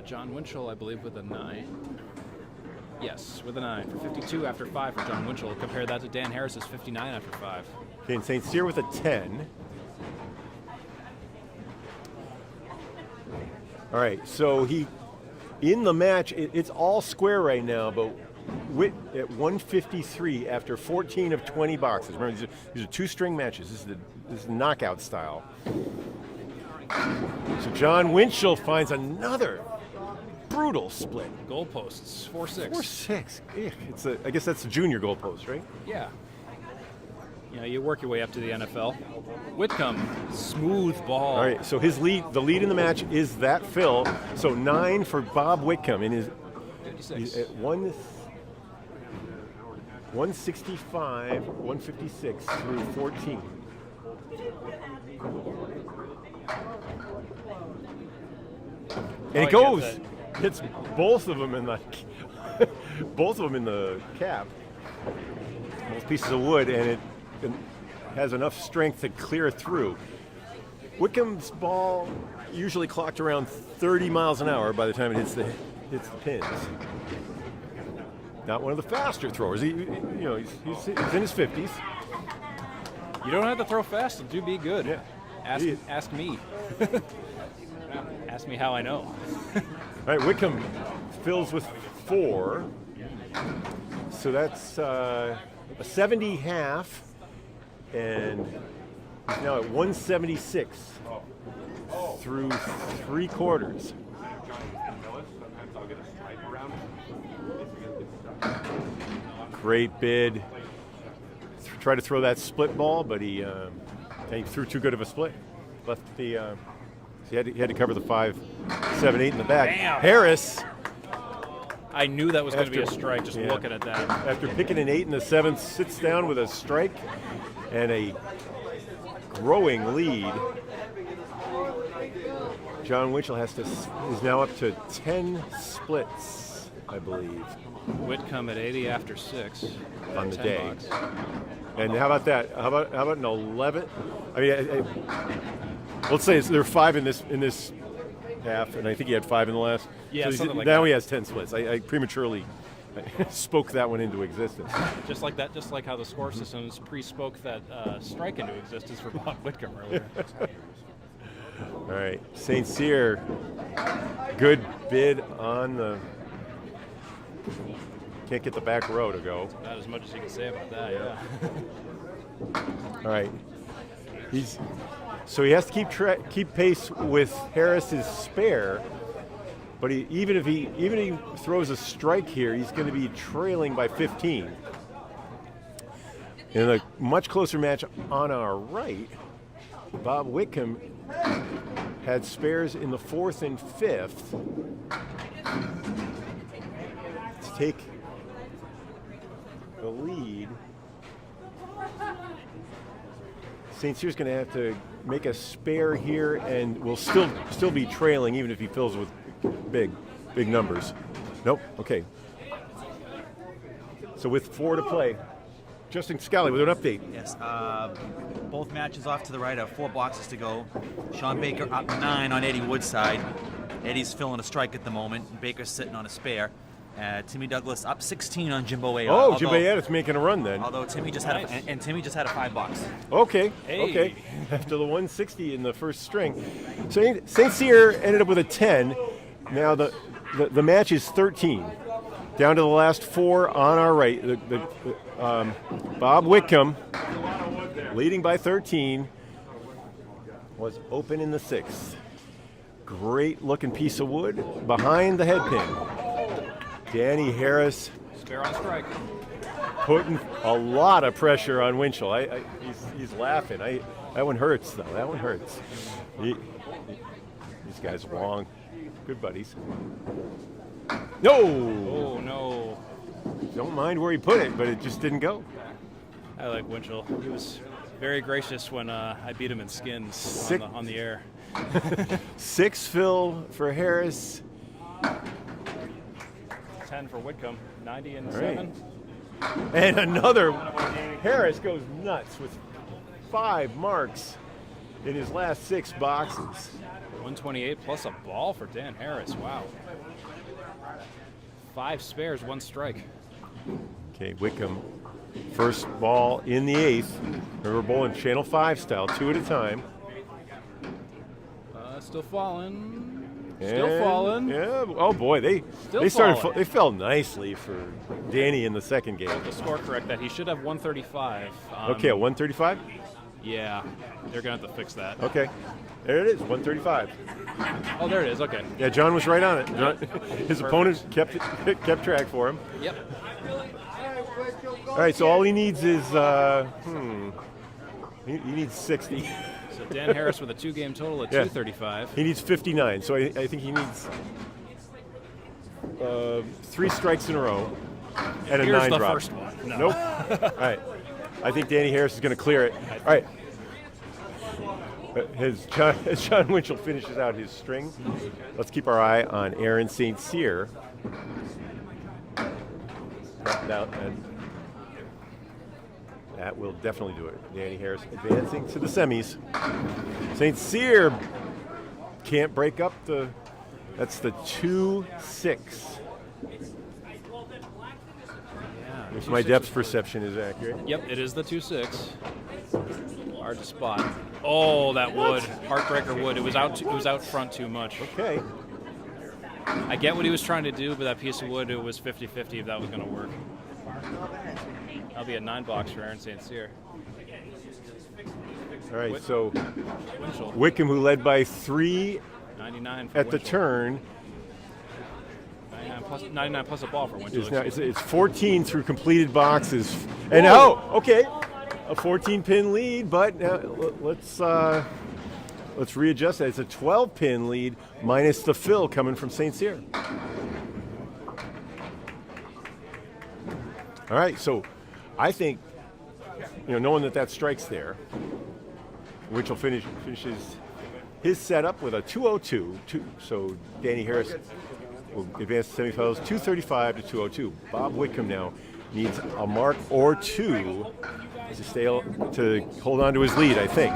Jon Winchell, I believe, with a 9. Yes, with a 9 for 52 after 5 for Jon Winchell. Compare that to Dan Harris's 59 after 5.
Okay, and St. Cyr with a 10. All right, so in the match, it's all square right now, but at 153 after 14 of 20 boxes. Remember, these are 2-string matches. This is knockout style. So Jon Winchell finds another brutal split.
Goalposts, 4-6.
4-6. I guess that's the junior goalpost, right?
Yeah. You know, you work your way up to the NFL. Whitcomb, smooth ball.
All right, so the lead in the match is that fill. So 9 for Bob Whitcomb. He's at 165, 156 through 14. And it goes. Hits both of them in the cap. Both pieces of wood, and it has enough strength to clear through. Whitcomb's ball usually clocked around 30 miles an hour by the time it hits the pins. Not one of the faster throwers. He's in his 50s.
You don't have to throw fast to be good.
Yeah.
Ask me. Ask me how I know.
All right, Whitcomb fills with 4. So that's a 70 half, and he's now at 176 through 3 quarters. Great bid. Tried to throw that split ball, but he threw too good of a split. Left the. He had to cover the 5, 7, 8 in the back.
Bam.
Harris.
I knew that was going to be a strike just looking at that.
After picking an 8 in the 7th, sits down with a strike and a growing lead. Jon Winchell is now up to 10 splits, I believe.
Whitcomb at 80 after 6
on the day.
Bucks.
And how about that? How about an 11? I mean, let's say there are 5 in this half, and I think he had 5 in the last.
Yeah,
so
something like
now
that.
he has 10 splits. I prematurely spoke that one into existence.
Just like that. Just like how the score systems pre-spoke that strike into existence for Bob Whitcomb earlier.
All right, St. Cyr, good bid on the. Can't get the back row to go.
Not as much as you can say about that. Yeah.
All right, so he has to keep pace with Harris's spare, but even if he throws a strike here, he's going to be trailing by 15. In a much closer match on our right, Bob Whitcomb had spares in the 4th and 5th to take the lead. St. Cyr's going to have to make a spare here, and will still be trailing even if he fills with big numbers. Nope. Okay. So with 4 to play, Justin Scali with an update.
Yes. Both matches off to the right have 4 boxes to go. Sean Baker up 9 on Eddie Woodside. Eddie's filling a strike at the moment, and Baker's sitting on a spare. Timmy Douglas up 16 on Jimbo A.
Oh, Jimbo Addis making a run then.
Although Timmy just had Timmy just had a $5.
Okay, okay. After the 160 in the first string. St. Cyr ended up with a 10. Now the match is 13. Down to the last 4 on our right. Bob Whitcomb, leading by 13, was open in the 6th. Great looking piece of wood behind the head pin. Danny Harris
Spare on strike.
putting a lot of pressure on Winchell. He's laughing. That one hurts though. That one hurts. These guys are long. Good buddies. No!
Oh, no.
Don't mind where he put it, but it just didn't go.
I like Winchell. He was very gracious when I beat him in skins on the air.
6 fill for Harris.
10 for Whitcomb. 90 and
All
7.
Right. And another. Harris goes nuts with 5 marks in his last 6 boxes.
128 plus a ball for Dan Harris. Wow. 5 spares, 1 strike.
Okay, Whitcomb, first ball in the 8th. River bowling Channel 5 style, 2 at a time.
Still falling.
And,
Still falling.
Yeah. Oh boy, they fell nicely for Danny in the second game.
The score correct that he should have 135.
Okay, 135.
Yeah, they're gonna have to fix that.
Okay, there it is, 135.
Oh, there it is. Okay.
Yeah, John was right on it. His opponent kept track for him.
Yep.
All right, so all he needs is he needs 60.
So Dan Harris with a 2-game total at 235.
He needs 59, so I think he needs 3 strikes in a row and a 9 drop.
Here's the first one. No.
Nope. All right. I think Danny Harris is going to clear it. All right. As Jon Winchell finishes out his string, let's keep our eye on Aaron St. Cyr. That will definitely do it. Danny Harris advancing to the semis. St. Cyr can't break up that's the 2-6. If my depth perception is accurate.
Yep, it is the 2-6. Hard to spot. Oh, that wood. Heartbreaker wood. It was out front too much.
Okay.
I get what he was trying to do, but that piece of wood, it was 50-50 if that was going to work. That'll be a 9-box for Aaron St. Cyr.
All right, so
Winchell.
Whitcomb, who led by 3
99 for
at the
Winchell.
turn.
99 plus a ball for Winchell.
It's 14 through completed boxes. And okay. A 14-pin lead, but let's readjust that. It's a 12-pin lead minus the fill coming from St. Cyr. All right, so I think, knowing that strike's there, Winchell finishes his setup with a 202. So Danny Harris will advance to semifinals 235 to 202. Bob Whitcomb now needs a mark or 2 to hold on to his lead, I think.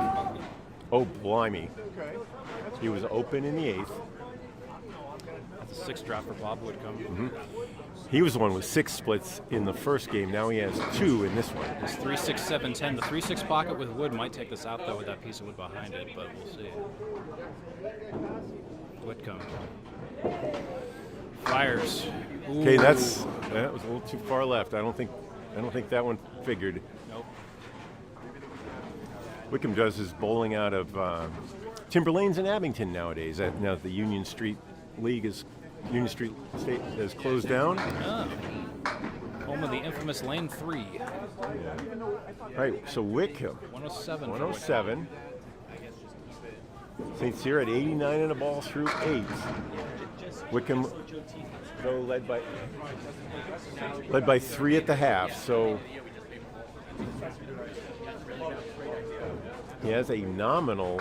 Oh, blimey. He was open in the 8th.
That's a 6 drop for Bob Whitcomb.
Mm-hmm. He was the one with 6 splits in the first game. Now he has 2 in this one.
It's 3-6, 7-10. The 3-6 pocket with wood might take this out, though, with that piece of wood behind it, but we'll see. Whitcomb. Fires. Ooh.
Okay, that was a little too far left. I don't think that one figured.
Nope.
Whitcomb does his bowling out of Timber Lanes in Abington nowadays. Now that the Union Street State has closed down.
Home of the infamous Lane 3.
All right, so Whitcomb.
107.
107. St. Cyr at 89 and a ball through 8. Whitcomb, though, led by 3 at the half. So he has a nominal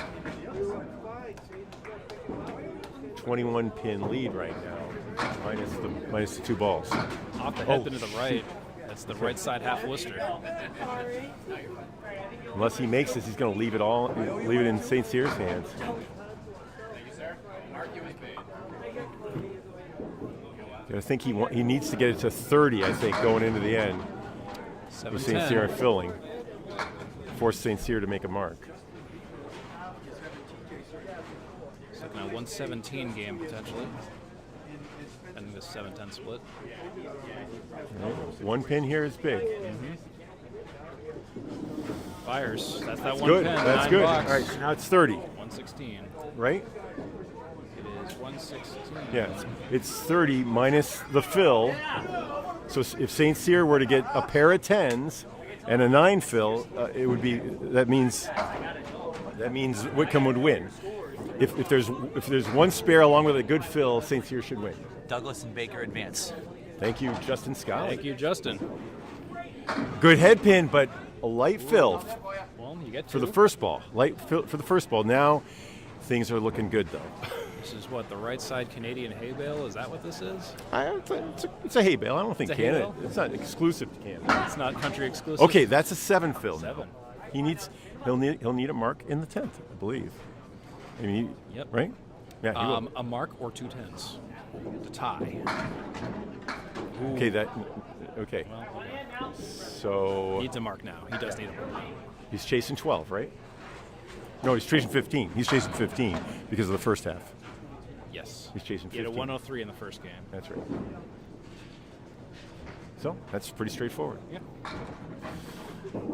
21-pin lead right now, minus the 2 balls.
Off the head to the right. That's the right side half Lister.
Unless he makes this, he's going to leave it in St. Cyr's hands. I think he needs to get it to 30, I think, going into the end. With St. Cyr filling. Force St. Cyr to make a mark.
It's looking at 117 game potentially. I think this 7-10 split.
One pin here is big.
Fires. That's that one
Good.
pin.
That's
9
good.
bucks.
All right, now it's 30.
116.
Right?
It is 116.
Yeah, it's 30 minus the fill. So if St. Cyr were to get a pair of 10s and a 9 fill, it would be that means Whitcomb would win. If there's one spare along with a good fill, St. Cyr should win.
Douglas and Baker advance.
Thank you, Justin Scali.
Thank you, Justin.
Good head pin, but a light fill
Well, you get
for
two.
the first ball. Light fill for the first ball. Now things are looking good though.
This is what, the right side Canadian hay bale? Is that what this is?
It's a hay bale. I don't think
It's a hay
Canada.
bale?
It's not exclusive to Canada.
It's not country exclusive.
Okay, that's a 7 fill. Now.
7.
He'll need a mark in the 10th, I believe. I mean,
Yep.
Right? Yeah. He will.
A mark or 2 10s to tie.
Okay. Okay.
Well,
So
needs a mark now. He does need a mark.
he's chasing 12, right? No, he's chasing 15. He's chasing 15 because of the first half.
Yes.
He's chasing 15.
He had a 103 in the first game.
That's right. So that's pretty straightforward.
Yeah.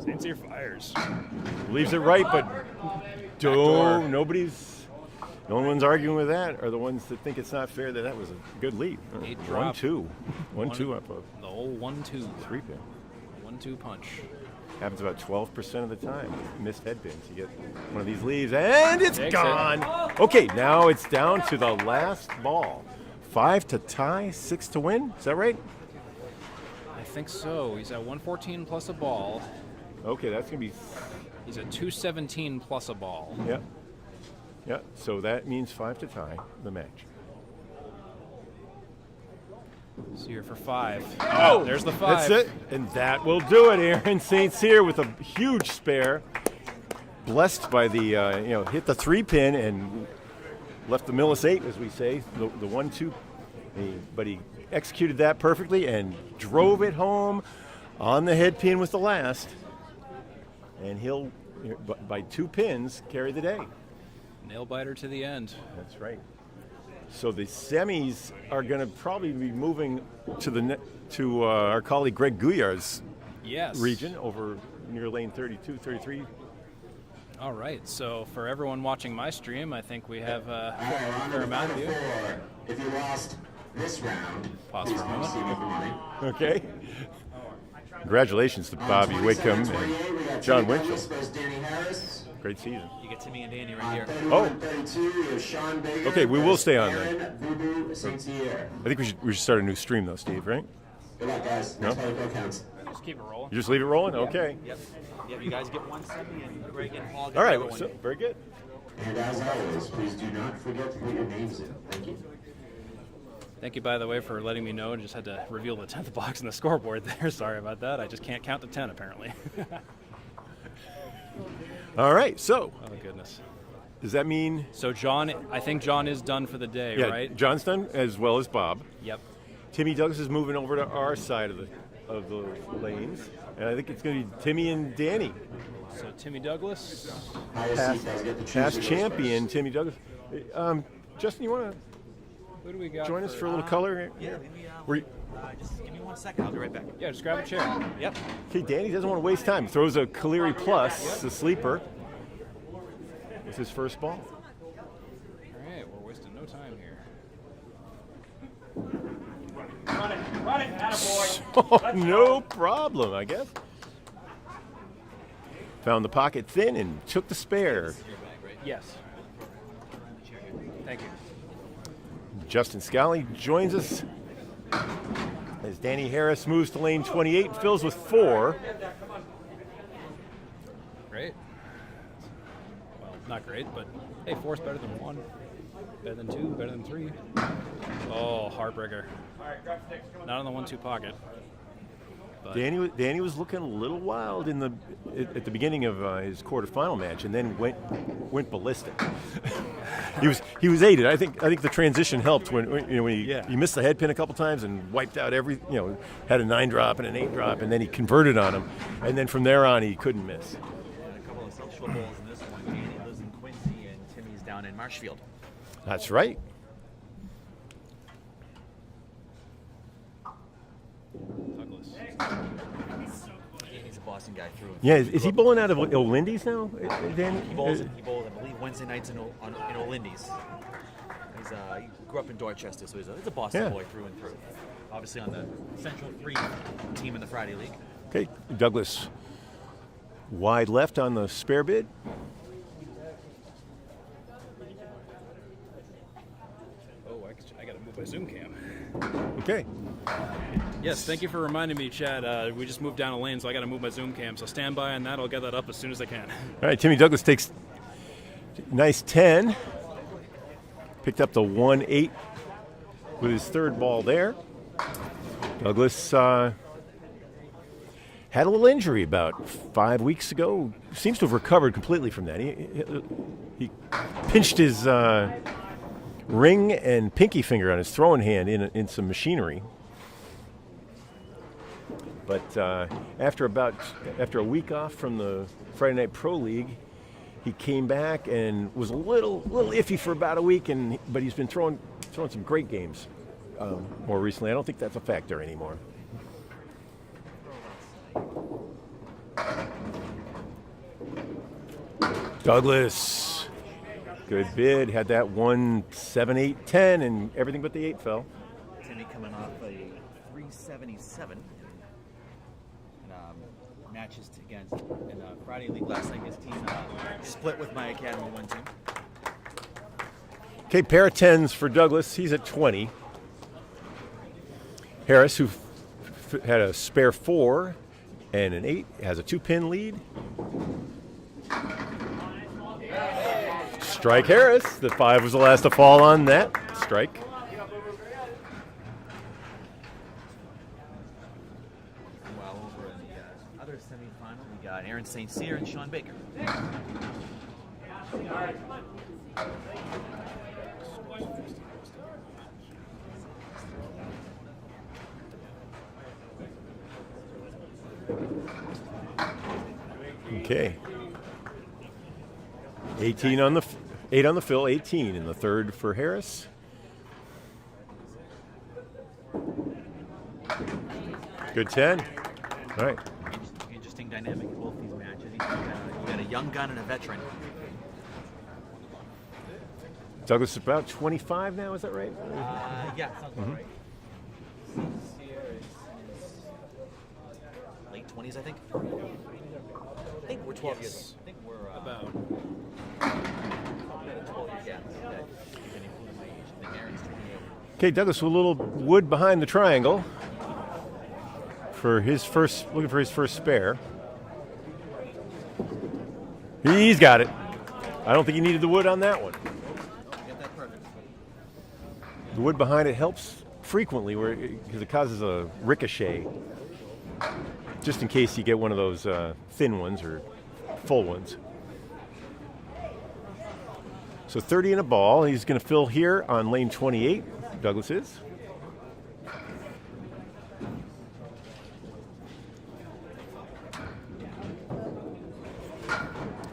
St. Cyr fires.
Believes it right, but no one's arguing with that. Are the ones that think it's not fair that was a good lead.
8 drop.
1-2. 1-2 up a
The old 1-2.
3-pin.
1-2 punch.
Happens about 12% of the time with missed head pins. You get one of these leaves, and it's
Takes
gone. Okay, now it's down to the last ball. 5 to tie, 6 to win. Is that right?
I think so. He's at 114 plus a ball.
Okay, that's going to be...
He's at 217 plus a ball.
Yeah. Yeah, so that means 5 to tie the match.
Cyr for 5.
Oh,
there's the 5.
That's it. And that will do it. Aaron St. Cyr with a huge spare. Blessed by the, hit the 3-pin and left the Millis 8, as we say, the 1-2. But he executed that perfectly and drove it home on the head pin with the last. And he'll, by 2 pins, carry the day.
Nail biter to the end.
That's right. So the semis are going to probably be moving to our colleague Greg Gouillard's region over near lane 32, 33.
All right. So for everyone watching my stream, I think we have a fair amount of you.
If you lost this round,
pause for a moment.
Okay. Congratulations to Bobby Whitcomb and Jon Winchell. Great season.
You get Timmy and Danny right here.
Oh. Okay, we will stay on then. I think we should start a new stream though, Steve, right?
Good luck, guys.
No?
Just keep it rolling.
You just leave it rolling? Okay.
Yep. You guys get 1 semi and Greg and Paul get
All right,
the other
so,
one.
very good.
And as always, please do not forget to put your names in. Thank you.
Thank you, by the way, for letting me know. I just had to reveal the 10th box in the scoreboard there. Sorry about that. I just can't count to 10, apparently.
All right, so.
Oh, goodness.
Does that mean?
So, John, I think John is done for the day,
Yeah,
right?
John's done as well as Bob.
Yep.
Timmy Douglas is moving over to our side of the lanes, and I think it's going to be Timmy and Danny.
So, Timmy Douglas.
Past champion, Timmy Douglas. Justin, you want
Who do we got?
to join us for a little color?
Yeah, just give me 1 second. I'll be right back.
Yeah, just grab a chair.
Yep.
Okay, Danny doesn't want to waste time. Throws a Caleri Plus, the sleeper. It's his first ball.
All right, we're wasting no time here.
Run it, attaboy.
Oh, no problem, I guess. Found the pocket thin and took the spare.
Yes. Thank you.
Justin Scali joins us as Danny Harris moves to lane 28 and fills with 4.
Great. Well, not great, but hey, 4's better than 1. Better than 2, better than 3. Oh, heartbreaker. Not on the 1-2 pocket. But
Danny was looking a little wild at the beginning of his quarterfinal match, and then went ballistic. he was aided. I think the transition helped when he missed the head pin a couple times and wiped out had a 9 drop and an 8 drop, and then he converted on him, and then from there on he couldn't miss.
And a couple of social bowls in this one. Danny lives in Quincy and Timmy's down in Marshfield.
That's right.
Douglas.
Danny's a Boston guy through.
Yeah, is he bowling out of O'Lindy's now, Danny?
He bowls, I believe, Wednesday nights in O'Lindy's. He grew up in Dorchester, so he's a Boston boy through and through. Obviously on the Central 3 team in the Friday League.
Okay, Douglas wide left on the spare bid.
Oh, I got to move my Zoom cam.
Okay.
Yes, thank you for reminding me, Chad. We just moved down a lane, so I got to move my Zoom cam. So stand by on that. I'll get that up as soon as I can.
All right, Timmy Douglas takes nice 10. Picked up the 1-8 with his third ball there. Douglas had a little injury about 5 weeks ago. Seems to have recovered completely from that. He pinched his ring and pinky finger on his throwing hand in some machinery. But after a week off from the Friday Night Pro League, he came back and was a little iffy for about a week, but he's been throwing some great games more recently. I don't think that's a factor anymore. Douglas, good bid. Had that 1, 7, 8, 10, and everything but the 8 fell.
Timmy coming off a 377. Matches against in the Friday League last night. His team split with my Academy 1 team.
Okay, pair of 10s for Douglas. He's at 20. Harris, who had a spare 4 and an 8, has a 2-pin lead. Strike Harris. The 5 was the last to fall on that strike.
Well, over in the other semifinal, we got Aaron St. Cyr and Sean Baker.
Okay. 18 on the 8 on the fill, 18 in the third for Harris. Good 10. All right.
Interesting dynamic in both these matches. You got a young gun and a veteran.
Douglas is about 25 now, is that right?
Yeah, sounds about right. Late 20s, I think. I think we're 12 years. I think we're
About
12 years. Yeah. Including my age. I think Aaron's 28.
Okay, Douglas with a little wood behind the triangle for his first, looking for his first spare. He's got it. I don't think he needed the wood on that one.
Get that perfect.
The wood behind it helps frequently because it causes a ricochet, just in case you get one of those thin ones or full ones. So 30 in a ball. He's going to fill here on lane 28. Douglas is.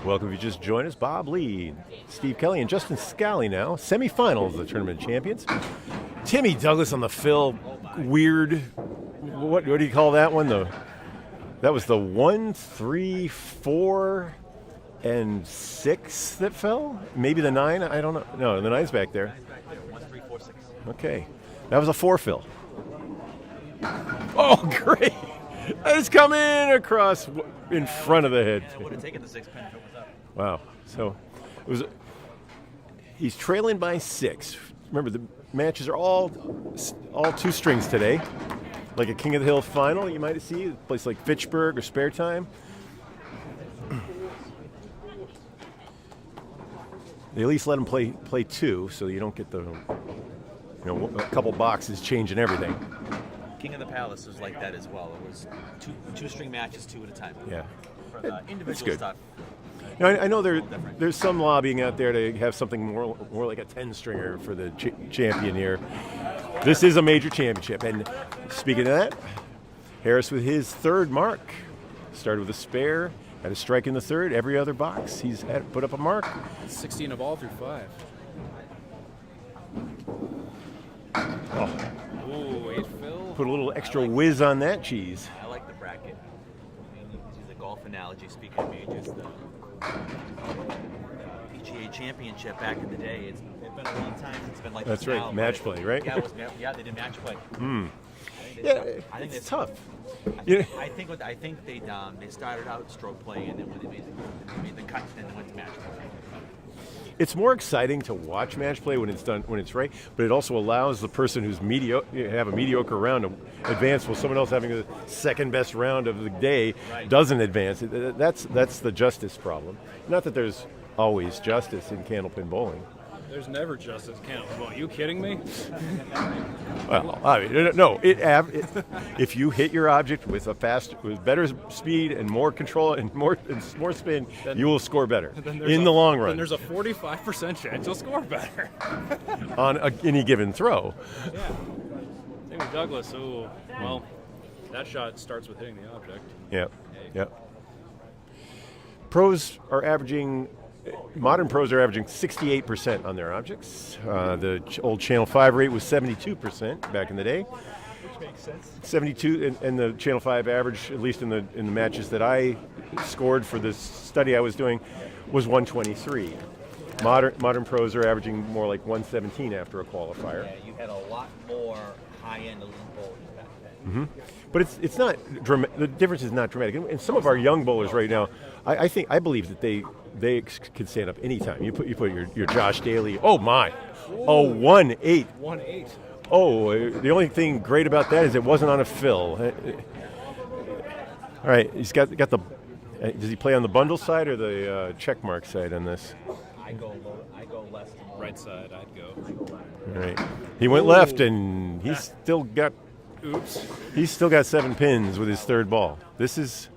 Welcome if you just joined us. Bob Lee, Steve Kelly, and Justin Scali now. Semifinals, the tournament champions. Timmy Douglas on the fill. Weird. What do you call that one? That was the 1, 3, 4, and 6 that fell? Maybe the 9? I don't know. No, the 9's back there.
1, 3, 4, 6.
Okay. That was a 4 fill. Oh, great. That is coming across in front of the head.
Yeah, it would have taken the 6 pin if it was up.
Wow. So it was. He's trailing by 6. Remember, the matches are all 2 strings today. Like a King of the Hill final, you might see a place like Fitchburg or Spare Time. They at least let him play 2, so you don't get the a couple boxes changing everything.
King of the Palace was like that as well. It was two string matches, 2 at a time.
Yeah.
For the individual
good.
stuff.
Now, I know
different.
there's some lobbying out there to have something more like a 10-stringer for the champion here. This is a major championship. And speaking of that, Harris with his third mark. Started with a spare, had a strike in the third. Every other box, he's had put up a mark.
16 of all through 5.
Oh,
Ooh, 8 fill.
put a little extra whiz on that cheese.
I like the bracket. I mean, to use a golf analogy, speaking of majors, the PGA Championship back in the day, it's been a long time since it's been like
That's
this
right,
now,
match
but
play, right?
Yeah, they did match play.
Yeah,
I think
it's
they-
tough.
I think they started out stroke play, and then when they made the cut, then they went to match play.
It's more exciting to watch match play when it's done when it's right, but it also allows the person who's have a mediocre round to advance while someone else having the second best round of the day doesn't advance. That's the justice problem. Not that there's always justice in candlepin bowling.
There's never justice, Are you kidding me?
Well, I mean, no. If you hit your object with better speed and more control and more spin, you will score better in the long run.
Then there's a 45% chance you'll score better.
On any given throw.
Yeah. Same with Douglas. Ooh, well, that shot starts with hitting the object.
Yeah. Modern pros are averaging 68% on their objects. The old Channel 5 rate was 72% back in the day.
Which makes sense.
72, and the Channel 5 average, at least in the matches that I scored for this study I was doing, was 123. Modern pros are averaging more like 117 after a qualifier.
Yeah, you had a lot more high-end elite bowlers back then.
Mm-hmm. But it's not dramatic. The difference is not dramatic. And some of our young bowlers right now, I believe that they can stand up anytime. You put your Josh Daly. Oh my! Oh 1-8.
1-8.
Oh, the only thing great about that is it wasn't on a fill. All right, he's got the. Does he play on the bundle side or the check mark side on this?
I go left.
Right side, I'd go.
All right, he went left, and he's still got.
Oops.
He's still got 7 pins with his third ball. This is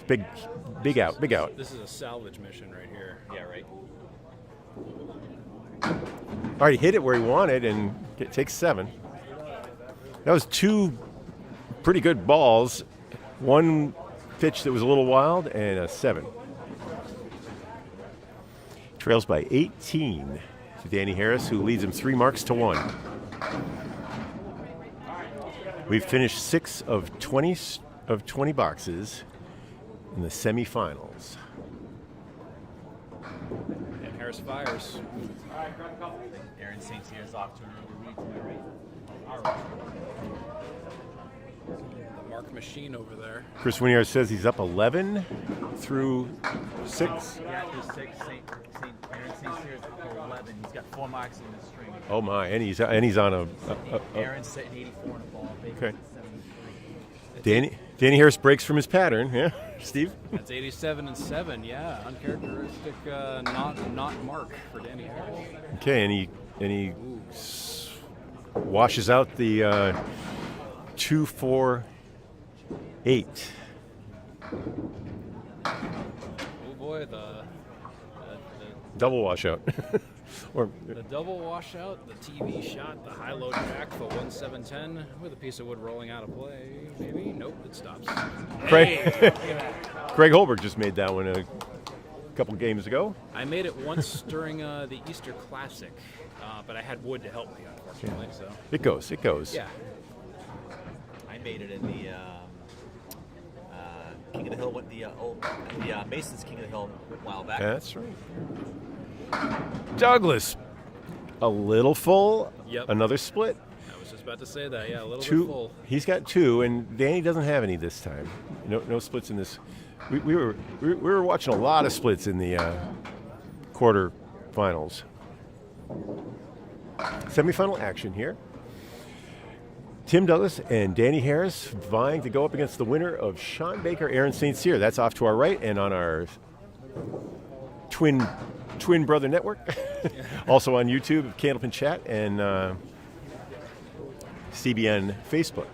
big out.
This is a salvage mission right here.
Yeah, right.
All right, he hit it where he wanted, and it takes 7. That was 2 pretty good balls. 1 pitch that was a little wild, and a 7. Trails by 18 to Danny Harris, who leads him 3 marks to 1. We've finished 6 of 20 boxes in the semifinals.
And Harris fires.
Aaron St. Cyr's off to an early read to my right. All right.
The mark machine over there.
Chris Winiar says he's up 11 through 6.
Yeah, through 6. Aaron St. Cyr's up 11. He's got 4 marks in the string.
Oh my! And he's on a
Aaron's sitting 84 on the ball.
okay. Danny Harris breaks from his pattern. Yeah, Steve.
That's 87 and 7. Yeah, uncharacteristic, not mark for Danny Harris.
Okay, and he washes out the 2-4-8.
Oh boy, the
Double washout. Or
the double washout, the TV shot, the high-low jack for 1-7-10 with a piece of wood rolling out of play. Maybe? Nope, it stops.
Craig Holberg just made that one a couple games ago.
I made it once during the Easter Classic, but I had wood to help me, unfortunately. So
It goes.
yeah.
I made it in the King of the Hill with the Mason's King of the Hill a while back.
That's right. Douglas, a little full.
Yep.
Another split.
I was just about to say that. Yeah, a little
2.
bit full.
He's got 2, and Danny doesn't have any this time. No splits in this. We were watching a lot of splits in the quarter finals. Semifinal action here. Tim Douglas and Danny Harris vying to go up against the winner of Sean Baker, Aaron St. Cyr. That's off to our right and on our twin brother network. Also on YouTube, Candlepin Chat, and CBN Facebook.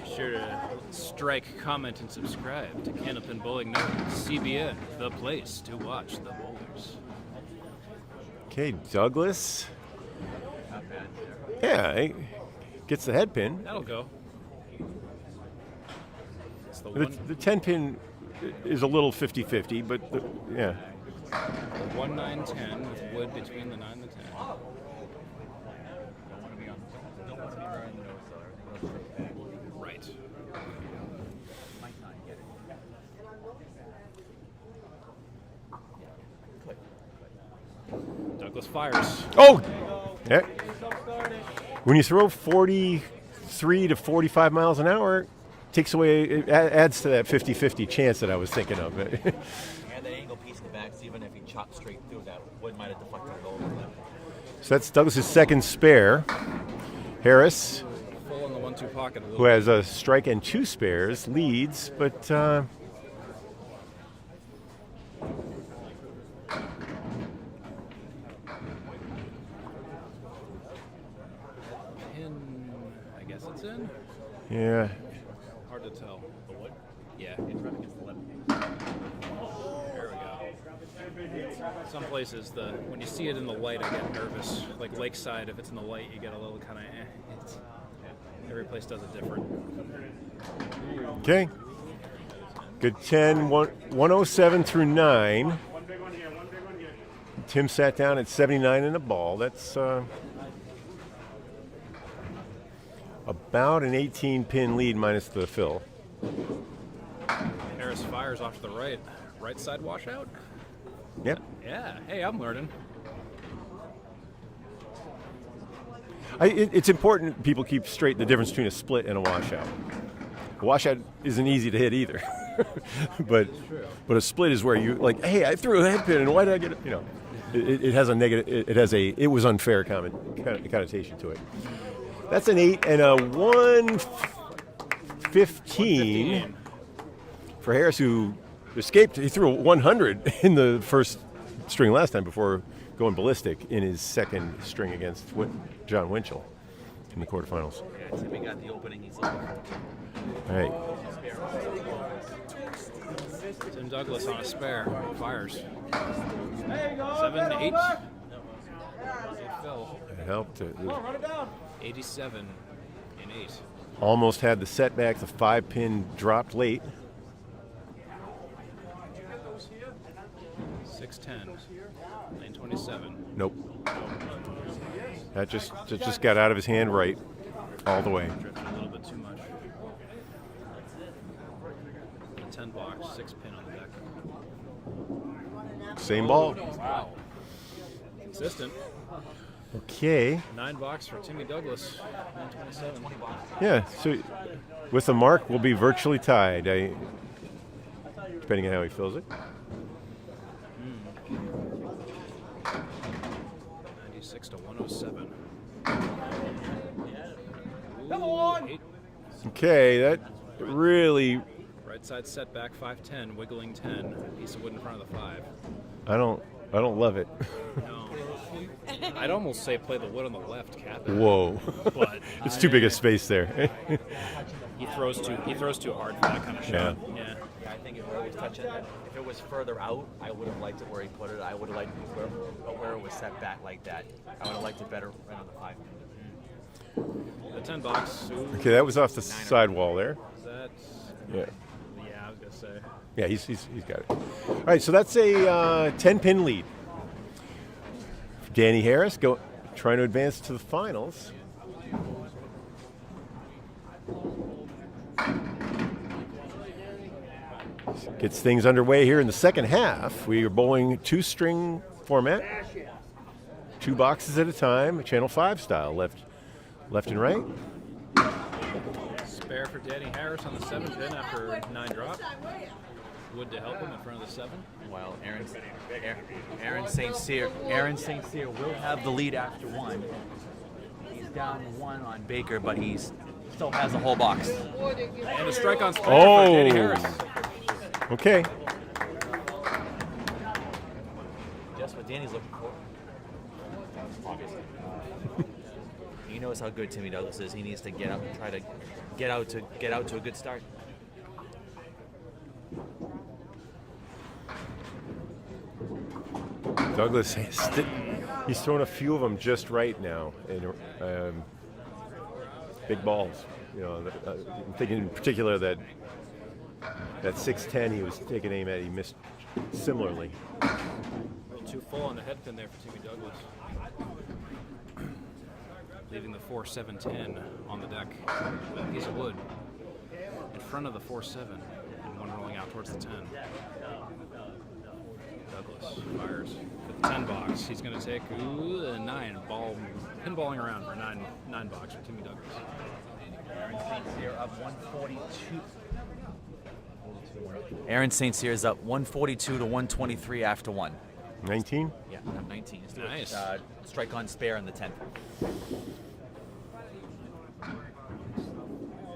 Be sure to strike, comment, and subscribe to Candlepin Bowling Network, CBN, the place to watch the bowlers.
Okay, Douglas. Yeah, he gets the head pin.
That'll go. It's the
The 10 pin is a little 50-50, but yeah.
1, 9, 10 with wood between the 9 and the 10. Right. Douglas fires.
Oh! Yeah. When you throw 43 to 45 miles an hour, takes away, it adds to that 50-50 chance that I was thinking of.
And the angle piece in the back, so even if he chopped straight through that, wood might have deflected a goal.
So that's Douglas's second spare. Harris,
Full in the 1-2 pocket a little
who has a strike and 2 spares, leads, but
pin, I guess it's in.
yeah.
Hard to tell. The wood? Yeah.
It's right against the lip.
There we go. Some places, when you see it in the light, I get nervous. Like Lakeside, if it's in the light, you get a little kind of every place does it different.
Okay. Good 10, 107 through 9. Tim sat down at 79 in the ball. That's about an 18-pin lead minus the fill.
Harris fires off to the right. Right side washout?
Yep.
Yeah. Hey, I'm learning.
It's important people keep straight the difference between a split and a washout. A washout isn't easy to hit either. but a split is where you like, hey, I threw a head pin and why did I get it? You know, it has a negative. It has it was unfair connotation to it. That's an 8 and a 115 for Harris, who escaped. He threw a 100 in the first string last time before going ballistic in his second string against Jon Winchell in the quarterfinals.
Yeah, Timmy got the opening he's looking for.
All right.
Tim Douglas on a spare. Fires. 7, 8. Phil.
It helped.
87 and 8.
Almost had the setback. The 5-pin dropped late.
610. Lane 27.
Nope. That just got out of his hand right all the way.
Drifted a little bit too much. 10 box, 6 pin on the deck.
Same ball.
Wow. Consistent.
Okay.
9 box for Timmy Douglas. 127.
Yeah. So with the mark, we'll be virtually tied. Depending on how he fills it.
96 to 107.
Come on!
8.
Okay, that really.
Right side setback 510, wiggling 10. Piece of wood in front of the 5.
I don't love it.
No. I'd almost say play the wood on the left, cap it.
Whoa.
But
It's too big a space there.
he throws too hard for that kind of shot. Yeah.
Yeah, I think if it was touching, if it was further out, I would have liked it where he put it. I would have liked it where it was set back like that. I would have liked it better right on the 5.
The 10 box. Ooh,
Okay, that was off the sidewall there.
is that?
Yeah.
Yeah, I was gonna say.
Yeah, he's got it. All right, so that's a 10-pin lead. Danny Harris trying to advance to the finals. Gets things underway here in the second half. We are bowling 2-string format, 2 boxes at a time, Channel 5 style, left and right.
Spare for Danny Harris on the 7 pin after 9 drop. Wood to help him in front of the 7.
While Aaron St. Cyr will have the lead after 1. He's down 1 on Baker, but he still has a whole box.
And a strike on spare for Danny Harris.
Okay.
Just what Danny's looking for. Obviously. He knows how good Timmy Douglas is. He needs to get up and try to get out to a good start.
Douglas, he's thrown a few of them just right now, and big balls. You know, I'm thinking in particular that 6'10" he was taking aim at, he missed similarly.
A little too full on the head pin there for Timmy Douglas. Leaving the 4-7-10 on the deck with a piece of wood in front of the 4-7 and one rolling out towards the 10. Douglas fires for the 10 box. He's going to take a 9 ball, pinballing around for 9 box for Timmy Douglas.
Aaron St. Cyr is up 142 to 123 after 1.
19?
Yeah, 19.
Nice.
Strike on spare in the 10th.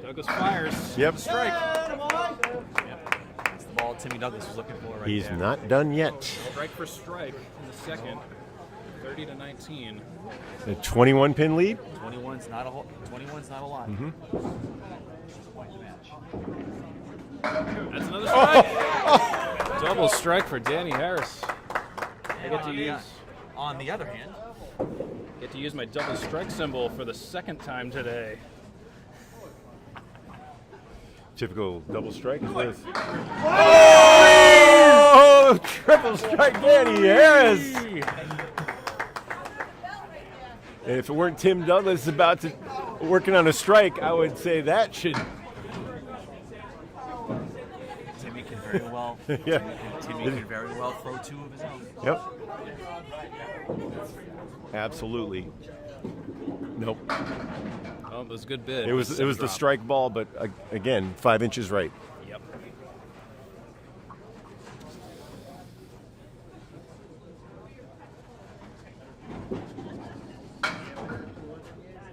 Douglas fires.
Yep.
Strike.
Yep. That's the ball Timmy Douglas was looking for right
He's
there.
not done yet.
Strike for strike in the second. 30 to 19.
A 21 pin lead?
21's not a lot.
Mm-hmm.
That's another strike. Double strike for Danny Harris. I get to use.
On the other hand,
Get to use my double strike symbol for the second time today.
Typical double strike is this. Oh! Triple strike Danny Harris! And if it weren't Tim Douglas working on a strike, I would say that should.
Timmy can very well.
Yeah.
Timmy can very well throw 2 of his own.
Yep. Absolutely. Nope.
Oh, it was a good bid.
It was the strike ball, but again, 5 inches right.
Yep.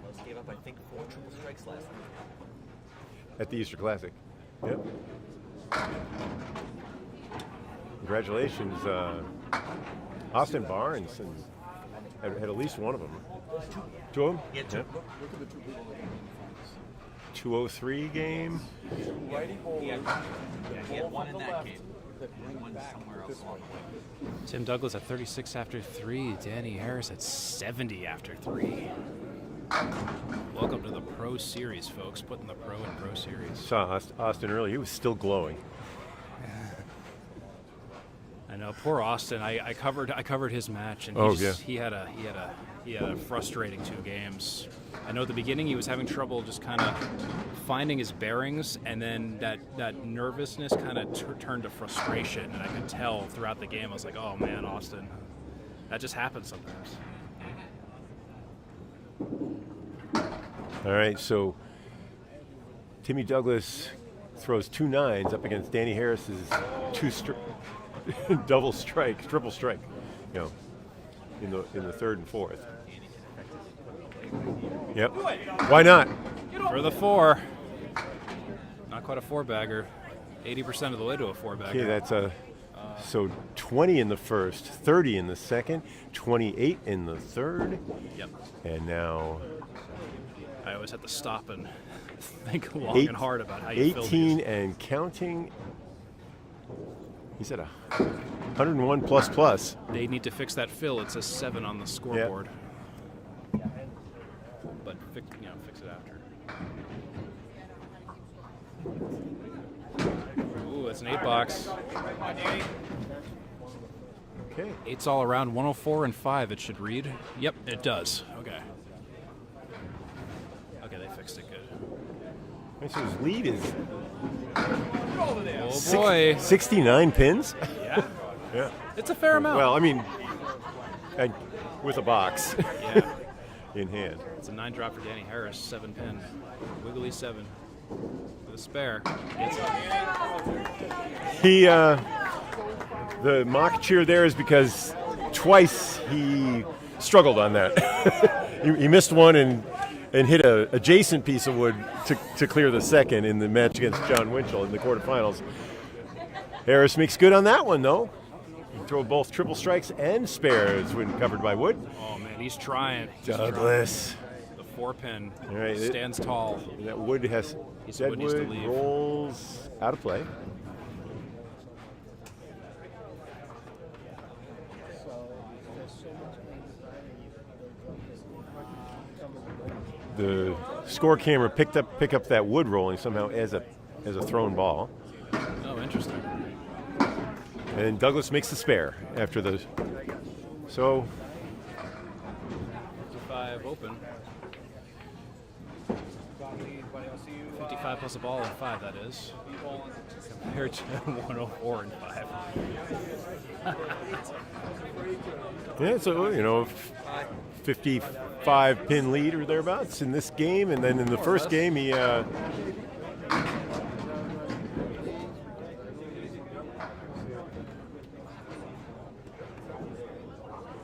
Most gave up, I think, 4 triple strikes last week.
At the Easter Classic. Yep. Congratulations, Austin Barnes, and had at least one of them. 2 of them?
Yeah, 2.
Yep. 203 game.
Yeah, he had 1 in that game. And 1 somewhere else along the way.
Tim Douglas at 36 after 3. Danny Harris at 70 after 3. Welcome to the Pro Series, folks. Putting the Pro in Pro Series.
Saw Austin earlier. He was still glowing.
I know, poor Austin. I covered his match, and he had a frustrating 2 games. I know at the beginning he was having trouble just kind of finding his bearings, and then that nervousness kind of turned to frustration, and I could tell throughout the game. I was like, oh man, Austin, that just happens sometimes.
All right, so Timmy Douglas throws 2 9s up against Danny Harris's 2 double strike, triple strike, you know, in the 3rd and 4th. Yep. Why not?
For the 4. Not quite a 4-bagger. 80% of the way to a 4-bagger.
Okay, that's so 20 in the first, 30 in the second, 28 in the third.
Yep.
And now
I always have to stop and think long and hard about how you fill
18
these.
and counting. He's at 101 plus.
They need to fix that fill. It says 7 on the scoreboard. But fix it after. Ooh, that's an 8 box.
Okay.
8's all around, 104 and 5 it should read. Yep, it does. Okay. Okay, they fixed it good.
So his lead is
Oh boy.
69 pins.
Yeah.
Yeah.
It's a fair amount.
Well, I mean, with a box
Yeah.
in hand.
It's a 9 drop for Danny Harris, 7 pin. Wiggly 7. With a spare.
The mock cheer there is because twice he struggled on that. he missed one and hit a adjacent piece of wood to clear the second in the match against Jon Winchell in the quarterfinals. Harris makes good on that one, though. He throw both triple strikes and spares when covered by wood.
Oh man, he's trying.
Douglas.
The 4-pin.
All right,
Stands tall.
That wood has
Wood needs to
Deadwood
leave.
rolls out of play. The score camera pick up that wood rolling somehow as a thrown ball.
Oh, interesting.
And Douglas makes the spare after the. So
55 open. 55 plus a ball and 5, that is. Compared to 104 and 5.
yeah, so 55 pin lead or thereabouts in this game, and then in the first game he.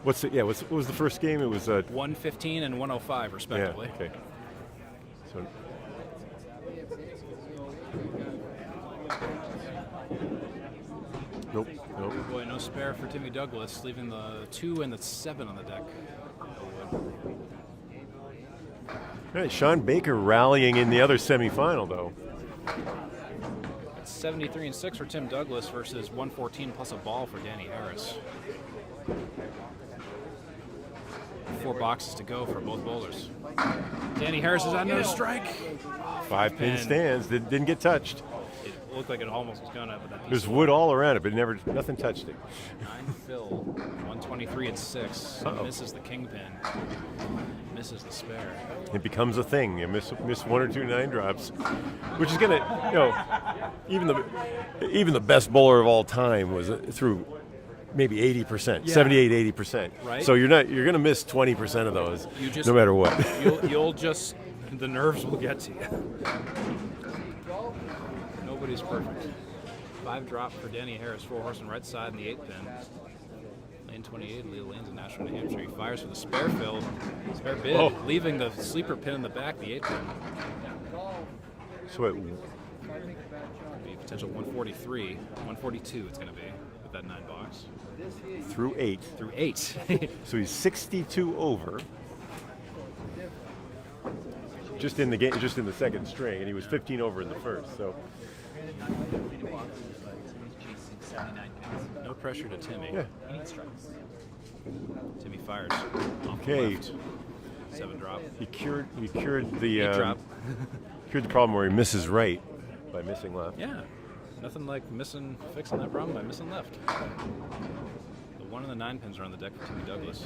What was the first game? It was
115 and 105 respectively.
Yeah, okay. So nope.
Oh boy, no spare for Timmy Douglas, leaving the 2 and the 7 on the deck.
All right, Sean Baker rallying in the other semifinal though.
73 and 6 for Tim Douglas versus 114 plus a ball for Danny Harris. 4 boxes to go for both bowlers. Danny Harris is on no strike.
5 pin stands, didn't get touched.
It looked like it almost was gonna, but that
There's wood all around it, but nothing touched it.
9 fill, 123 and 6. Misses the kingpin. Misses the spare.
It becomes a thing. You miss 1 or 2 9 drops, which is gonna, even the best bowler of all time was through maybe 80%, 78, 80%.
Right.
So you're gonna miss 20% of those, no matter what.
You'll just, the nerves will get to you. Nobody's perfect. 5 drop for Danny Harris, 4 horse on right side in the 8th pin. Lane 28, Leda Lanes in Nashville, New Hampshire. He fires for the spare fill, spare bid, leaving the sleeper pin in the back, the 8th pin.
So it
Could be potential 143, 142 it's going to be with that 9 box.
through 8.
Through 8.
So he's 62 over. Just in the game, just in the second string, and he was 15 over in the first. So
No pressure to Timmy.
yeah.
Timmy fires. Off the
Okay.
left. 7 drop.
He cured the
8 drop.
cured the problem where he misses right by missing left.
Yeah. Nothing like fixing that problem by missing left. The 1 and the 9 pins are on the deck for Timmy Douglas.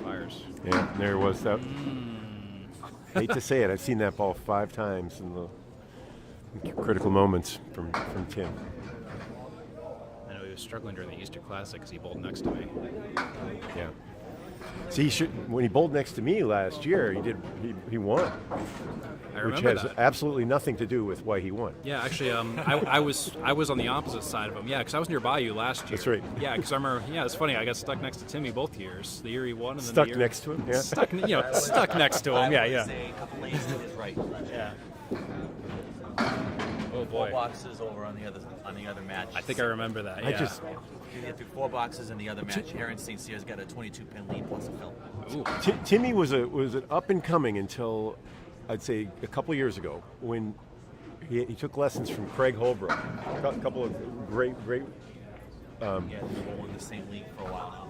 Fires.
Yeah, and there was that. Hate to say it, I've seen that ball 5 times in the critical moments from Tim.
I know he was struggling during the Easter Classic because he bowled next to me.
Yeah. See, when he bowled next to me last year, he won.
I remember
which has
that.
absolutely nothing to do with why he won.
Yeah, actually, I was on the opposite side of him. Yeah, because I was nearby you last year.
That's right.
Yeah, because I remember. Yeah, it's funny. I got stuck next to Timmy both years. The year he won, and then
Stuck
the year
next to him. Yeah.
stuck next to him. Yeah, yeah.
A couple lanes to his right.
Yeah. Oh
4
boy.
boxes over on the other match.
I think I remember that. Yeah.
You get through 4 boxes in the other match. Aaron St. Cyr's got a 22-pin lead plus a fill.
Ooh.
Timmy was an up and coming until I'd say a couple years ago when he took lessons from Craig Holbrook. A couple of great.
Yeah, they've been in the same league for a while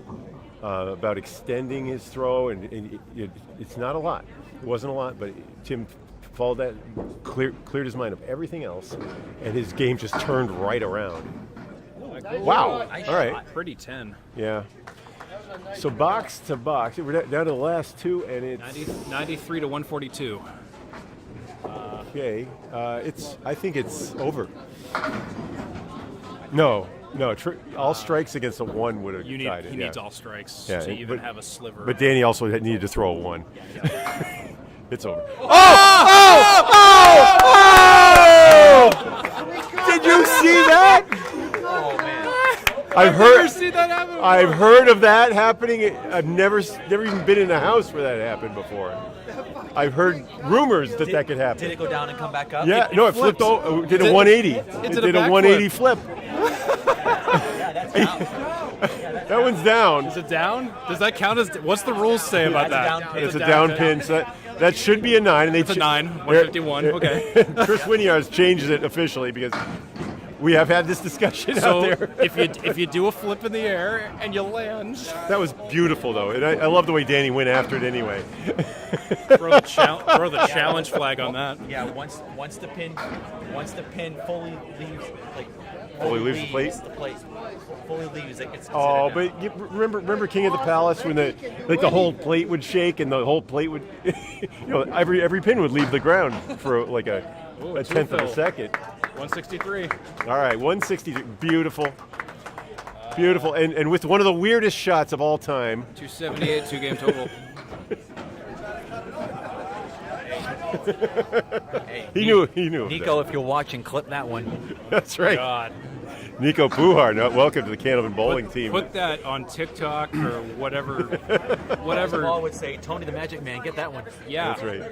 now.
About extending his throw, and it's not a lot. It wasn't a lot, but Tim followed that, cleared his mind of everything else, and his game just turned right around. Wow! All right.
Pretty 10.
Yeah. So box to box, we're down to the last 2, and it's
93 to 142.
okay. I think it's over. No. All strikes against a 1 would have tied it.
He needs all strikes
Yeah,
to even
but-
have a sliver.
But Danny also needed to throw a 1. It's over. Did you see that?
Oh man!
I've heard.
see that happen.
I've heard of that happening. I've never even been in a house where that happened before. I've heard rumors that
Did
could happen.
Did it go down and come back up?
Yeah, it flipped. Did a
It
180.
did
It
a
did a
backflip.
180 flip.
Yeah, that's out.
That one's down.
Is it down? Does that count as? What's the rules say about
That's a
that?
down pin.
It's a down pin. So That should be a 9. And
It's a 9, 151. Okay.
Chris Winyards changes it officially because we have had this discussion
So
out there.
if you do a flip in the air and you land,
That was beautiful, though. And I love the way Danny went after it anyway.
throw the challenge flag on that.
Yeah, once the pin fully leaves, like
Fully leaves the plate?
fully leaves, it gets
Oh,
considered
but you remember King of the Palace when the whole plate would shake and the whole plate would, every pin would leave the ground for like a tenth of a second.
163.
All right, 160, beautiful, beautiful, and with one of the weirdest shots of all time.
278, 2-game total.
Hey,
He knew.
Nico, if you're watching, clip that one.
That's right.
God.
Nico Puhar, welcome to the Candlepin Bowling team.
Put that on TikTok or whatever.
Paul would say, Tony the Magic Man, get that one.
Yeah.
That's right.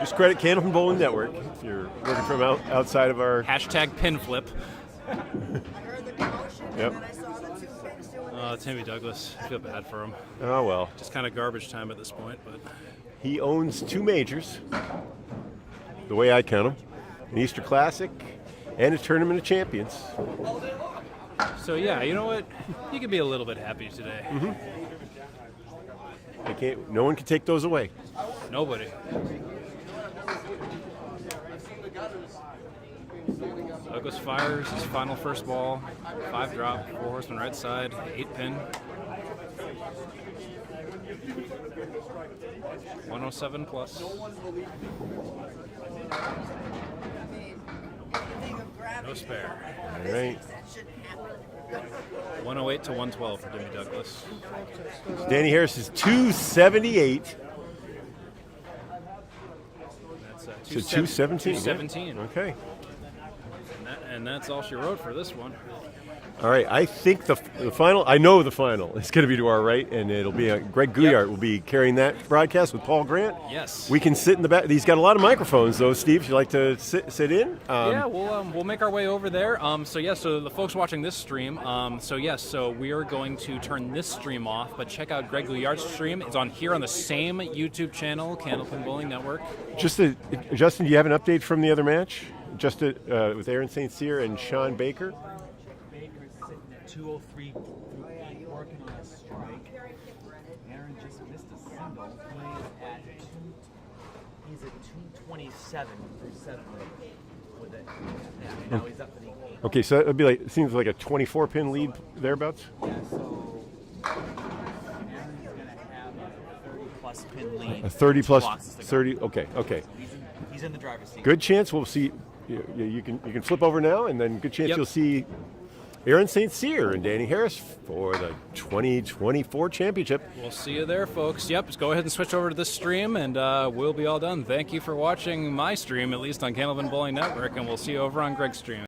Just credit Candlepin Bowling Network if you're working from outside of our.
Hashtag pin flip.
Yep.
Timmy Douglas. I feel bad for him.
Oh well.
Just kind of garbage time at this point, but
He owns 2 majors, the way I count them, an Easter Classic and a Tournament of Champions.
so yeah, you know what? You can be a little bit happy today.
No one can take those away.
Nobody. Douglas fires his final first ball, 5 drop, 4 horseman right side, 8 pin. 107 plus. No spare.
All right.
108 to 112 for Jimmy Douglas.
Danny Harris is 278.
That's
So 217.
217.
Okay.
And that's all she wrote for this one.
All right. I think the final. I know the final is going to be to our right, and it'll be Greg Guyart will be carrying that broadcast with Paul Grant.
Yes.
We can sit in the back. He's got a lot of microphones, though. Steve, you like to sit in?
Yeah, we'll make our way over there. So the folks watching this stream. So we are going to turn this stream off, but check out Greg Guyart's stream. It's on here on the same YouTube channel, Candlepin Bowling Network.
Justin, do you have an update from the other match? Just with Aaron St. Cyr and Sean Baker.
Baker's sitting at 203, working on a strike. Aaron just missed a single. He's at 227 through 7 with it. Yeah, and now he's up to the 8.
Okay, so that'd be seems like a 24-pin lead thereabouts.
Yeah, so Aaron's going to have a 30-plus pin lead.
A 30 plus
30.
30. Okay.
He's in the driver's seat.
Good chance we'll see. You can flip over now, and then good chance
Yep.
you'll see Aaron St. Cyr and Danny Harris for the 2024 championship.
We'll see you there, folks. Yep, just go ahead and switch over to this stream, and we'll be all done. Thank you for watching my stream, at least on Candlepin Bowling Network, and we'll see you over on Greg's stream.